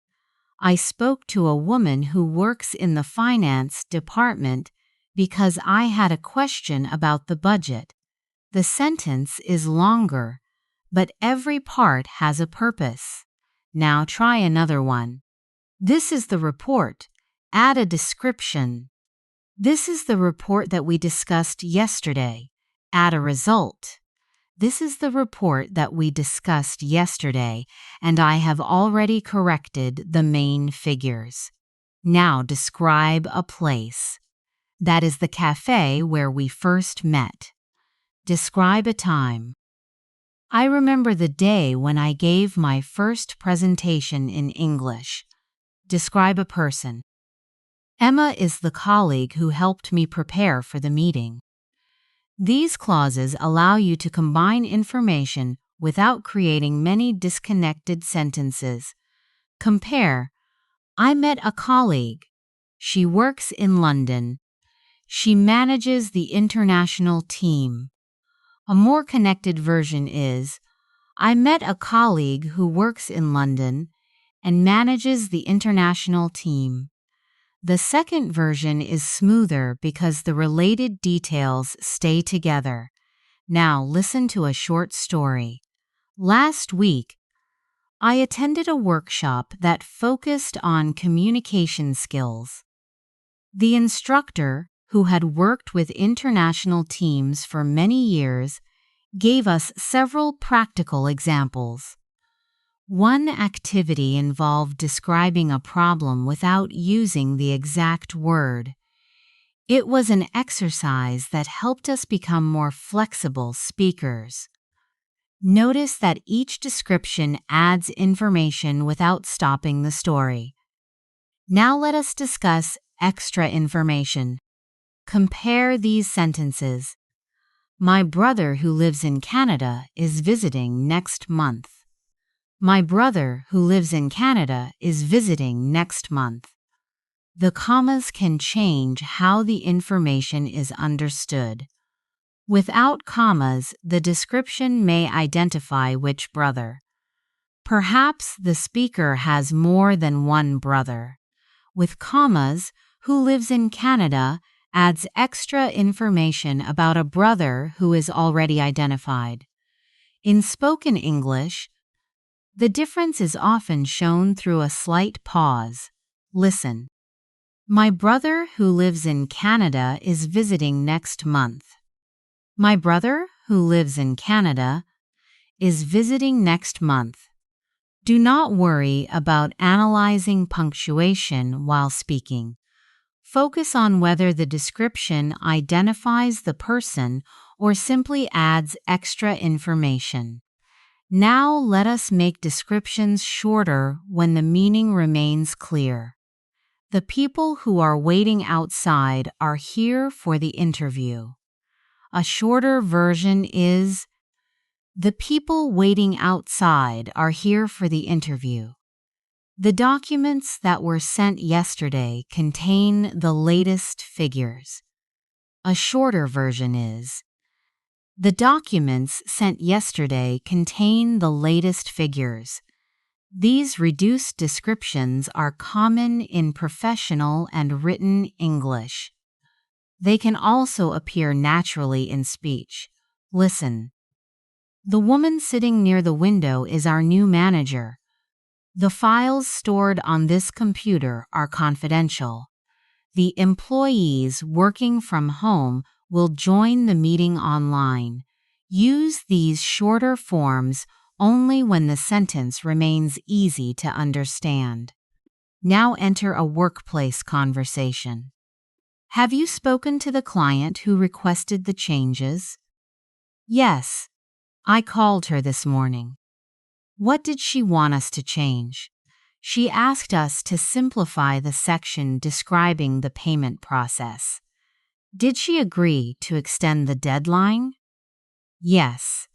Speaker 1: I spoke to a woman who works in the finance department because I had a question about the budget. The sentence is longer, but every part has a purpose. Now try another one. This is the report. Add a description. This is the report that we discussed yesterday. Add a result. This is the report that we discussed yesterday, and I have already corrected the main figures. Now describe a place. That is the cafe where we first met. Describe a time. I remember the day when I gave my first presentation in English. Describe a person. Emma is the colleague who helped me prepare for the meeting. These clauses allow you to combine information without creating many disconnected sentences. Compare. I met a colleague. She works in London. She manages the international team. A more connected version is, I met a colleague who works in London and manages the international team. The second version is smoother because the related details stay together. Now listen to a short story. Last week, I attended a workshop that focused on communication skills. The instructor, who had worked with international teams for many years, gave us several practical examples. One activity involved describing a problem without using the exact word. It was an exercise that helped us become more flexible speakers. Notice that each description adds information without stopping the story. Now let us discuss extra information. Compare these sentences. My brother who lives in Canada is visiting next month. My brother who lives in Canada is visiting next month. The commas can change how the information is understood. Without commas, the description may identify which brother. Perhaps the speaker has more than one brother. With commas, who lives in Canada adds extra information about a brother who is already identified. In spoken English, the difference is often shown through a slight pause. Listen. My brother who lives in Canada is visiting next month. My brother who lives in Canada is visiting next month. Do not worry about analyzing punctuation while speaking. Focus on whether the description identifies the person or simply adds extra information. Now let us make descriptions shorter when the meaning remains clear. The people who are waiting outside are here for the interview. A shorter version is, The people waiting outside are here for the interview. The documents that were sent yesterday contain the latest figures. A shorter version is, the documents sent yesterday contain the latest figures. These reduced descriptions are common in professional and written English. They can also appear naturally in speech. Listen. The woman sitting near the window is our new manager. The files stored on this computer are confidential. The employees working from home will join the meeting online. Use these shorter forms only when the sentence remains easy to understand. Now enter a workplace conversation. Have you spoken to the client who requested the changes? Yes. I called her this morning. What did she want us to change? She asked us to simplify the section describing the payment process. Did she agree to extend the deadline? Yes.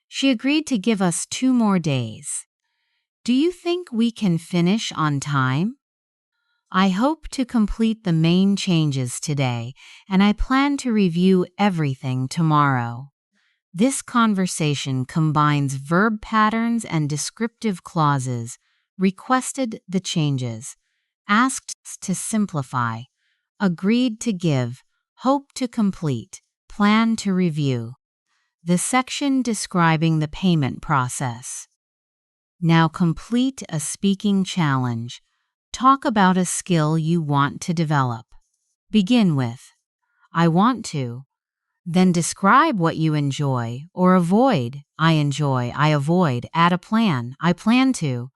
Speaker 1: She agreed to give us 2 more days. Do you think we can finish on time? I hope to complete the main changes today, and I plan to review everything tomorrow. This conversation combines verb patterns and descriptive clauses, requested the changes, asked to simplify, agreed to give, hope to complete, plan to review. The section describing the payment process. Now complete a speaking challenge. Talk about a skill you want to develop. Begin with, I want to. Then describe what you enjoy or avoid. I enjoy, I avoid. Add a plan. I plan to.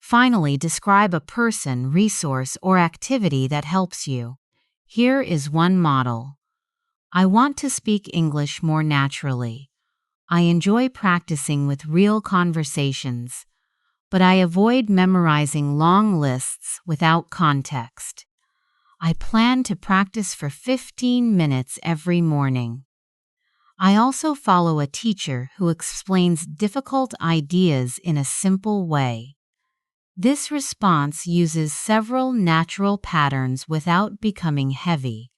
Speaker 1: Finally, describe a person, resource, or activity that helps you. Here is one model. I want to speak English more naturally. I enjoy practicing with real conversations, but I avoid memorizing long lists without context. I plan to practice for 15 minutes every morning. I also follow a teacher who explains difficult ideas in a simple way. This response uses several natural patterns without becoming heavy.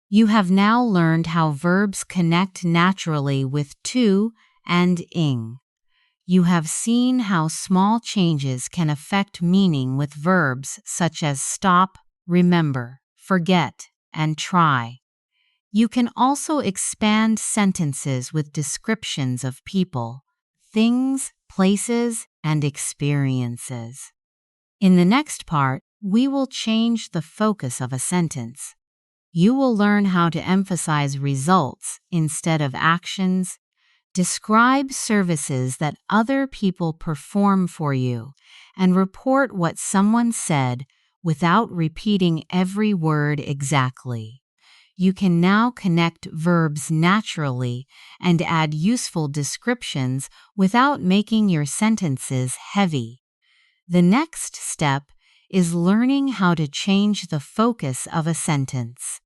Speaker 1: You have now learned how verbs connect naturally with to and ing. You have seen how small changes can affect meaning with verbs such as stop, remember, forget, and try. You can also expand sentences with descriptions of people, things, places, and experiences. In the next part, we will change the focus of a sentence. You will learn how to emphasize results instead of actions. Describe services that other people perform for you and report what someone said without repeating every word exactly. You can now connect verbs naturally and add useful descriptions without making your sentences heavy. The next step is learning how to change the focus of a sentence.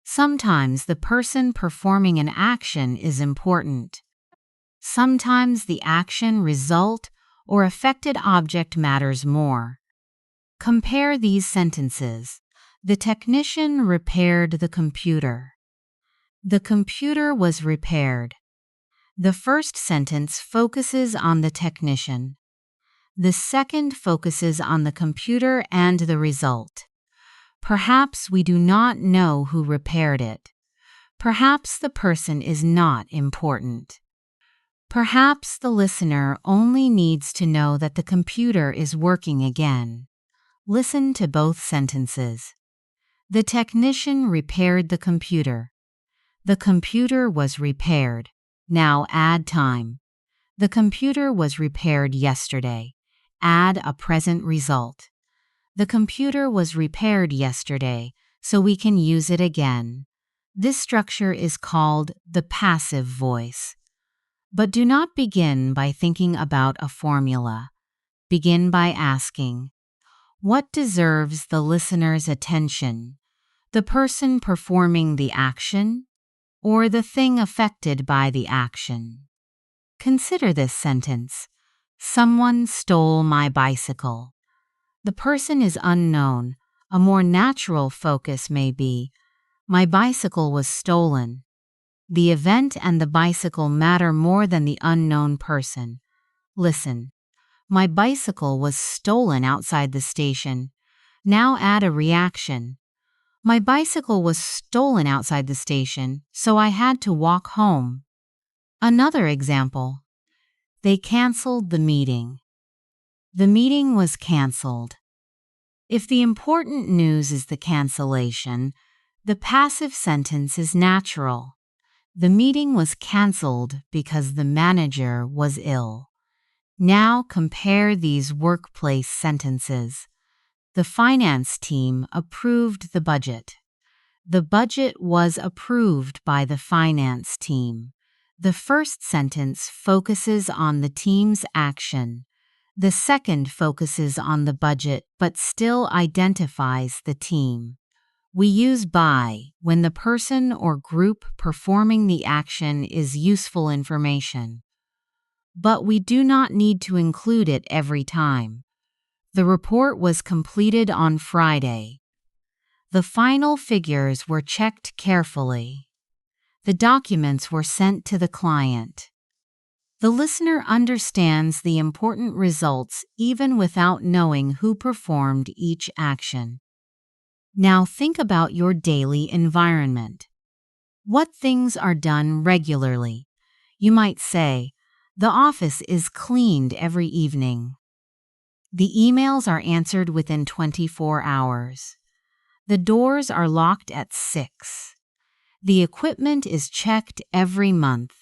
Speaker 1: Sometimes the person performing an action is important. Sometimes the action, result, or affected object matters more. Compare these sentences. The technician repaired the computer. The computer was repaired. The first sentence focuses on the technician. The second focuses on the computer and the result. Perhaps we do not know who repaired it. Perhaps the person is not important. Perhaps the listener only needs to know that the computer is working again. Listen to both sentences. The technician repaired the computer. The computer was repaired. Now add time. The computer was repaired yesterday. Add a present result. The computer was repaired yesterday, so we can use it again. This structure is called the passive voice. But do not begin by thinking about a formula. Begin by asking, what deserves the listener's attention? The person performing the action, or the thing affected by the action? Consider this sentence. Someone stole my bicycle. The person is unknown. A more natural focus may be, my bicycle was stolen. The event and the bicycle matter more than the unknown person. Listen. My bicycle was stolen outside the station. Now add a reaction. My bicycle was stolen outside the station, so I had to walk home. Another example. They canceled the meeting. The meeting was canceled. If the important news is the cancellation, the passive sentence is natural. The meeting was canceled because the manager was ill. Now compare these workplace sentences. The finance team approved the budget. The budget was approved by the finance team. The first sentence focuses on the team's action. The second focuses on the budget but still identifies the team. We use by when the person or group performing the action is useful information. But we do not need to include it every time. The report was completed on Friday. The final figures were checked carefully. The documents were sent to the client. The listener understands the important results even without knowing who performed each action. Now think about your daily environment. What things are done regularly? You might say, the office is cleaned every evening. The emails are answered within 24 hours. The doors are locked at 6. The equipment is checked every month.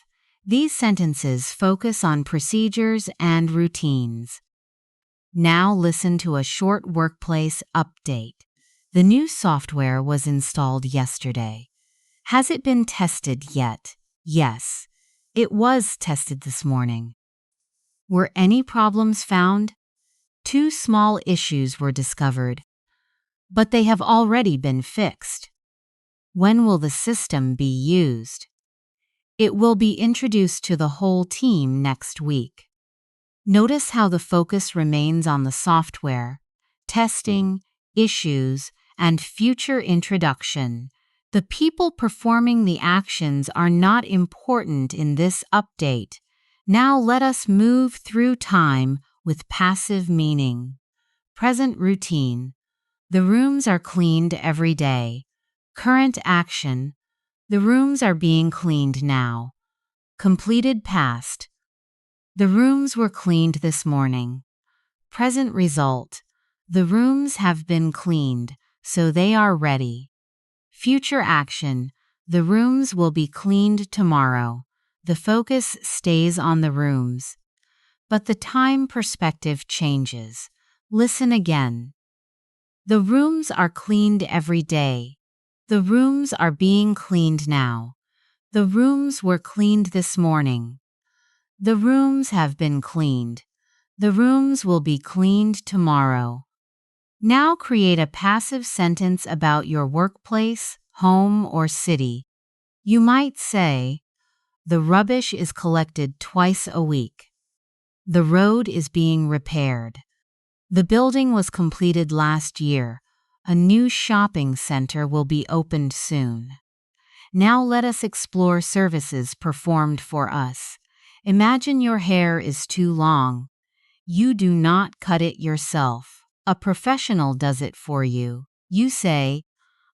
Speaker 1: These sentences focus on procedures and routines. Now listen to a short workplace update. The new software was installed yesterday. Has it been tested yet? Yes, it was tested this morning. Were any problems found? 2 small issues were discovered, but they have already been fixed. When will the system be used? It will be introduced to the whole team next week. Notice how the focus remains on the software, testing, issues, and future introduction. The people performing the actions are not important in this update. Now let us move through time with passive meaning. Present routine. The rooms are cleaned every day. Current action. The rooms are being cleaned now. Completed past. The rooms were cleaned this morning. Present result. The rooms have been cleaned, so they are ready. Future action. The rooms will be cleaned tomorrow. The focus stays on the rooms. But the time perspective changes. Listen again. The rooms are cleaned every day. The rooms are being cleaned now. The rooms were cleaned this morning. The rooms have been cleaned. The rooms will be cleaned tomorrow. Now create a passive sentence about your workplace, home, or city. You might say, the rubbish is collected twice a week. The road is being repaired. The building was completed last year. A new shopping center will be opened soon. Now let us explore services performed for us. Imagine your hair is too long. You do not cut it yourself. A professional does it for you. You say,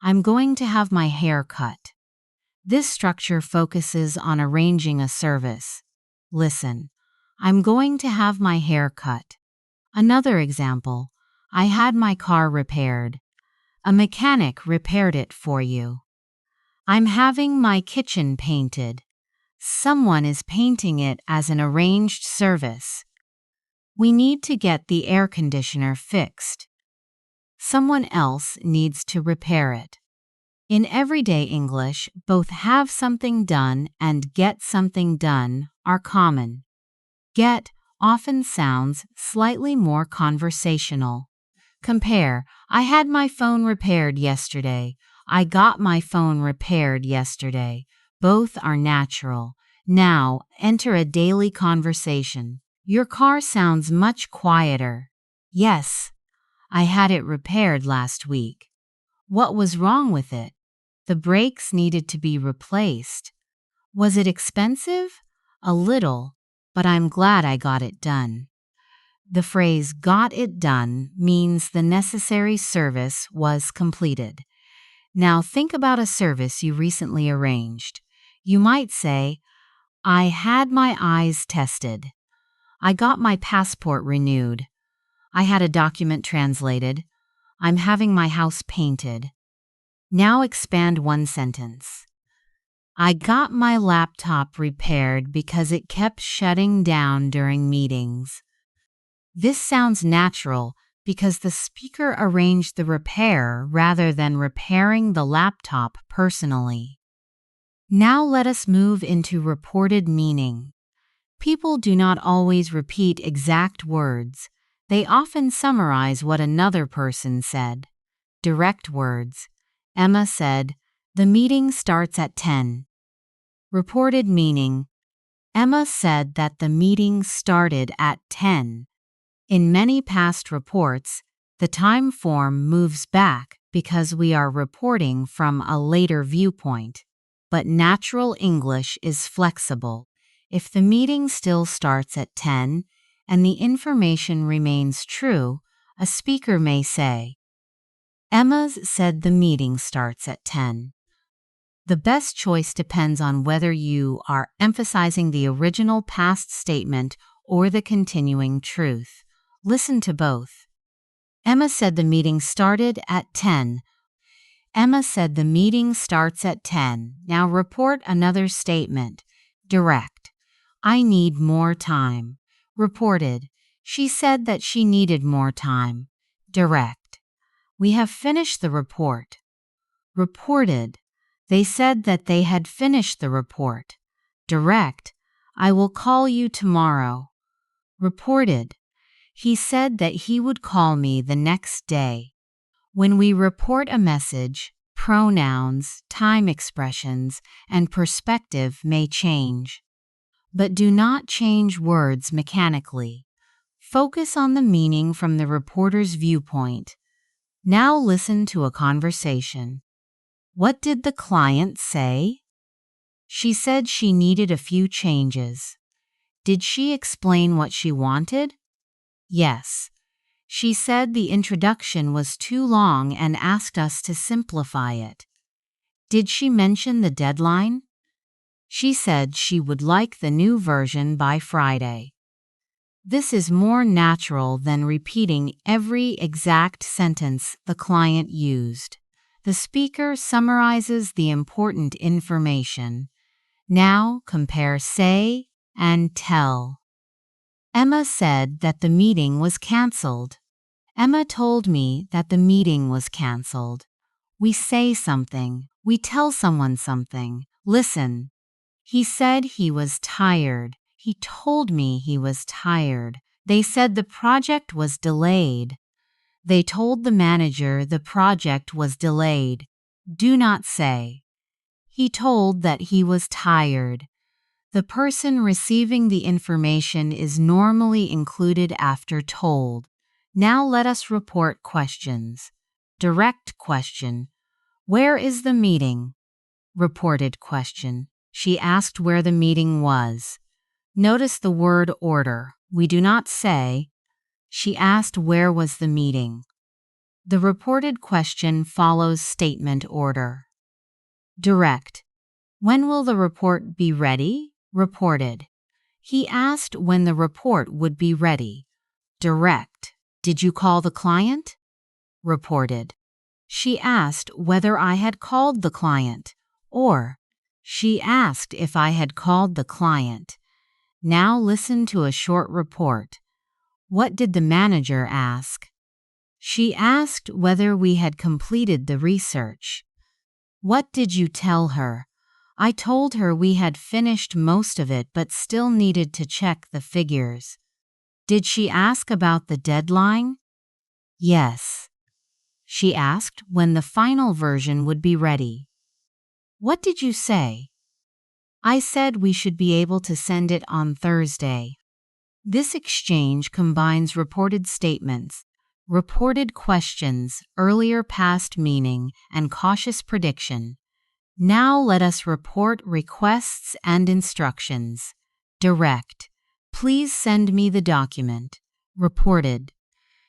Speaker 1: I'm going to have my hair cut. This structure focuses on arranging a service. Listen, I'm going to have my hair cut. Another example, I had my car repaired. A mechanic repaired it for you. I'm having my kitchen painted. Someone is painting it as an arranged service. We need to get the air conditioner fixed. Someone else needs to repair it. In everyday English, both have something done and get something done are common. Get often sounds slightly more conversational. Compare, I had my phone repaired yesterday. I got my phone repaired yesterday. Both are natural. Now, enter a daily conversation. Your car sounds much quieter. Yes, I had it repaired last week. What was wrong with it? The brakes needed to be replaced. Was it expensive? A little, but I'm glad I got it done. The phrase got it done means the necessary service was completed. Now think about a service you recently arranged. You might say, I had my eyes tested. I got my passport renewed. I had a document translated. I'm having my house painted. Now expand one sentence. I got my laptop repaired because it kept shutting down during meetings. This sounds natural because the speaker arranged the repair rather than repairing the laptop personally. Now let us move into reported meaning. People do not always repeat exact words. They often summarize what another person said. Direct words. Emma said, "The meeting starts at 10." Reported meaning. Emma said that the meeting started at 10. In many past reports, the time form moves back because we are reporting from a later viewpoint. But natural English is flexible. If the meeting still starts at 10 and the information remains true, a speaker may say, Emma's said the meeting starts at 10. The best choice depends on whether you are emphasizing the original past statement or the continuing truth. Listen to both. Emma said the meeting started at 10. Emma said the meeting starts at 10. Now report another statement. Direct. I need more time. Reported. She said that she needed more time. Direct. We have finished the report. Reported. They said that they had finished the report. Direct. I will call you tomorrow. Reported. He said that he would call me the next day. When we report a message, pronouns, time expressions, and perspective may change. But do not change words mechanically. Focus on the meaning from the reporter's viewpoint. Now listen to a conversation. What did the client say? She said she needed a few changes. Did she explain what she wanted? Yes. She said the introduction was too long and asked us to simplify it. Did she mention the deadline? She said she would like the new version by Friday. This is more natural than repeating every exact sentence the client used. The speaker summarizes the important information. Now compare say and tell. Emma said that the meeting was canceled. Emma told me that the meeting was canceled. We say something. We tell someone something. Listen. He said he was tired. He told me he was tired. They said the project was delayed. They told the manager the project was delayed. Do not say. He told that he was tired. The person receiving the information is normally included after told. Now let us report questions. Direct question. Where is the meeting? Reported question. She asked where the meeting was. Notice the word order. We do not say, she asked where was the meeting. The reported question follows statement order. Direct. When will the report be ready? Reported. He asked when the report would be ready. Direct. Did you call the client? Reported. She asked whether I had called the client, or she asked if I had called the client. Now listen to a short report. What did the manager ask? She asked whether we had completed the research. What did you tell her? I told her we had finished most of it but still needed to check the figures. Did she ask about the deadline? Yes. She asked when the final version would be ready. What did you say? I said we should be able to send it on Thursday. This exchange combines reported statements, reported questions, earlier past meaning, and cautious prediction. Now let us report requests and instructions. Direct. Please send me the document. Reported.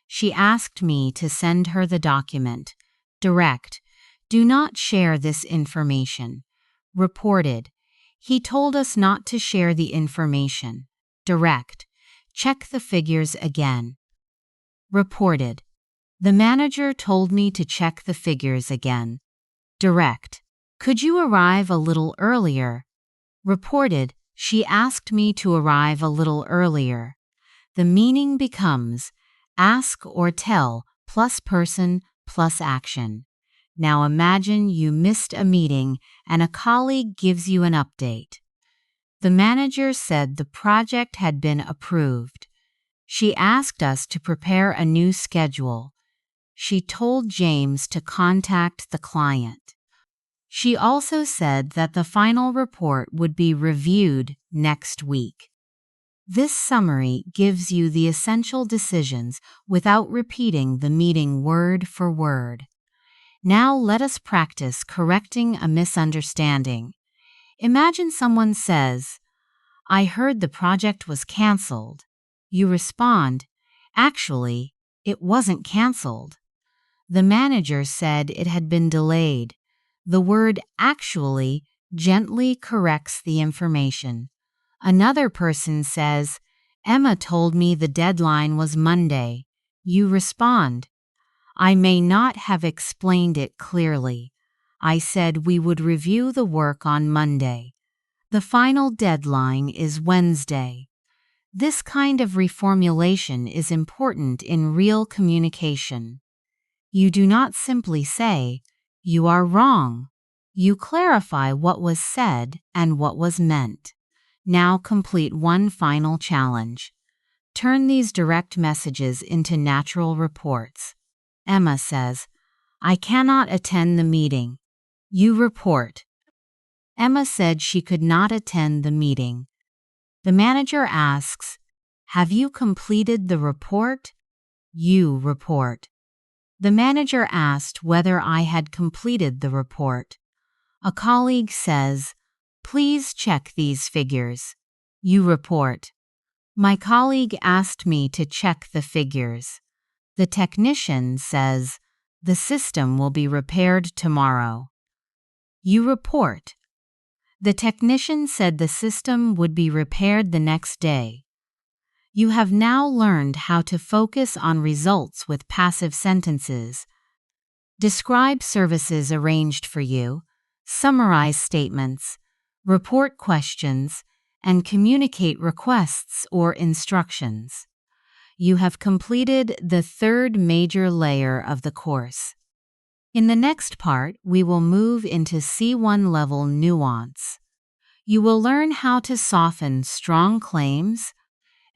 Speaker 1: She asked me to send her the document. Direct. Do not share this information. Reported. He told us not to share the information. Direct. Check the figures again. Reported. The manager told me to check the figures again. Direct. Could you arrive a little earlier? Reported. She asked me to arrive a little earlier. The meaning becomes ask or tell plus person plus action. Now imagine you missed a meeting and a colleague gives you an update. The manager said the project had been approved. She asked us to prepare a new schedule. She told James to contact the client. She also said that the final report would be reviewed next week. This summary gives you the essential decisions without repeating the meeting word for word. Now let us practice correcting a misunderstanding. Imagine someone says, I heard the project was canceled. You respond, actually, it wasn't canceled. The manager said it had been delayed. The word actually gently corrects the information. Another person says, Emma told me the deadline was Monday. You respond, I may not have explained it clearly. I said we would review the work on Monday. The final deadline is Wednesday. This kind of reformulation is important in real communication. You do not simply say, you are wrong. You clarify what was said and what was meant. Now complete one final challenge. Turn these direct messages into natural reports. Emma says, I cannot attend the meeting. You report. Emma said she could not attend the meeting. The manager asks, have you completed the report? You report. The manager asked whether I had completed the report. A colleague says, please check these figures. You report. My colleague asked me to check the figures. The technician says, the system will be repaired tomorrow. You report. The technician said the system would be repaired the next day. You have now learned how to focus on results with passive sentences. Describe services arranged for you, summarize statements, report questions, and communicate requests or instructions. You have completed the third major layer of the course. In the next part, we will move into C1 level nuance. You will learn how to soften strong claims,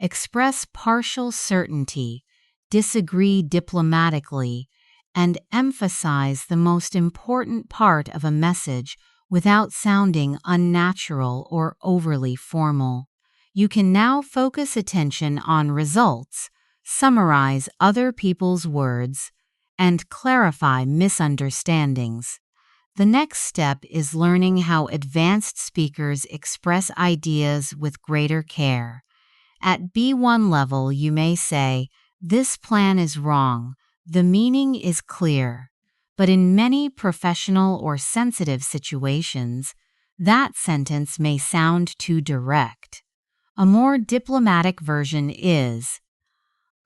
Speaker 1: express partial certainty, disagree diplomatically, and emphasize the most important part of a message without sounding unnatural or overly formal. You can now focus attention on results, summarize other people's words, and clarify misunderstandings. The next step is learning how advanced speakers express ideas with greater care. At B1 level, you may say, this plan is wrong. The meaning is clear. But in many professional or sensitive situations, that sentence may sound too direct. A more diplomatic version is,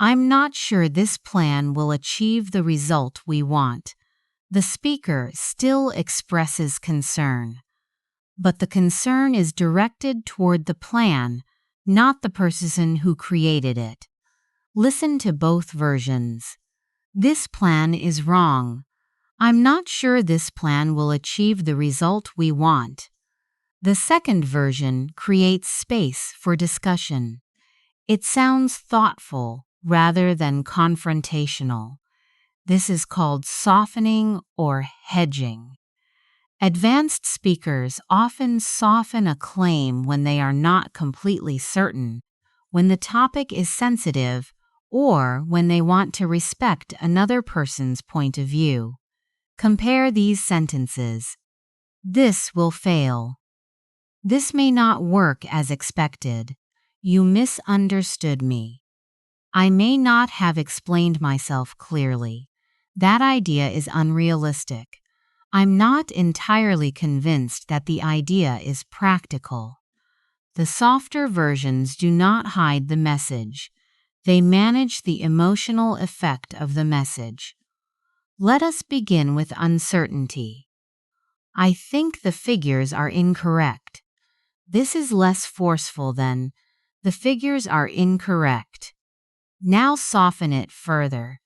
Speaker 1: I'm not sure this plan will achieve the result we want. The speaker still expresses concern, but the concern is directed toward the plan, not the person who created it. Listen to both versions. This plan is wrong. I'm not sure this plan will achieve the result we want. The second version creates space for discussion. It sounds thoughtful rather than confrontational. This is called softening or hedging. Advanced speakers often soften a claim when they are not completely certain, when the topic is sensitive, or when they want to respect another person's point of view. Compare these sentences. This will fail. This may not work as expected. You misunderstood me. I may not have explained myself clearly. That idea is unrealistic. I'm not entirely convinced that the idea is practical. The softer versions do not hide the message. They manage the emotional effect of the message. Let us begin with uncertainty. I think the figures are incorrect. This is less forceful than, the figures are incorrect. Now soften it further.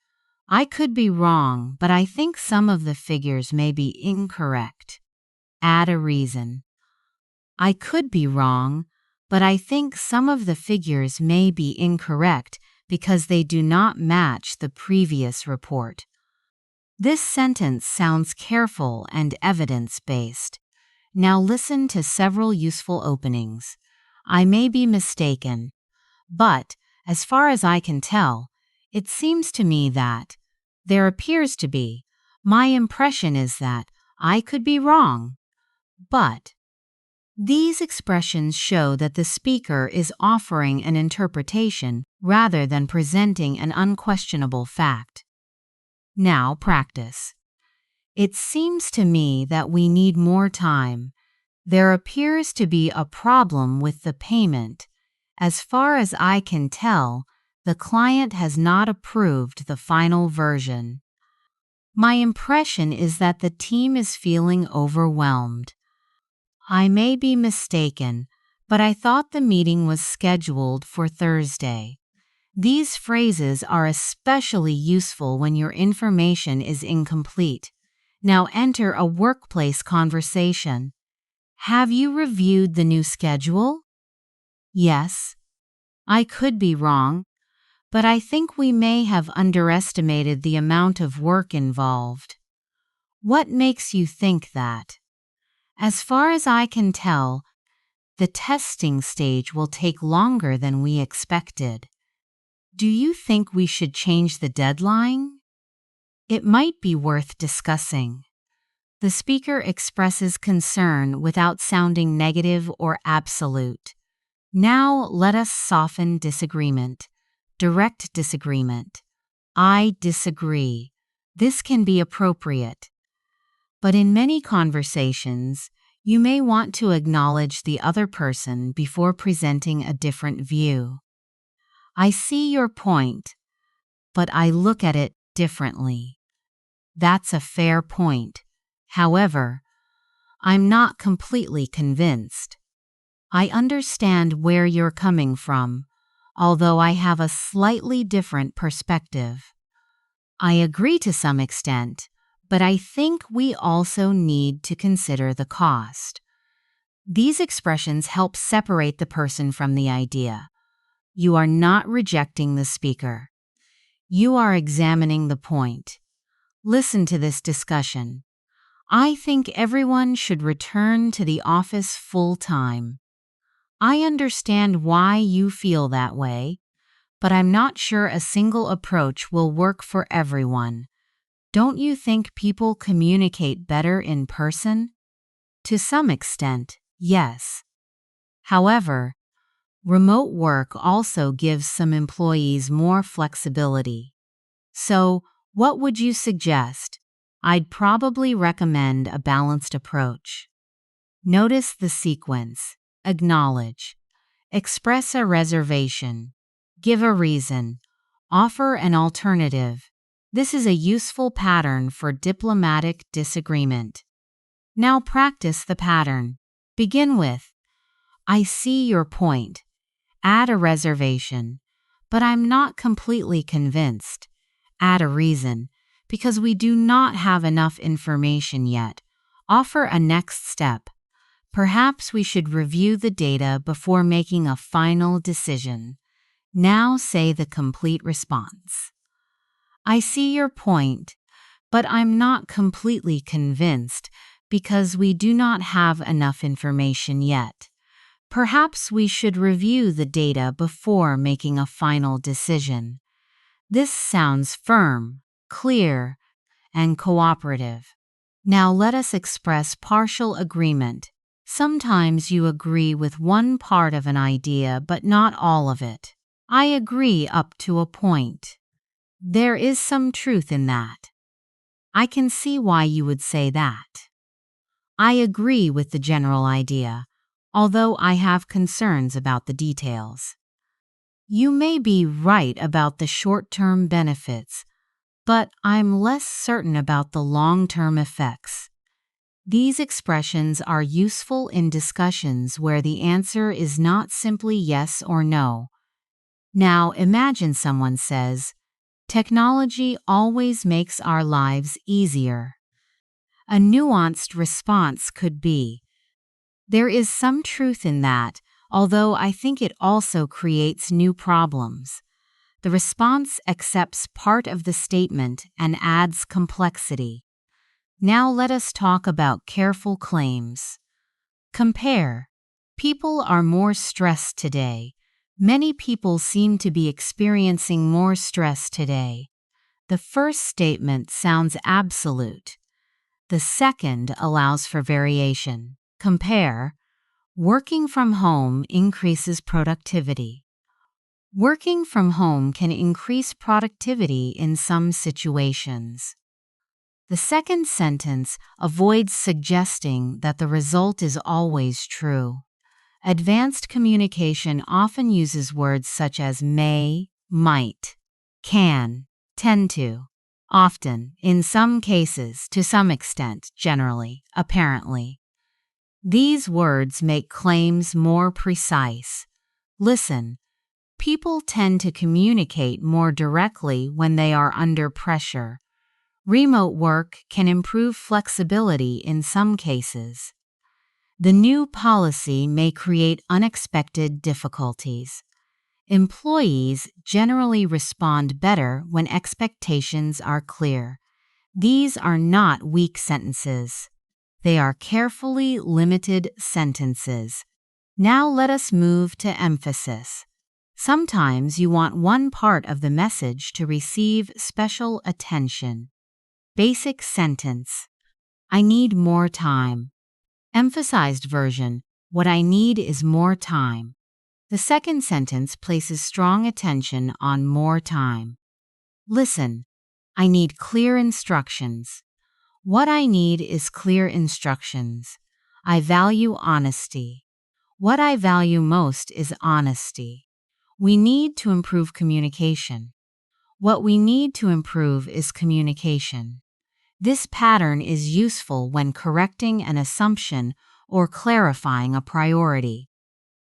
Speaker 1: I could be wrong, but I think some of the figures may be incorrect. Add a reason. I could be wrong, but I think some of the figures may be incorrect because they do not match the previous report. This sentence sounds careful and evidence-based. Now listen to several useful openings. I may be mistaken, but, as far as I can tell, it seems to me that, there appears to be, my impression is that, I could be wrong, but. These expressions show that the speaker is offering an interpretation rather than presenting an unquestionable fact. Now practice. It seems to me that we need more time. There appears to be a problem with the payment. As far as I can tell, the client has not approved the final version. My impression is that the team is feeling overwhelmed. I may be mistaken, but I thought the meeting was scheduled for Thursday. These phrases are especially useful when your information is incomplete. Now enter a workplace conversation. Have you reviewed the new schedule? Yes. I could be wrong, but I think we may have underestimated the amount of work involved. What makes you think that? As far as I can tell, the testing stage will take longer than we expected. Do you think we should change the deadline? It might be worth discussing. The speaker expresses concern without sounding negative or absolute. Now let us soften disagreement. Direct disagreement. I disagree. This can be appropriate. But in many conversations, you may want to acknowledge the other person before presenting a different view. I see your point, but I look at it differently. That's a fair point. However, I'm not completely convinced. I understand where you're coming from, although I have a slightly different perspective. I agree to some extent, but I think we also need to consider the cost. These expressions help separate the person from the idea. You are not rejecting the speaker. You are examining the point. Listen to this discussion. I think everyone should return to the office full-time. I understand why you feel that way, but I'm not sure a single approach will work for everyone. Don't you think people communicate better in person? To some extent, yes. However, remote work also gives some employees more flexibility. So, what would you suggest? I'd probably recommend a balanced approach. Notice the sequence. Acknowledge. Express a reservation. Give a reason. Offer an alternative. This is a useful pattern for diplomatic disagreement. Now practice the pattern. Begin with, I see your point. Add a reservation. But I'm not completely convinced. Add a reason. Because we do not have enough information yet. Offer a next step. Perhaps we should review the data before making a final decision. Now say the complete response. I see your point, but I'm not completely convinced because we do not have enough information yet. Perhaps we should review the data before making a final decision. This sounds firm, clear, and cooperative. Now let us express partial agreement. Sometimes you agree with one part of an idea but not all of it. I agree up to a point. There is some truth in that. I can see why you would say that. I agree with the general idea, although I have concerns about the details. You may be right about the short-term benefits, but I'm less certain about the long-term effects. These expressions are useful in discussions where the answer is not simply yes or no. Now imagine someone says, "Technology always makes our lives easier." A nuanced response could be, "There is some truth in that, although I think it also creates new problems." The response accepts part of the statement and adds complexity. Now let us talk about careful claims. Compare. People are more stressed today. Many people seem to be experiencing more stress today. The first statement sounds absolute. The second allows for variation. Compare. Working from home increases productivity. Working from home can increase productivity in some situations. The second sentence avoids suggesting that the result is always true. Advanced communication often uses words such as may, might, can, tend to, often, in some cases, to some extent, generally, apparently. These words make claims more precise. Listen, people tend to communicate more directly when they are under pressure. Remote work can improve flexibility in some cases. The new policy may create unexpected difficulties. Employees generally respond better when expectations are clear. These are not weak sentences. They are carefully limited sentences. Now let us move to emphasis. Sometimes you want one part of the message to receive special attention. Basic sentence. I need more time. Emphasized version. What I need is more time. The second sentence places strong attention on more time. Listen. I need clear instructions. What I need is clear instructions. I value honesty. What I value most is honesty. We need to improve communication. What we need to improve is communication. This pattern is useful when correcting an assumption or clarifying a priority.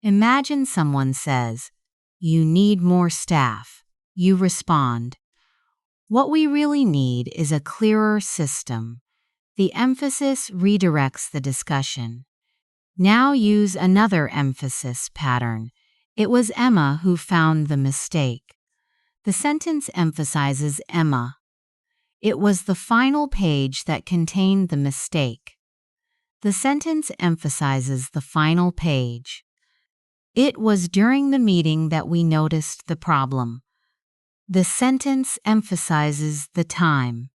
Speaker 1: Imagine someone says, "You need more staff." You respond, "What we really need is a clearer system." The emphasis redirects the discussion. Now use another emphasis pattern. It was Emma who found the mistake. The sentence emphasizes Emma. It was the final page that contained the mistake. The sentence emphasizes the final page. It was during the meeting that we noticed the problem. The sentence emphasizes the time.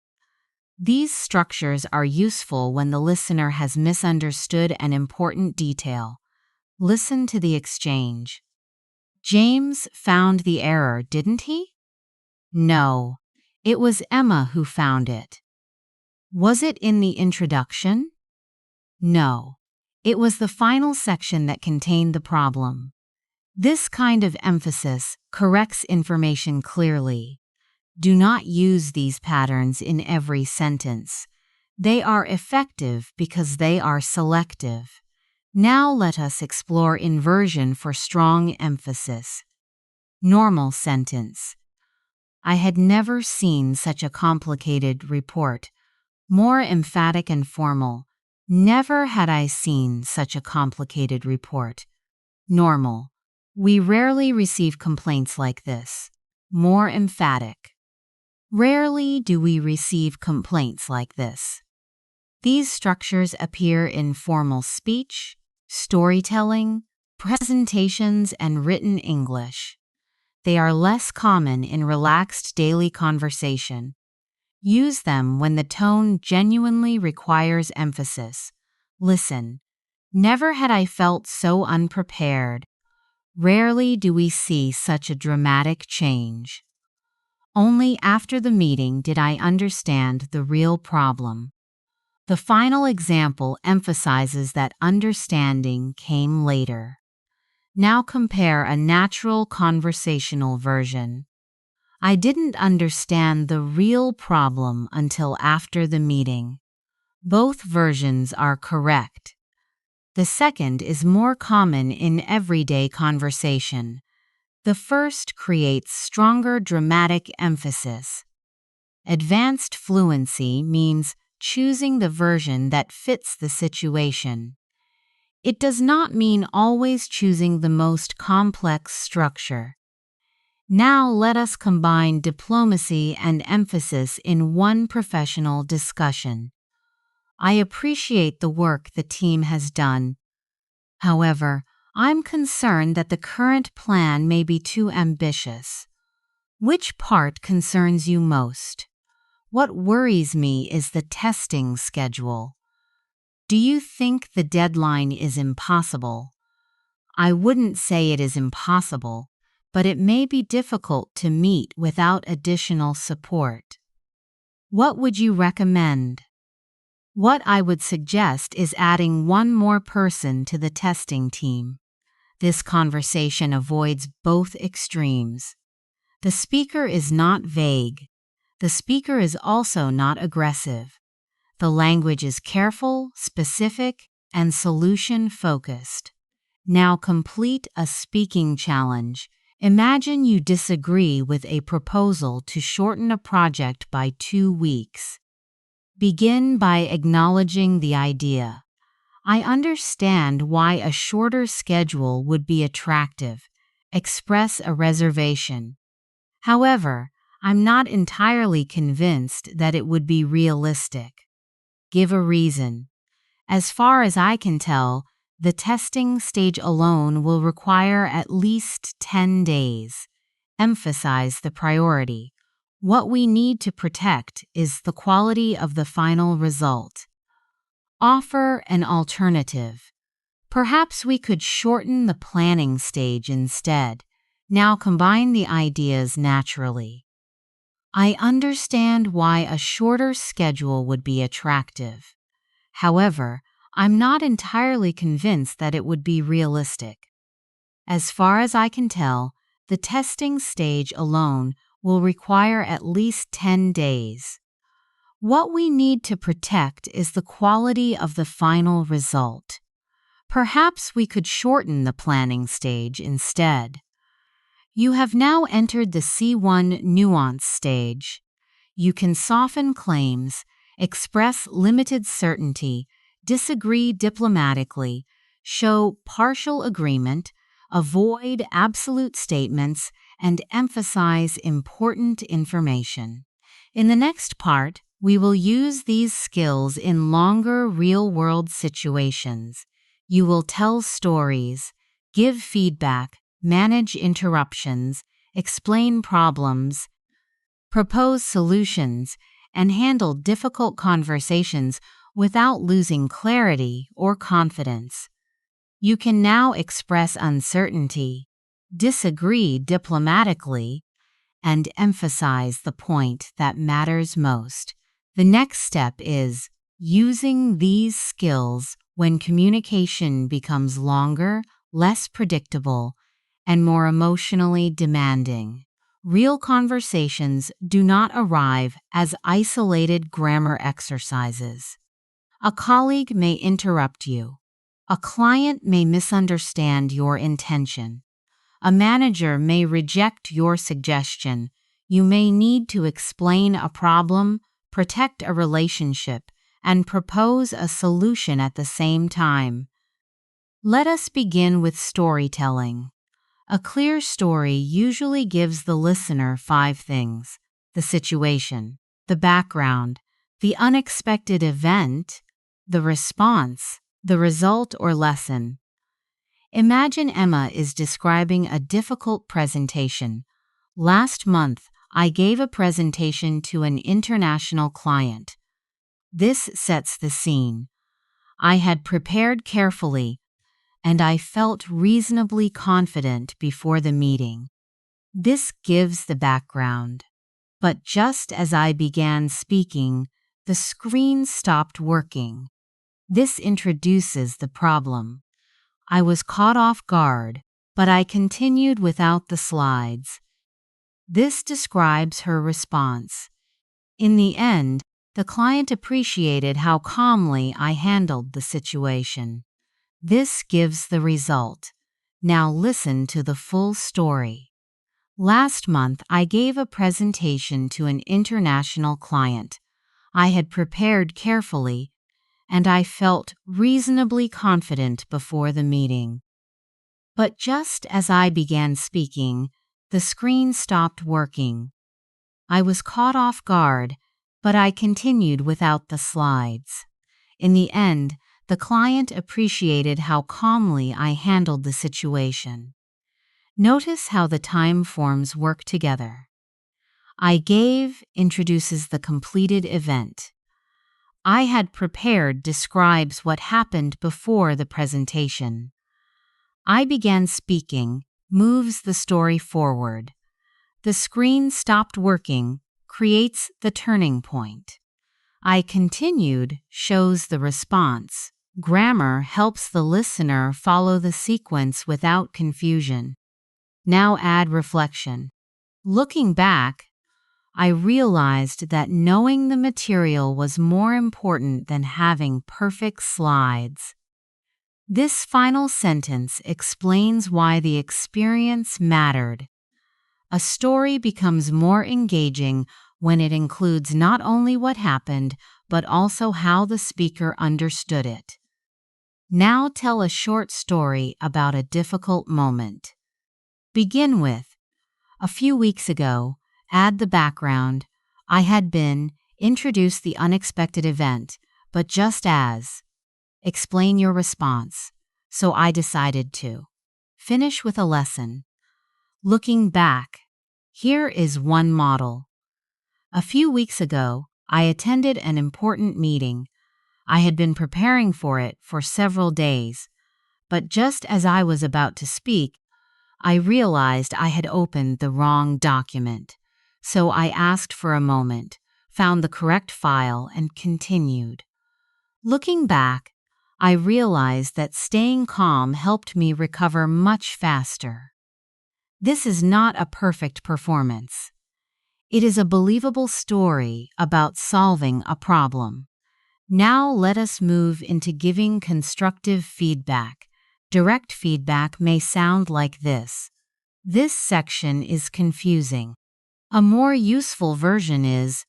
Speaker 1: These structures are useful when the listener has misunderstood an important detail. Listen to the exchange. James found the error, didn't he? No, it was Emma who found it. Was it in the introduction? No, it was the final section that contained the problem. This kind of emphasis corrects information clearly. Do not use these patterns in every sentence. They are effective because they are selective. Now let us explore inversion for strong emphasis. Normal sentence. I had never seen such a complicated report. More emphatic and formal. Never had I seen such a complicated report. Normal. We rarely receive complaints like this. More emphatic. Rarely do we receive complaints like this. These structures appear in formal speech, storytelling, presentations, and written English. They are less common in relaxed daily conversation. Use them when the tone genuinely requires emphasis. Listen. Never had I felt so unprepared. Rarely do we see such a dramatic change. Only after the meeting did I understand the real problem. The final example emphasizes that understanding came later. Now compare a natural conversational version. I didn't understand the real problem until after the meeting. Both versions are correct. The second is more common in everyday conversation. The first creates stronger dramatic emphasis. Advanced fluency means choosing the version that fits the situation. It does not mean always choosing the most complex structure. Now let us combine diplomacy and emphasis in one professional discussion. I appreciate the work the team has done. However, I'm concerned that the current plan may be too ambitious. Which part concerns you most? What worries me is the testing schedule. Do you think the deadline is impossible? I wouldn't say it is impossible, but it may be difficult to meet without additional support. What would you recommend? What I would suggest is adding one more person to the testing team. This conversation avoids both extremes. The speaker is not vague. The speaker is also not aggressive. The language is careful, specific, and solution-focused. Now complete a speaking challenge. Imagine you disagree with a proposal to shorten a project by 2 weeks. Begin by acknowledging the idea. I understand why a shorter schedule would be attractive. Express a reservation. However, I'm not entirely convinced that it would be realistic. Give a reason. As far as I can tell, the testing stage alone will require at least 10 days. Emphasize the priority. What we need to protect is the quality of the final result. Offer an alternative. Perhaps we could shorten the planning stage instead. Now combine the ideas naturally. I understand why a shorter schedule would be attractive. However, I'm not entirely convinced that it would be realistic. As far as I can tell, the testing stage alone will require at least 10 days. What we need to protect is the quality of the final result. Perhaps we could shorten the planning stage instead. You have now entered the C1 nuance stage. You can soften claims, express limited certainty, disagree diplomatically, show partial agreement, avoid absolute statements, and emphasize important information. In the next part, we will use these skills in longer real-world situations. You will tell stories, give feedback, manage interruptions, explain problems, propose solutions, and handle difficult conversations without losing clarity or confidence. You can now express uncertainty, disagree diplomatically, and emphasize the point that matters most. The next step is using these skills when communication becomes longer, less predictable, and more emotionally demanding. Real conversations do not arrive as isolated grammar exercises. A colleague may interrupt you. A client may misunderstand your intention. A manager may reject your suggestion. You may need to explain a problem, protect a relationship, and propose a solution at the same time. Let us begin with storytelling. A clear story usually gives the listener 5 things: the situation, the background, the unexpected event, The response, the result or lesson. Imagine Emma is describing a difficult presentation. Last month, I gave a presentation to an international client. This sets the scene. I had prepared carefully, and I felt reasonably confident before the meeting. This gives the background. But just as I began speaking, the screen stopped working. This introduces the problem. I was caught off guard, but I continued without the slides. This describes her response. In the end, the client appreciated how calmly I handled the situation. This gives the result. Now listen to the full story. Last month, I gave a presentation to an international client. I had prepared carefully, and I felt reasonably confident before the meeting. But just as I began speaking, the screen stopped working. I was caught off guard, but I continued without the slides. In the end, the client appreciated how calmly I handled the situation. Notice how the time forms work together. I gave introduces the completed event. I had prepared describes what happened before the presentation. I began speaking moves the story forward. The screen stopped working creates the turning point. I continued shows the response. Grammar helps the listener follow the sequence without confusion. Now add reflection. Looking back, I realized that knowing the material was more important than having perfect slides. This final sentence explains why the experience mattered. A story becomes more engaging when it includes not only what happened, but also how the speaker understood it. Now tell a short story about a difficult moment. Begin with, a few weeks ago, add the background. I had been introduced the unexpected event, but just as. Explain your response. So I decided to. Finish with a lesson. Looking back, here is one model. A few weeks ago, I attended an important meeting. I had been preparing for it for several days, but just as I was about to speak, I realized I had opened the wrong document. So I asked for a moment, found the correct file, and continued. Looking back, I realized that staying calm helped me recover much faster. This is not a perfect performance. It is a believable story about solving a problem. Now let us move into giving constructive feedback. Direct feedback may sound like this. This section is confusing. A more useful version is,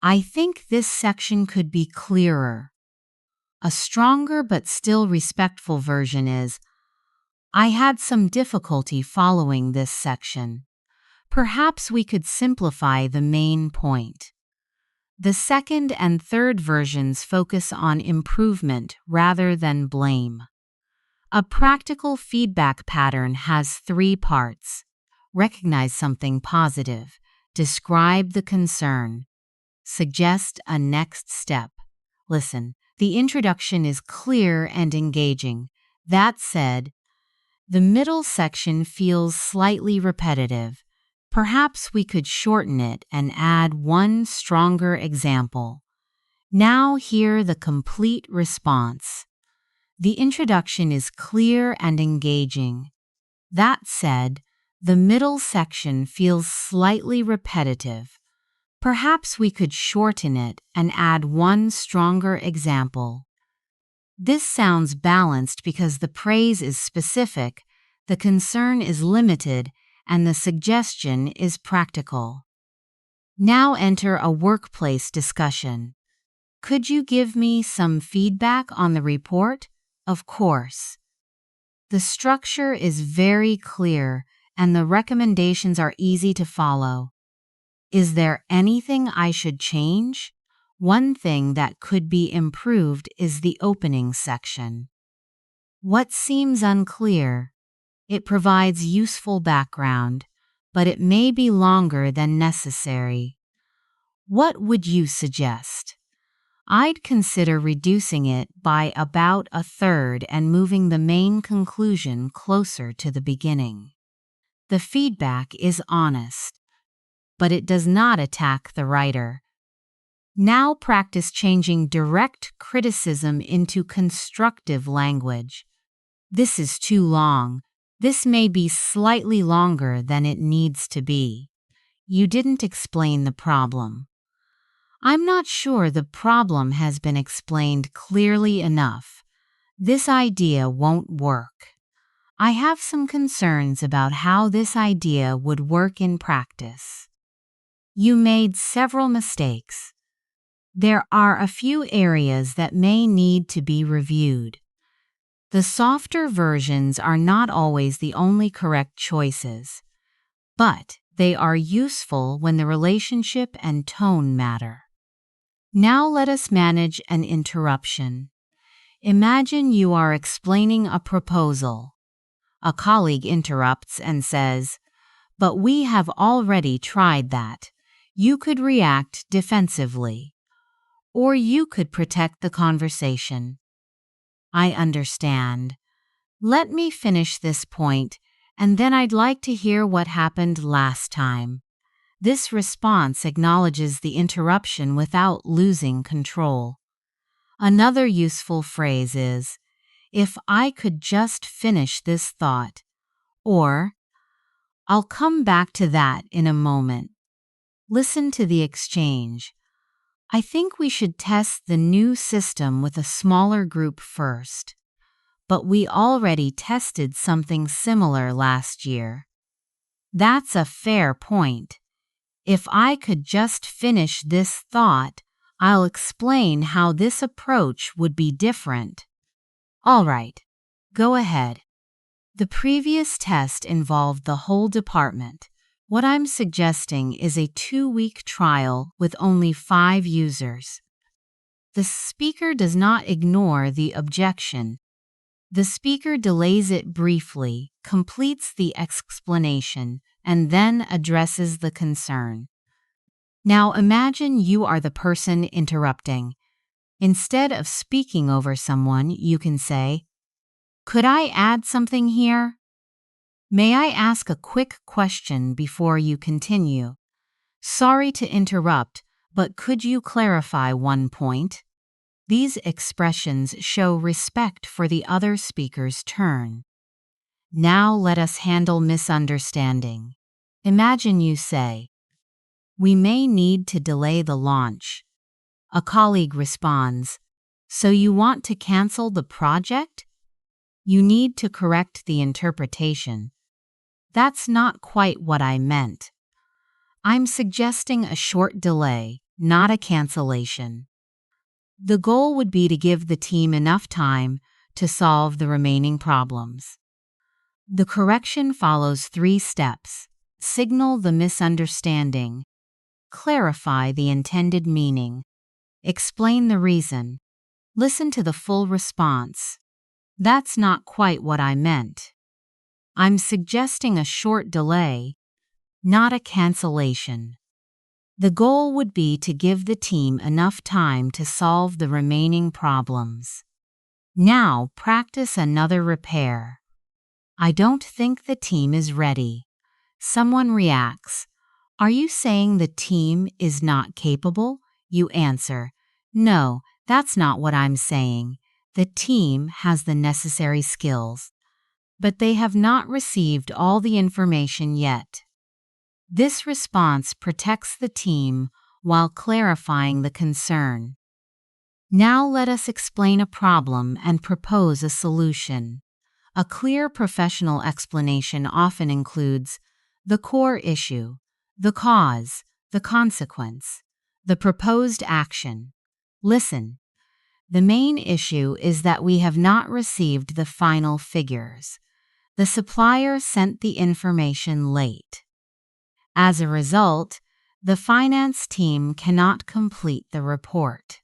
Speaker 1: I think this section could be clearer. A stronger but still respectful version is, I had some difficulty following this section. Perhaps we could simplify the main point. The second and third versions focus on improvement rather than blame. A practical feedback pattern has 3 parts. Recognize something positive. Describe the concern. Suggest a next step. Listen, the introduction is clear and engaging. That said, the middle section feels slightly repetitive. Perhaps we could shorten it and add one stronger example. Now hear the complete response. The introduction is clear and engaging. That said, the middle section feels slightly repetitive. Perhaps we could shorten it and add one stronger example. This sounds balanced because the praise is specific, the concern is limited, and the suggestion is practical. Now enter a workplace discussion. Could you give me some feedback on the report? Of course. The structure is very clear and the recommendations are easy to follow. Is there anything I should change? One thing that could be improved is the opening section. What seems unclear? It provides useful background, but it may be longer than necessary. What would you suggest? I'd consider reducing it by about a third and moving the main conclusion closer to the beginning. The feedback is honest, but it does not attack the writer. Now practice changing direct criticism into constructive language. This is too long. This may be slightly longer than it needs to be. You didn't explain the problem. I'm not sure the problem has been explained clearly enough. This idea won't work. I have some concerns about how this idea would work in practice. You made several mistakes. There are a few areas that may need to be reviewed. The softer versions are not always the only correct choices, but they are useful when the relationship and tone matter. Now let us manage an interruption. Imagine you are explaining a proposal. A colleague interrupts and says, "But we have already tried that." You could react defensively, or you could protect the conversation. "I understand. Let me finish this point, and then I'd like to hear what happened last time." This response acknowledges the interruption without losing control. Another useful phrase is, "If I could just finish this thought," or "I'll come back to that in a moment." Listen to the exchange. "I think we should test the new system with a smaller group first. But we already tested something similar last year." That's a fair point. "If I could just finish this thought, I'll explain how this approach would be different." All right, go ahead. The previous test involved the whole department. What I'm suggesting is a 2-week trial with only 5 users. The speaker does not ignore the objection. The speaker delays it briefly, completes the explanation, and then addresses the concern. Now imagine you are the person interrupting. Instead of speaking over someone, you can say, "Could I add something here? May I ask a quick question before you continue? Sorry to interrupt, but could you clarify one point?" These expressions show respect for the other speaker's turn. Now let us handle misunderstanding. Imagine you say, "We may need to delay the launch." A colleague responds, "So you want to cancel the project?" You need to correct the interpretation. "That's not quite what I meant. I'm suggesting a short delay, not a cancellation." The goal would be to give the team enough time to solve the remaining problems. The correction follows 3 steps: signal the misunderstanding, clarify the intended meaning, explain the reason, listen to the full response. "That's not quite what I meant. I'm suggesting a short delay, not a cancellation." The goal would be to give the team enough time to solve the remaining problems. Now practice another repair. "I don't think the team is ready." Someone reacts, "Are you saying the team is not capable?" You answer, "No, that's not what I'm saying. The team has the necessary skills, but they have not received all the information yet." This response protects the team while clarifying the concern. Now let us explain a problem and propose a solution. A clear professional explanation often includes the core issue, the cause, the consequence, the proposed action. Listen. The main issue is that we have not received the final figures. The supplier sent the information late. As a result, The finance team cannot complete the report.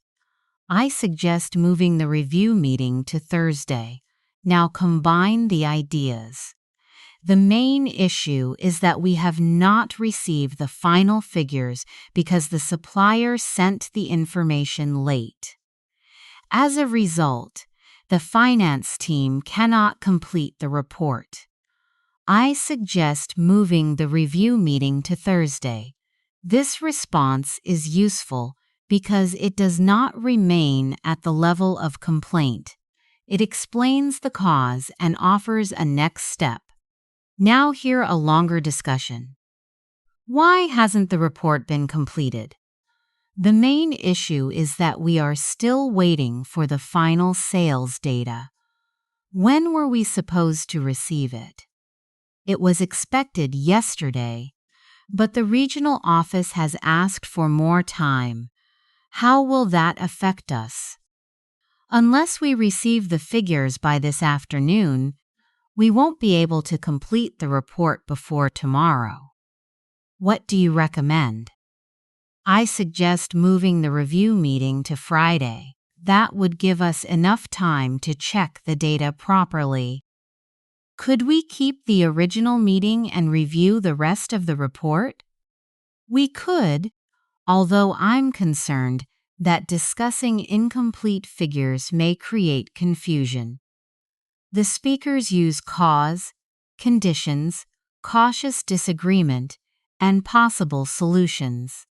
Speaker 1: I suggest moving the review meeting to Thursday. Now combine the ideas. The main issue is that we have not received the final figures because the supplier sent the information late. As a result, the finance team cannot complete the report. I suggest moving the review meeting to Thursday. This response is useful because it does not remain at the level of complaint. It explains the cause and offers a next step. Now hear a longer discussion. Why hasn't the report been completed? The main issue is that we are still waiting for the final sales data. When were we supposed to receive it? It was expected yesterday, but the regional office has asked for more time. How will that affect us? Unless we receive the figures by this afternoon, we won't be able to complete the report before tomorrow. What do you recommend? I suggest moving the review meeting to Friday. That would give us enough time to check the data properly. Could we keep the original meeting and review the rest of the report? We could, although I'm concerned that discussing incomplete figures may create confusion. The speakers use cause, conditions, cautious disagreement, and possible solutions.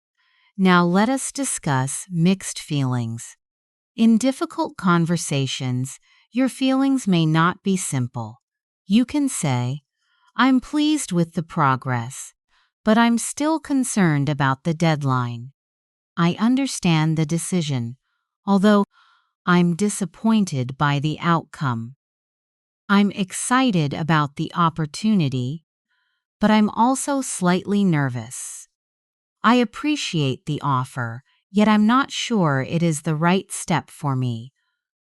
Speaker 1: Now let us discuss mixed feelings. In difficult conversations, your feelings may not be simple. You can say, "I'm pleased with the progress, but I'm still concerned about the deadline. I understand the decision, although I'm disappointed by the outcome. I'm excited about the opportunity, but I'm also slightly nervous. I appreciate the offer, yet I'm not sure it is the right step for me."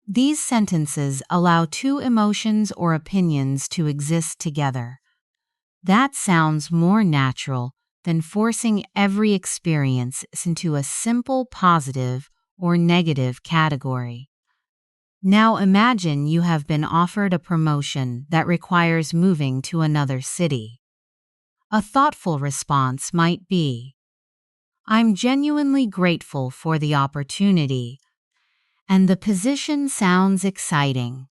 Speaker 1: These sentences allow two emotions or opinions to exist together. That sounds more natural than forcing every experience into a simple positive or negative category. Now imagine you have been offered a promotion that requires moving to another city. A thoughtful response might be, "I'm genuinely grateful for the opportunity, and the position sounds exciting."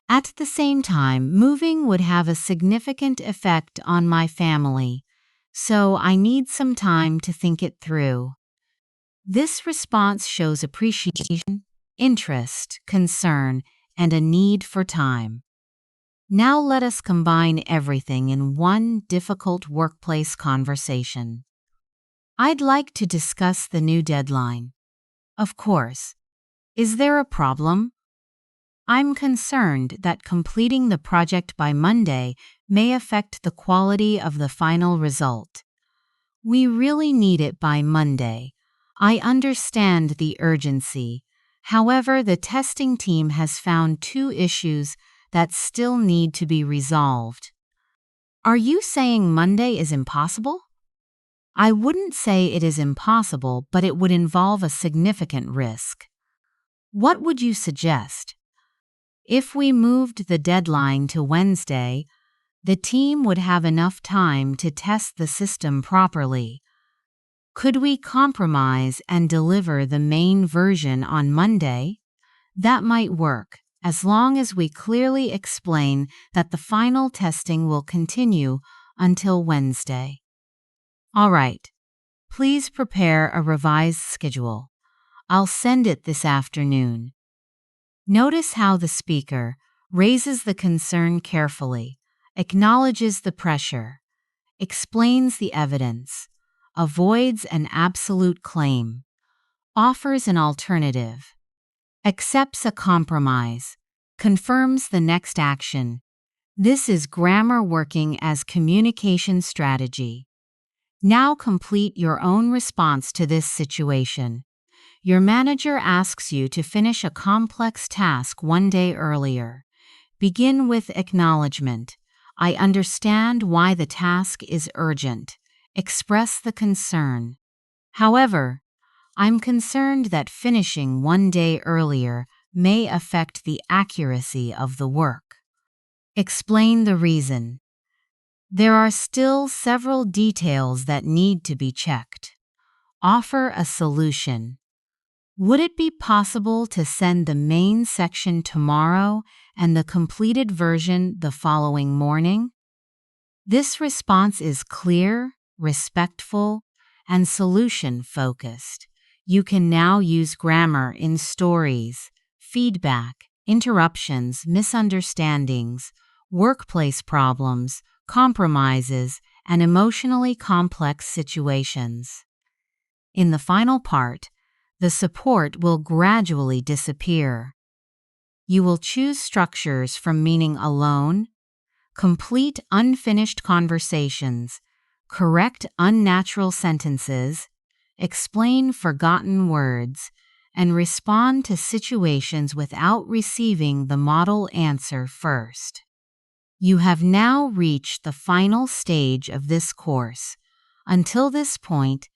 Speaker 1: At the same time, moving would have a significant effect on my family, so I need some time to think it through. This response shows appreciation, interest, concern, and a need for time. Now let us combine everything in one difficult workplace conversation. I'd like to discuss the new deadline. Of course. Is there a problem? I'm concerned that completing the project by Monday may affect the quality of the final result. We really need it by Monday. I understand the urgency. However, the testing team has found two issues that still need to be resolved. Are you saying Monday is impossible? I wouldn't say it is impossible, but it would involve a significant risk. What would you suggest? If we moved the deadline to Wednesday, the team would have enough time to test the system properly. Could we compromise and deliver the main version on Monday? That might work, as long as we clearly explain that the final testing will continue until Wednesday. All right. Please prepare a revised schedule. I'll send it this afternoon. Notice how the speaker raises the concern carefully, acknowledges the pressure, explains the evidence, avoids an absolute claim, offers an alternative, accepts a compromise, confirms the next action. This is grammar working as communication strategy. Now complete your own response to this situation. Your manager asks you to finish a complex task one day earlier. Begin with acknowledgement. I understand why the task is urgent. Express the concern. However, I'm concerned that finishing one day earlier may affect the accuracy of the work. Explain the reason. There are still several details that need to be checked. Offer a solution. Would it be possible to send the main section tomorrow and the completed version the following morning? This response is clear, respectful, and solution-focused. You can now use grammar in stories, feedback, interruptions, misunderstandings, workplace problems, compromises, and emotionally complex situations. In the final part, the support will gradually disappear. You will choose structures from meaning alone, complete unfinished conversations, correct unnatural sentences, explain forgotten words, and respond to situations without receiving the model answer first. You have now reached the final stage of this course. Until this point,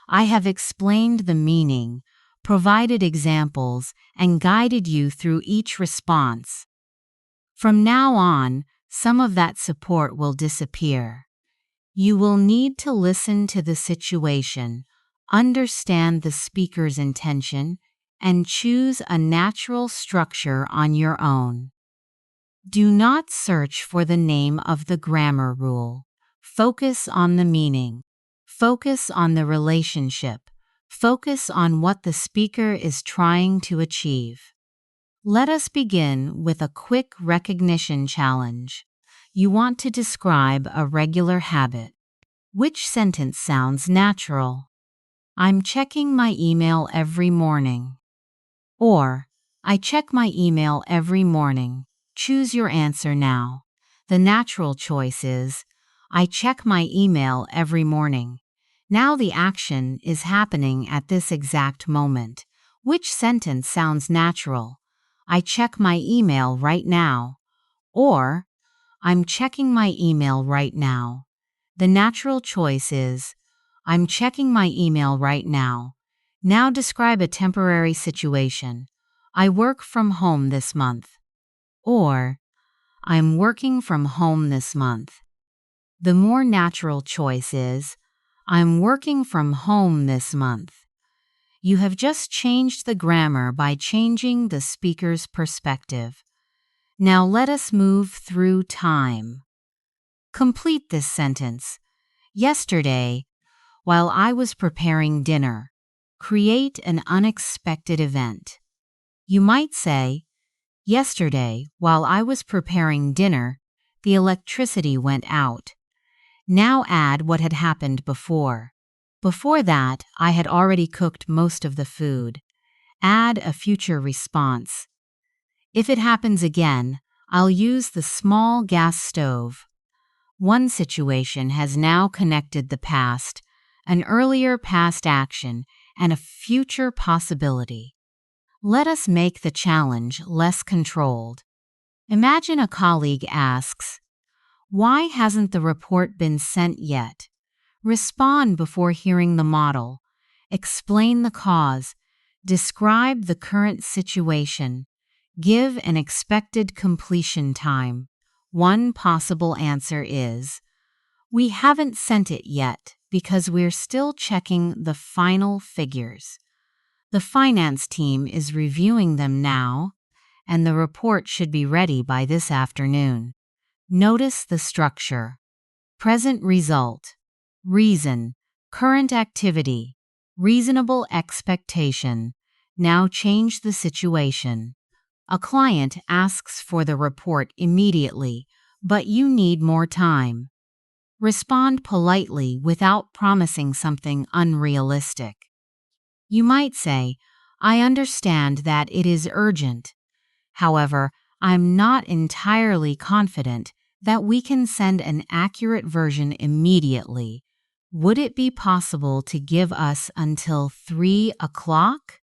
Speaker 1: I have explained the meaning, provided examples, and guided you through each response. From now on, some of that support will disappear. You will need to listen to the situation, understand the speaker's intention, and choose a natural structure on your own. Do not search for the name of the grammar rule. Focus on the meaning. Focus on the relationship. Focus on what the speaker is trying to achieve. Let us begin with a quick recognition challenge. You want to describe a regular habit. Which sentence sounds natural? I'm checking my email every morning. Or, I check my email every morning. Choose your answer now. The natural choice is, I check my email every morning. Now the action is happening at this exact moment. Which sentence sounds natural? I check my email right now. Or, I'm checking my email right now. The natural choice is, I'm checking my email right now. Now describe a temporary situation. I work from home this month. Or, I'm working from home this month. The more natural choice is, I'm working from home this month. You have just changed the grammar by changing the speaker's perspective. Now let us move through time. Complete this sentence. Yesterday, while I was preparing dinner, create an unexpected event. You might say, yesterday, while I was preparing dinner, the electricity went out. Now add what had happened before. Before that, I had already cooked most of the food. Add a future response. If it happens again, I'll use the small gas stove. One situation has now connected the past, an earlier past action, and a future possibility. Let us make the challenge less controlled. Imagine a colleague asks, "Why hasn't the report been sent yet?" Respond before hearing the model. Explain the cause. Describe the current situation. Give an expected completion time. One possible answer is, we haven't sent it yet because we're still checking the final figures. The finance team is reviewing them now, and the report should be ready by this afternoon. Notice the structure. Present result. Reason. Current activity. Reasonable expectation. Now change the situation. A client asks for the report immediately, but you need more time. Respond politely without promising something unrealistic. You might say, I understand that it is urgent. However, I'm not entirely confident that we can send an accurate version immediately. Would it be possible to give us until 3 o'clock?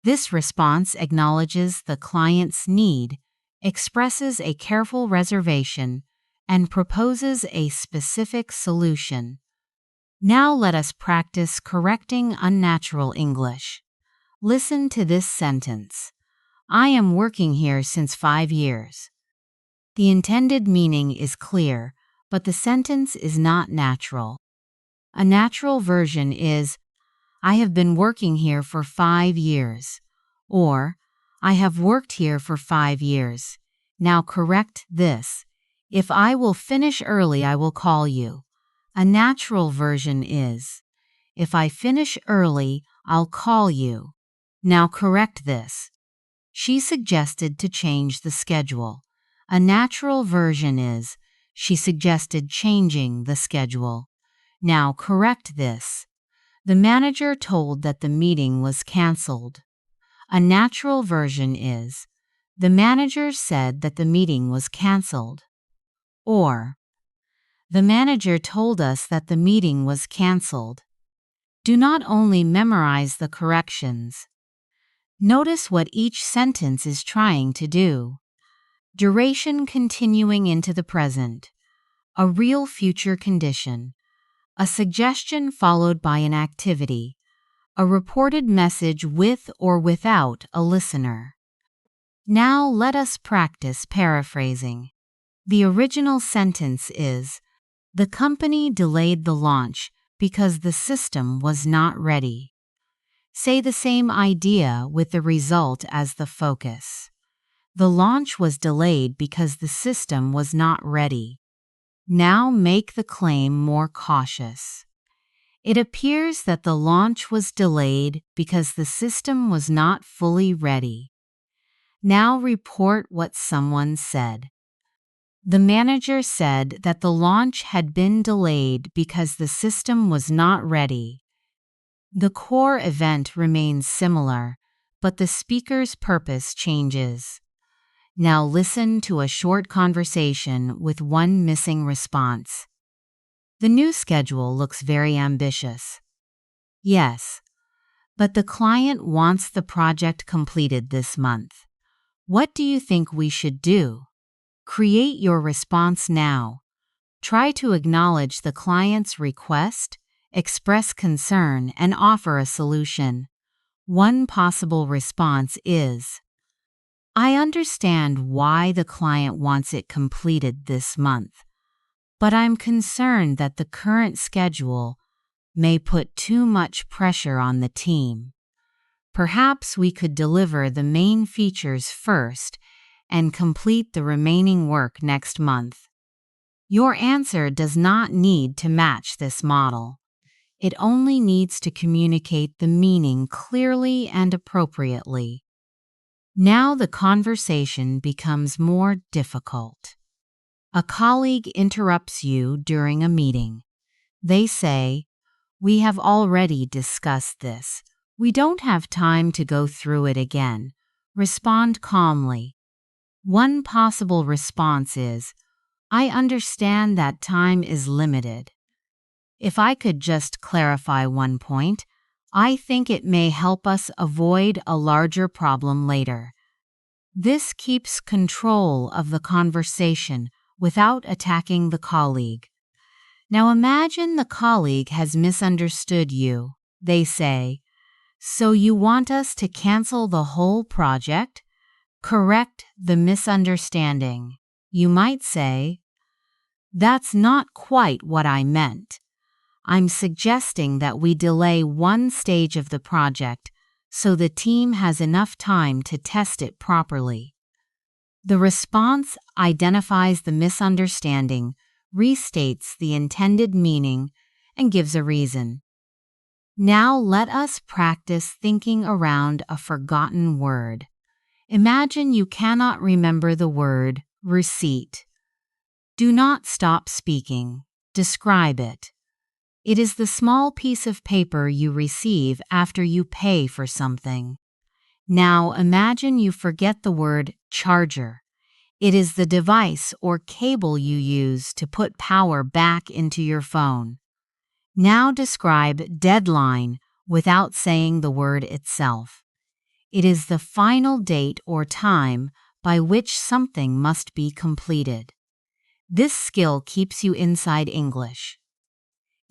Speaker 1: This response acknowledges the client's need, expresses a careful reservation, and proposes a specific solution. Now let us practice correcting unnatural English. Listen to this sentence. I am working here since 5 years. The intended meaning is clear, but the sentence is not natural. A natural version is, I have been working here for 5 years, or I have worked here for 5 years. Now correct this. If I will finish early, I will call you. A natural version is, if I finish early, I'll call you. Now correct this. She suggested to change the schedule. A natural version is, she suggested changing the schedule. Now correct this. The manager told that the meeting was canceled. A natural version is, the manager said that the meeting was canceled. Or, the manager told us that the meeting was canceled. Do not only memorize the corrections. Notice what each sentence is trying to do. Duration continuing into the present. A real future condition. A suggestion followed by an activity. A reported message with or without a listener. Now let us practice paraphrasing. The original sentence is, the company delayed the launch because the system was not ready. Say the same idea with the result as the focus. The launch was delayed because the system was not ready. Now make the claim more cautious. It appears that the launch was delayed because the system was not fully ready. Now report what someone said. The manager said that the launch had been delayed because the system was not ready. The core event remains similar, but the speaker's purpose changes. Now listen to a short conversation with one missing response. The new schedule looks very ambitious. Yes, but the client wants the project completed this month. What do you think we should do? Create your response now. Try to acknowledge the client's request, express concern, and offer a solution. One possible response is, I understand why the client wants it completed this month, but I'm concerned that the current schedule may put too much pressure on the team. Perhaps we could deliver the main features first and complete the remaining work next month. Your answer does not need to match this model. It only needs to communicate the meaning clearly and appropriately. Now the conversation becomes more difficult. A colleague interrupts you during a meeting. They say, we have already discussed this. We don't have time to go through it again. Respond calmly. One possible response is, I understand that time is limited. If I could just clarify one point, I think it may help us avoid a larger problem later. This keeps control of the conversation without attacking the colleague. Now imagine the colleague has misunderstood you. They say, so you want us to cancel the whole project? Correct the misunderstanding. You might say, that's not quite what I meant. I'm suggesting that we delay one stage of the project so the team has enough time to test it properly. The response identifies the misunderstanding, restates the intended meaning, and gives a reason. Now let us practice thinking around a forgotten word. Imagine you cannot remember the word receipt. Do not stop speaking. Describe it. It is the small piece of paper you receive after you pay for something. Now imagine you forget the word charger. It is the device or cable you use to put power back into your phone. Now describe deadline without saying the word itself. It is the final date or time by which something must be completed. This skill keeps you inside English.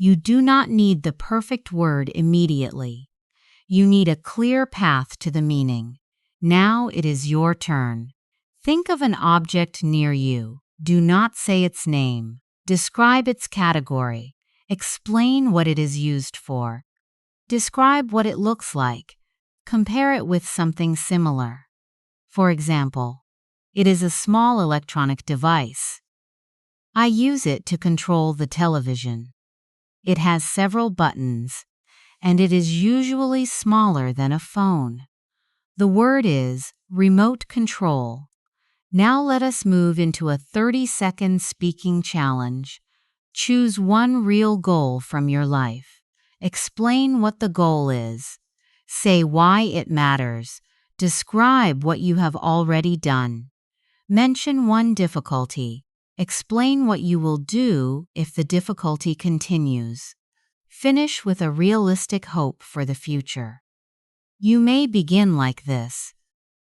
Speaker 1: You do not need the perfect word immediately. You need a clear path to the meaning. Now it is your turn. Think of an object near you. Do not say its name. Describe its category. Explain what it is used for. Describe what it looks like. Compare it with something similar. For example, it is a small electronic device. I use it to control the television. It has several buttons, and it is usually smaller than a phone. The word is remote control. Now let us move into a 30-second speaking challenge. Choose one real goal from your life. Explain what the goal is. Say why it matters. Describe what you have already done. Mention one difficulty. Explain what you will do if the difficulty continues. Finish with a realistic hope for the future. You may begin like this.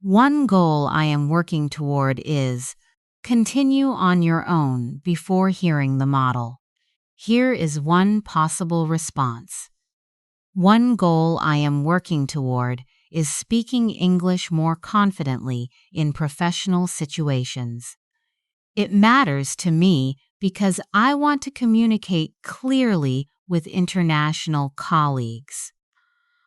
Speaker 1: One goal I am working toward is continue on your own before hearing the model. Here is one possible response. One goal I am working toward is speaking English more confidently in professional situations. It matters to me because I want to communicate clearly with international colleagues.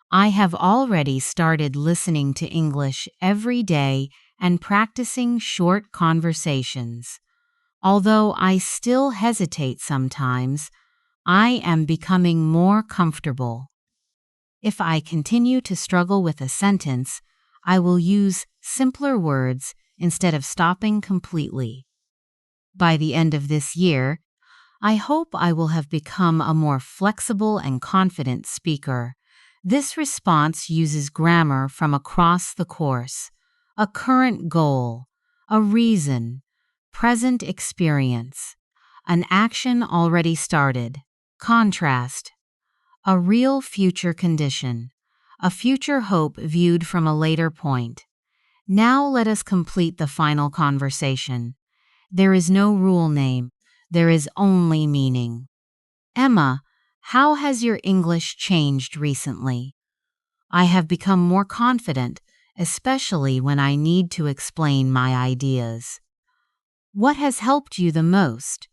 Speaker 1: I have already started listening to English every day and practicing short conversations. Although I still hesitate sometimes, I am becoming more comfortable. If I continue to struggle with a sentence, I will use simpler words instead of stopping completely. By the end of this year, I hope I will have become a more flexible and confident speaker. This response uses grammar from across the course, a current goal, a reason, present experience, an action already started, contrast, a real future condition, a future hope viewed from a later point. Now let us complete the final conversation. There is no rule name, there is only meaning. Emma, how has your English changed recently? I have become more confident, especially when I need to explain my ideas. What has helped you the most?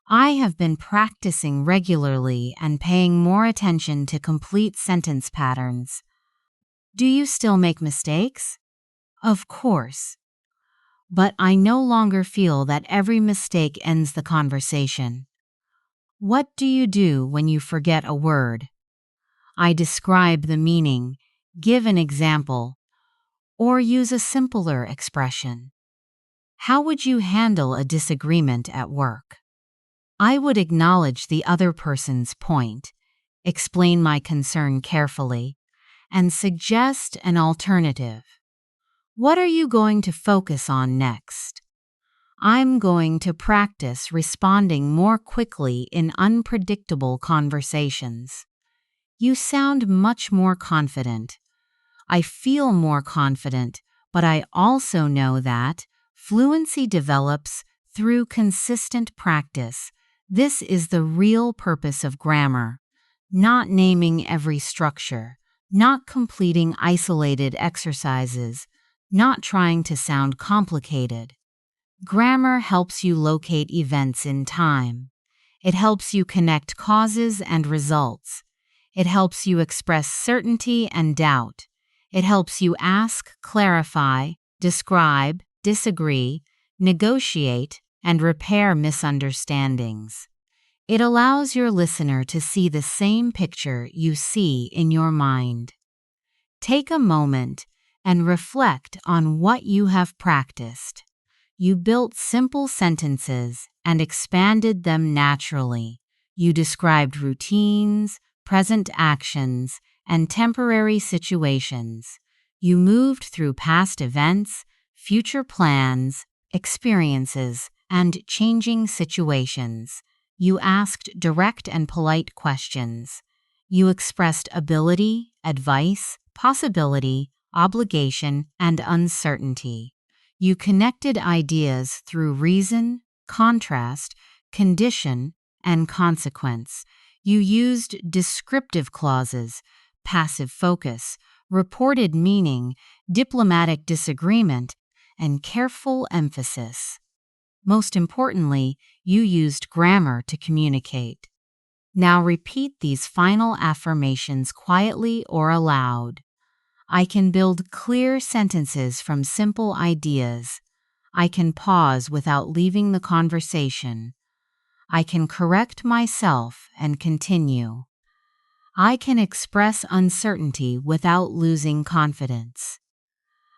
Speaker 1: I have been practicing regularly and paying more attention to complete sentence patterns. Do you still make mistakes? Of course. But I no longer feel that every mistake ends the conversation. What do you do when you forget a word? I describe the meaning, give an example, or use a simpler expression. How would you handle a disagreement at work? I would acknowledge the other person's point, explain my concern carefully, and suggest an alternative. What are you going to focus on next? I'm going to practice responding more quickly in unpredictable conversations. You sound much more confident. I feel more confident, but I also know that fluency develops through consistent practice. This is the real purpose of grammar, not naming every structure, not completing isolated exercises, not trying to sound complicated. Grammar helps you locate events in time. It helps you connect causes and results. It helps you express certainty and doubt. It helps you ask, clarify, describe, disagree, negotiate, and repair misunderstandings. It allows your listener to see the same picture you see in your mind. Take a moment and reflect on what you have practiced. You built simple sentences and expanded them naturally. You described routines, present actions, and temporary situations. You moved through past events, future plans, experiences, and changing situations. You asked direct and polite questions. You expressed ability, advice, possibility, obligation, and uncertainty. You connected ideas through reason, contrast, condition, and consequence. You used descriptive clauses, passive focus, reported meaning, diplomatic disagreement, and careful emphasis. Most importantly, you used grammar to communicate. Now repeat these final affirmations quietly or aloud. I can build clear sentences from simple ideas. I can pause without leaving the conversation. I can correct myself and continue. I can express uncertainty without losing confidence.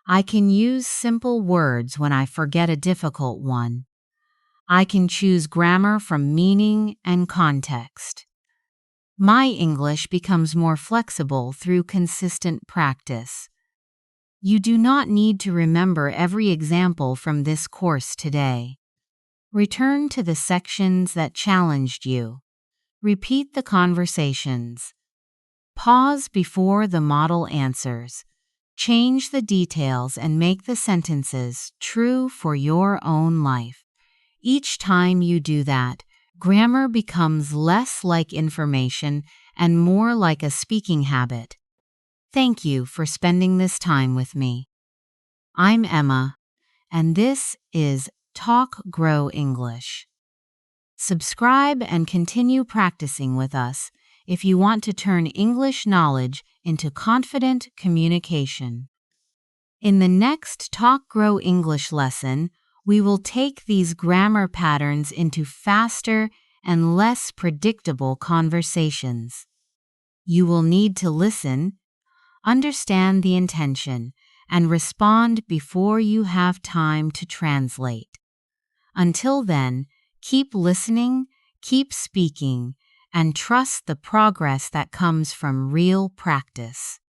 Speaker 1: I can use simple words when I forget a difficult one. I can choose grammar from meaning and context. My English becomes more flexible through consistent practice. You do not need to remember every example from this course today. Return to the sections that challenged you. Repeat the conversations. Pause before the model answers. Change the details and make the sentences true for your own life. Each time you do that, grammar becomes less like information and more like a speaking habit. Thank you for spending this time with me. I'm Emma, and this is Talk Grow English. Subscribe and continue practicing with us if you want to turn English knowledge into confident communication. In the next Talk Grow English lesson, we will take these grammar patterns into faster and less predictable conversations. You will need to listen, understand the intention, and respond before you have time to translate. Until then, keep listening, keep speaking, and trust the progress that comes from real practice.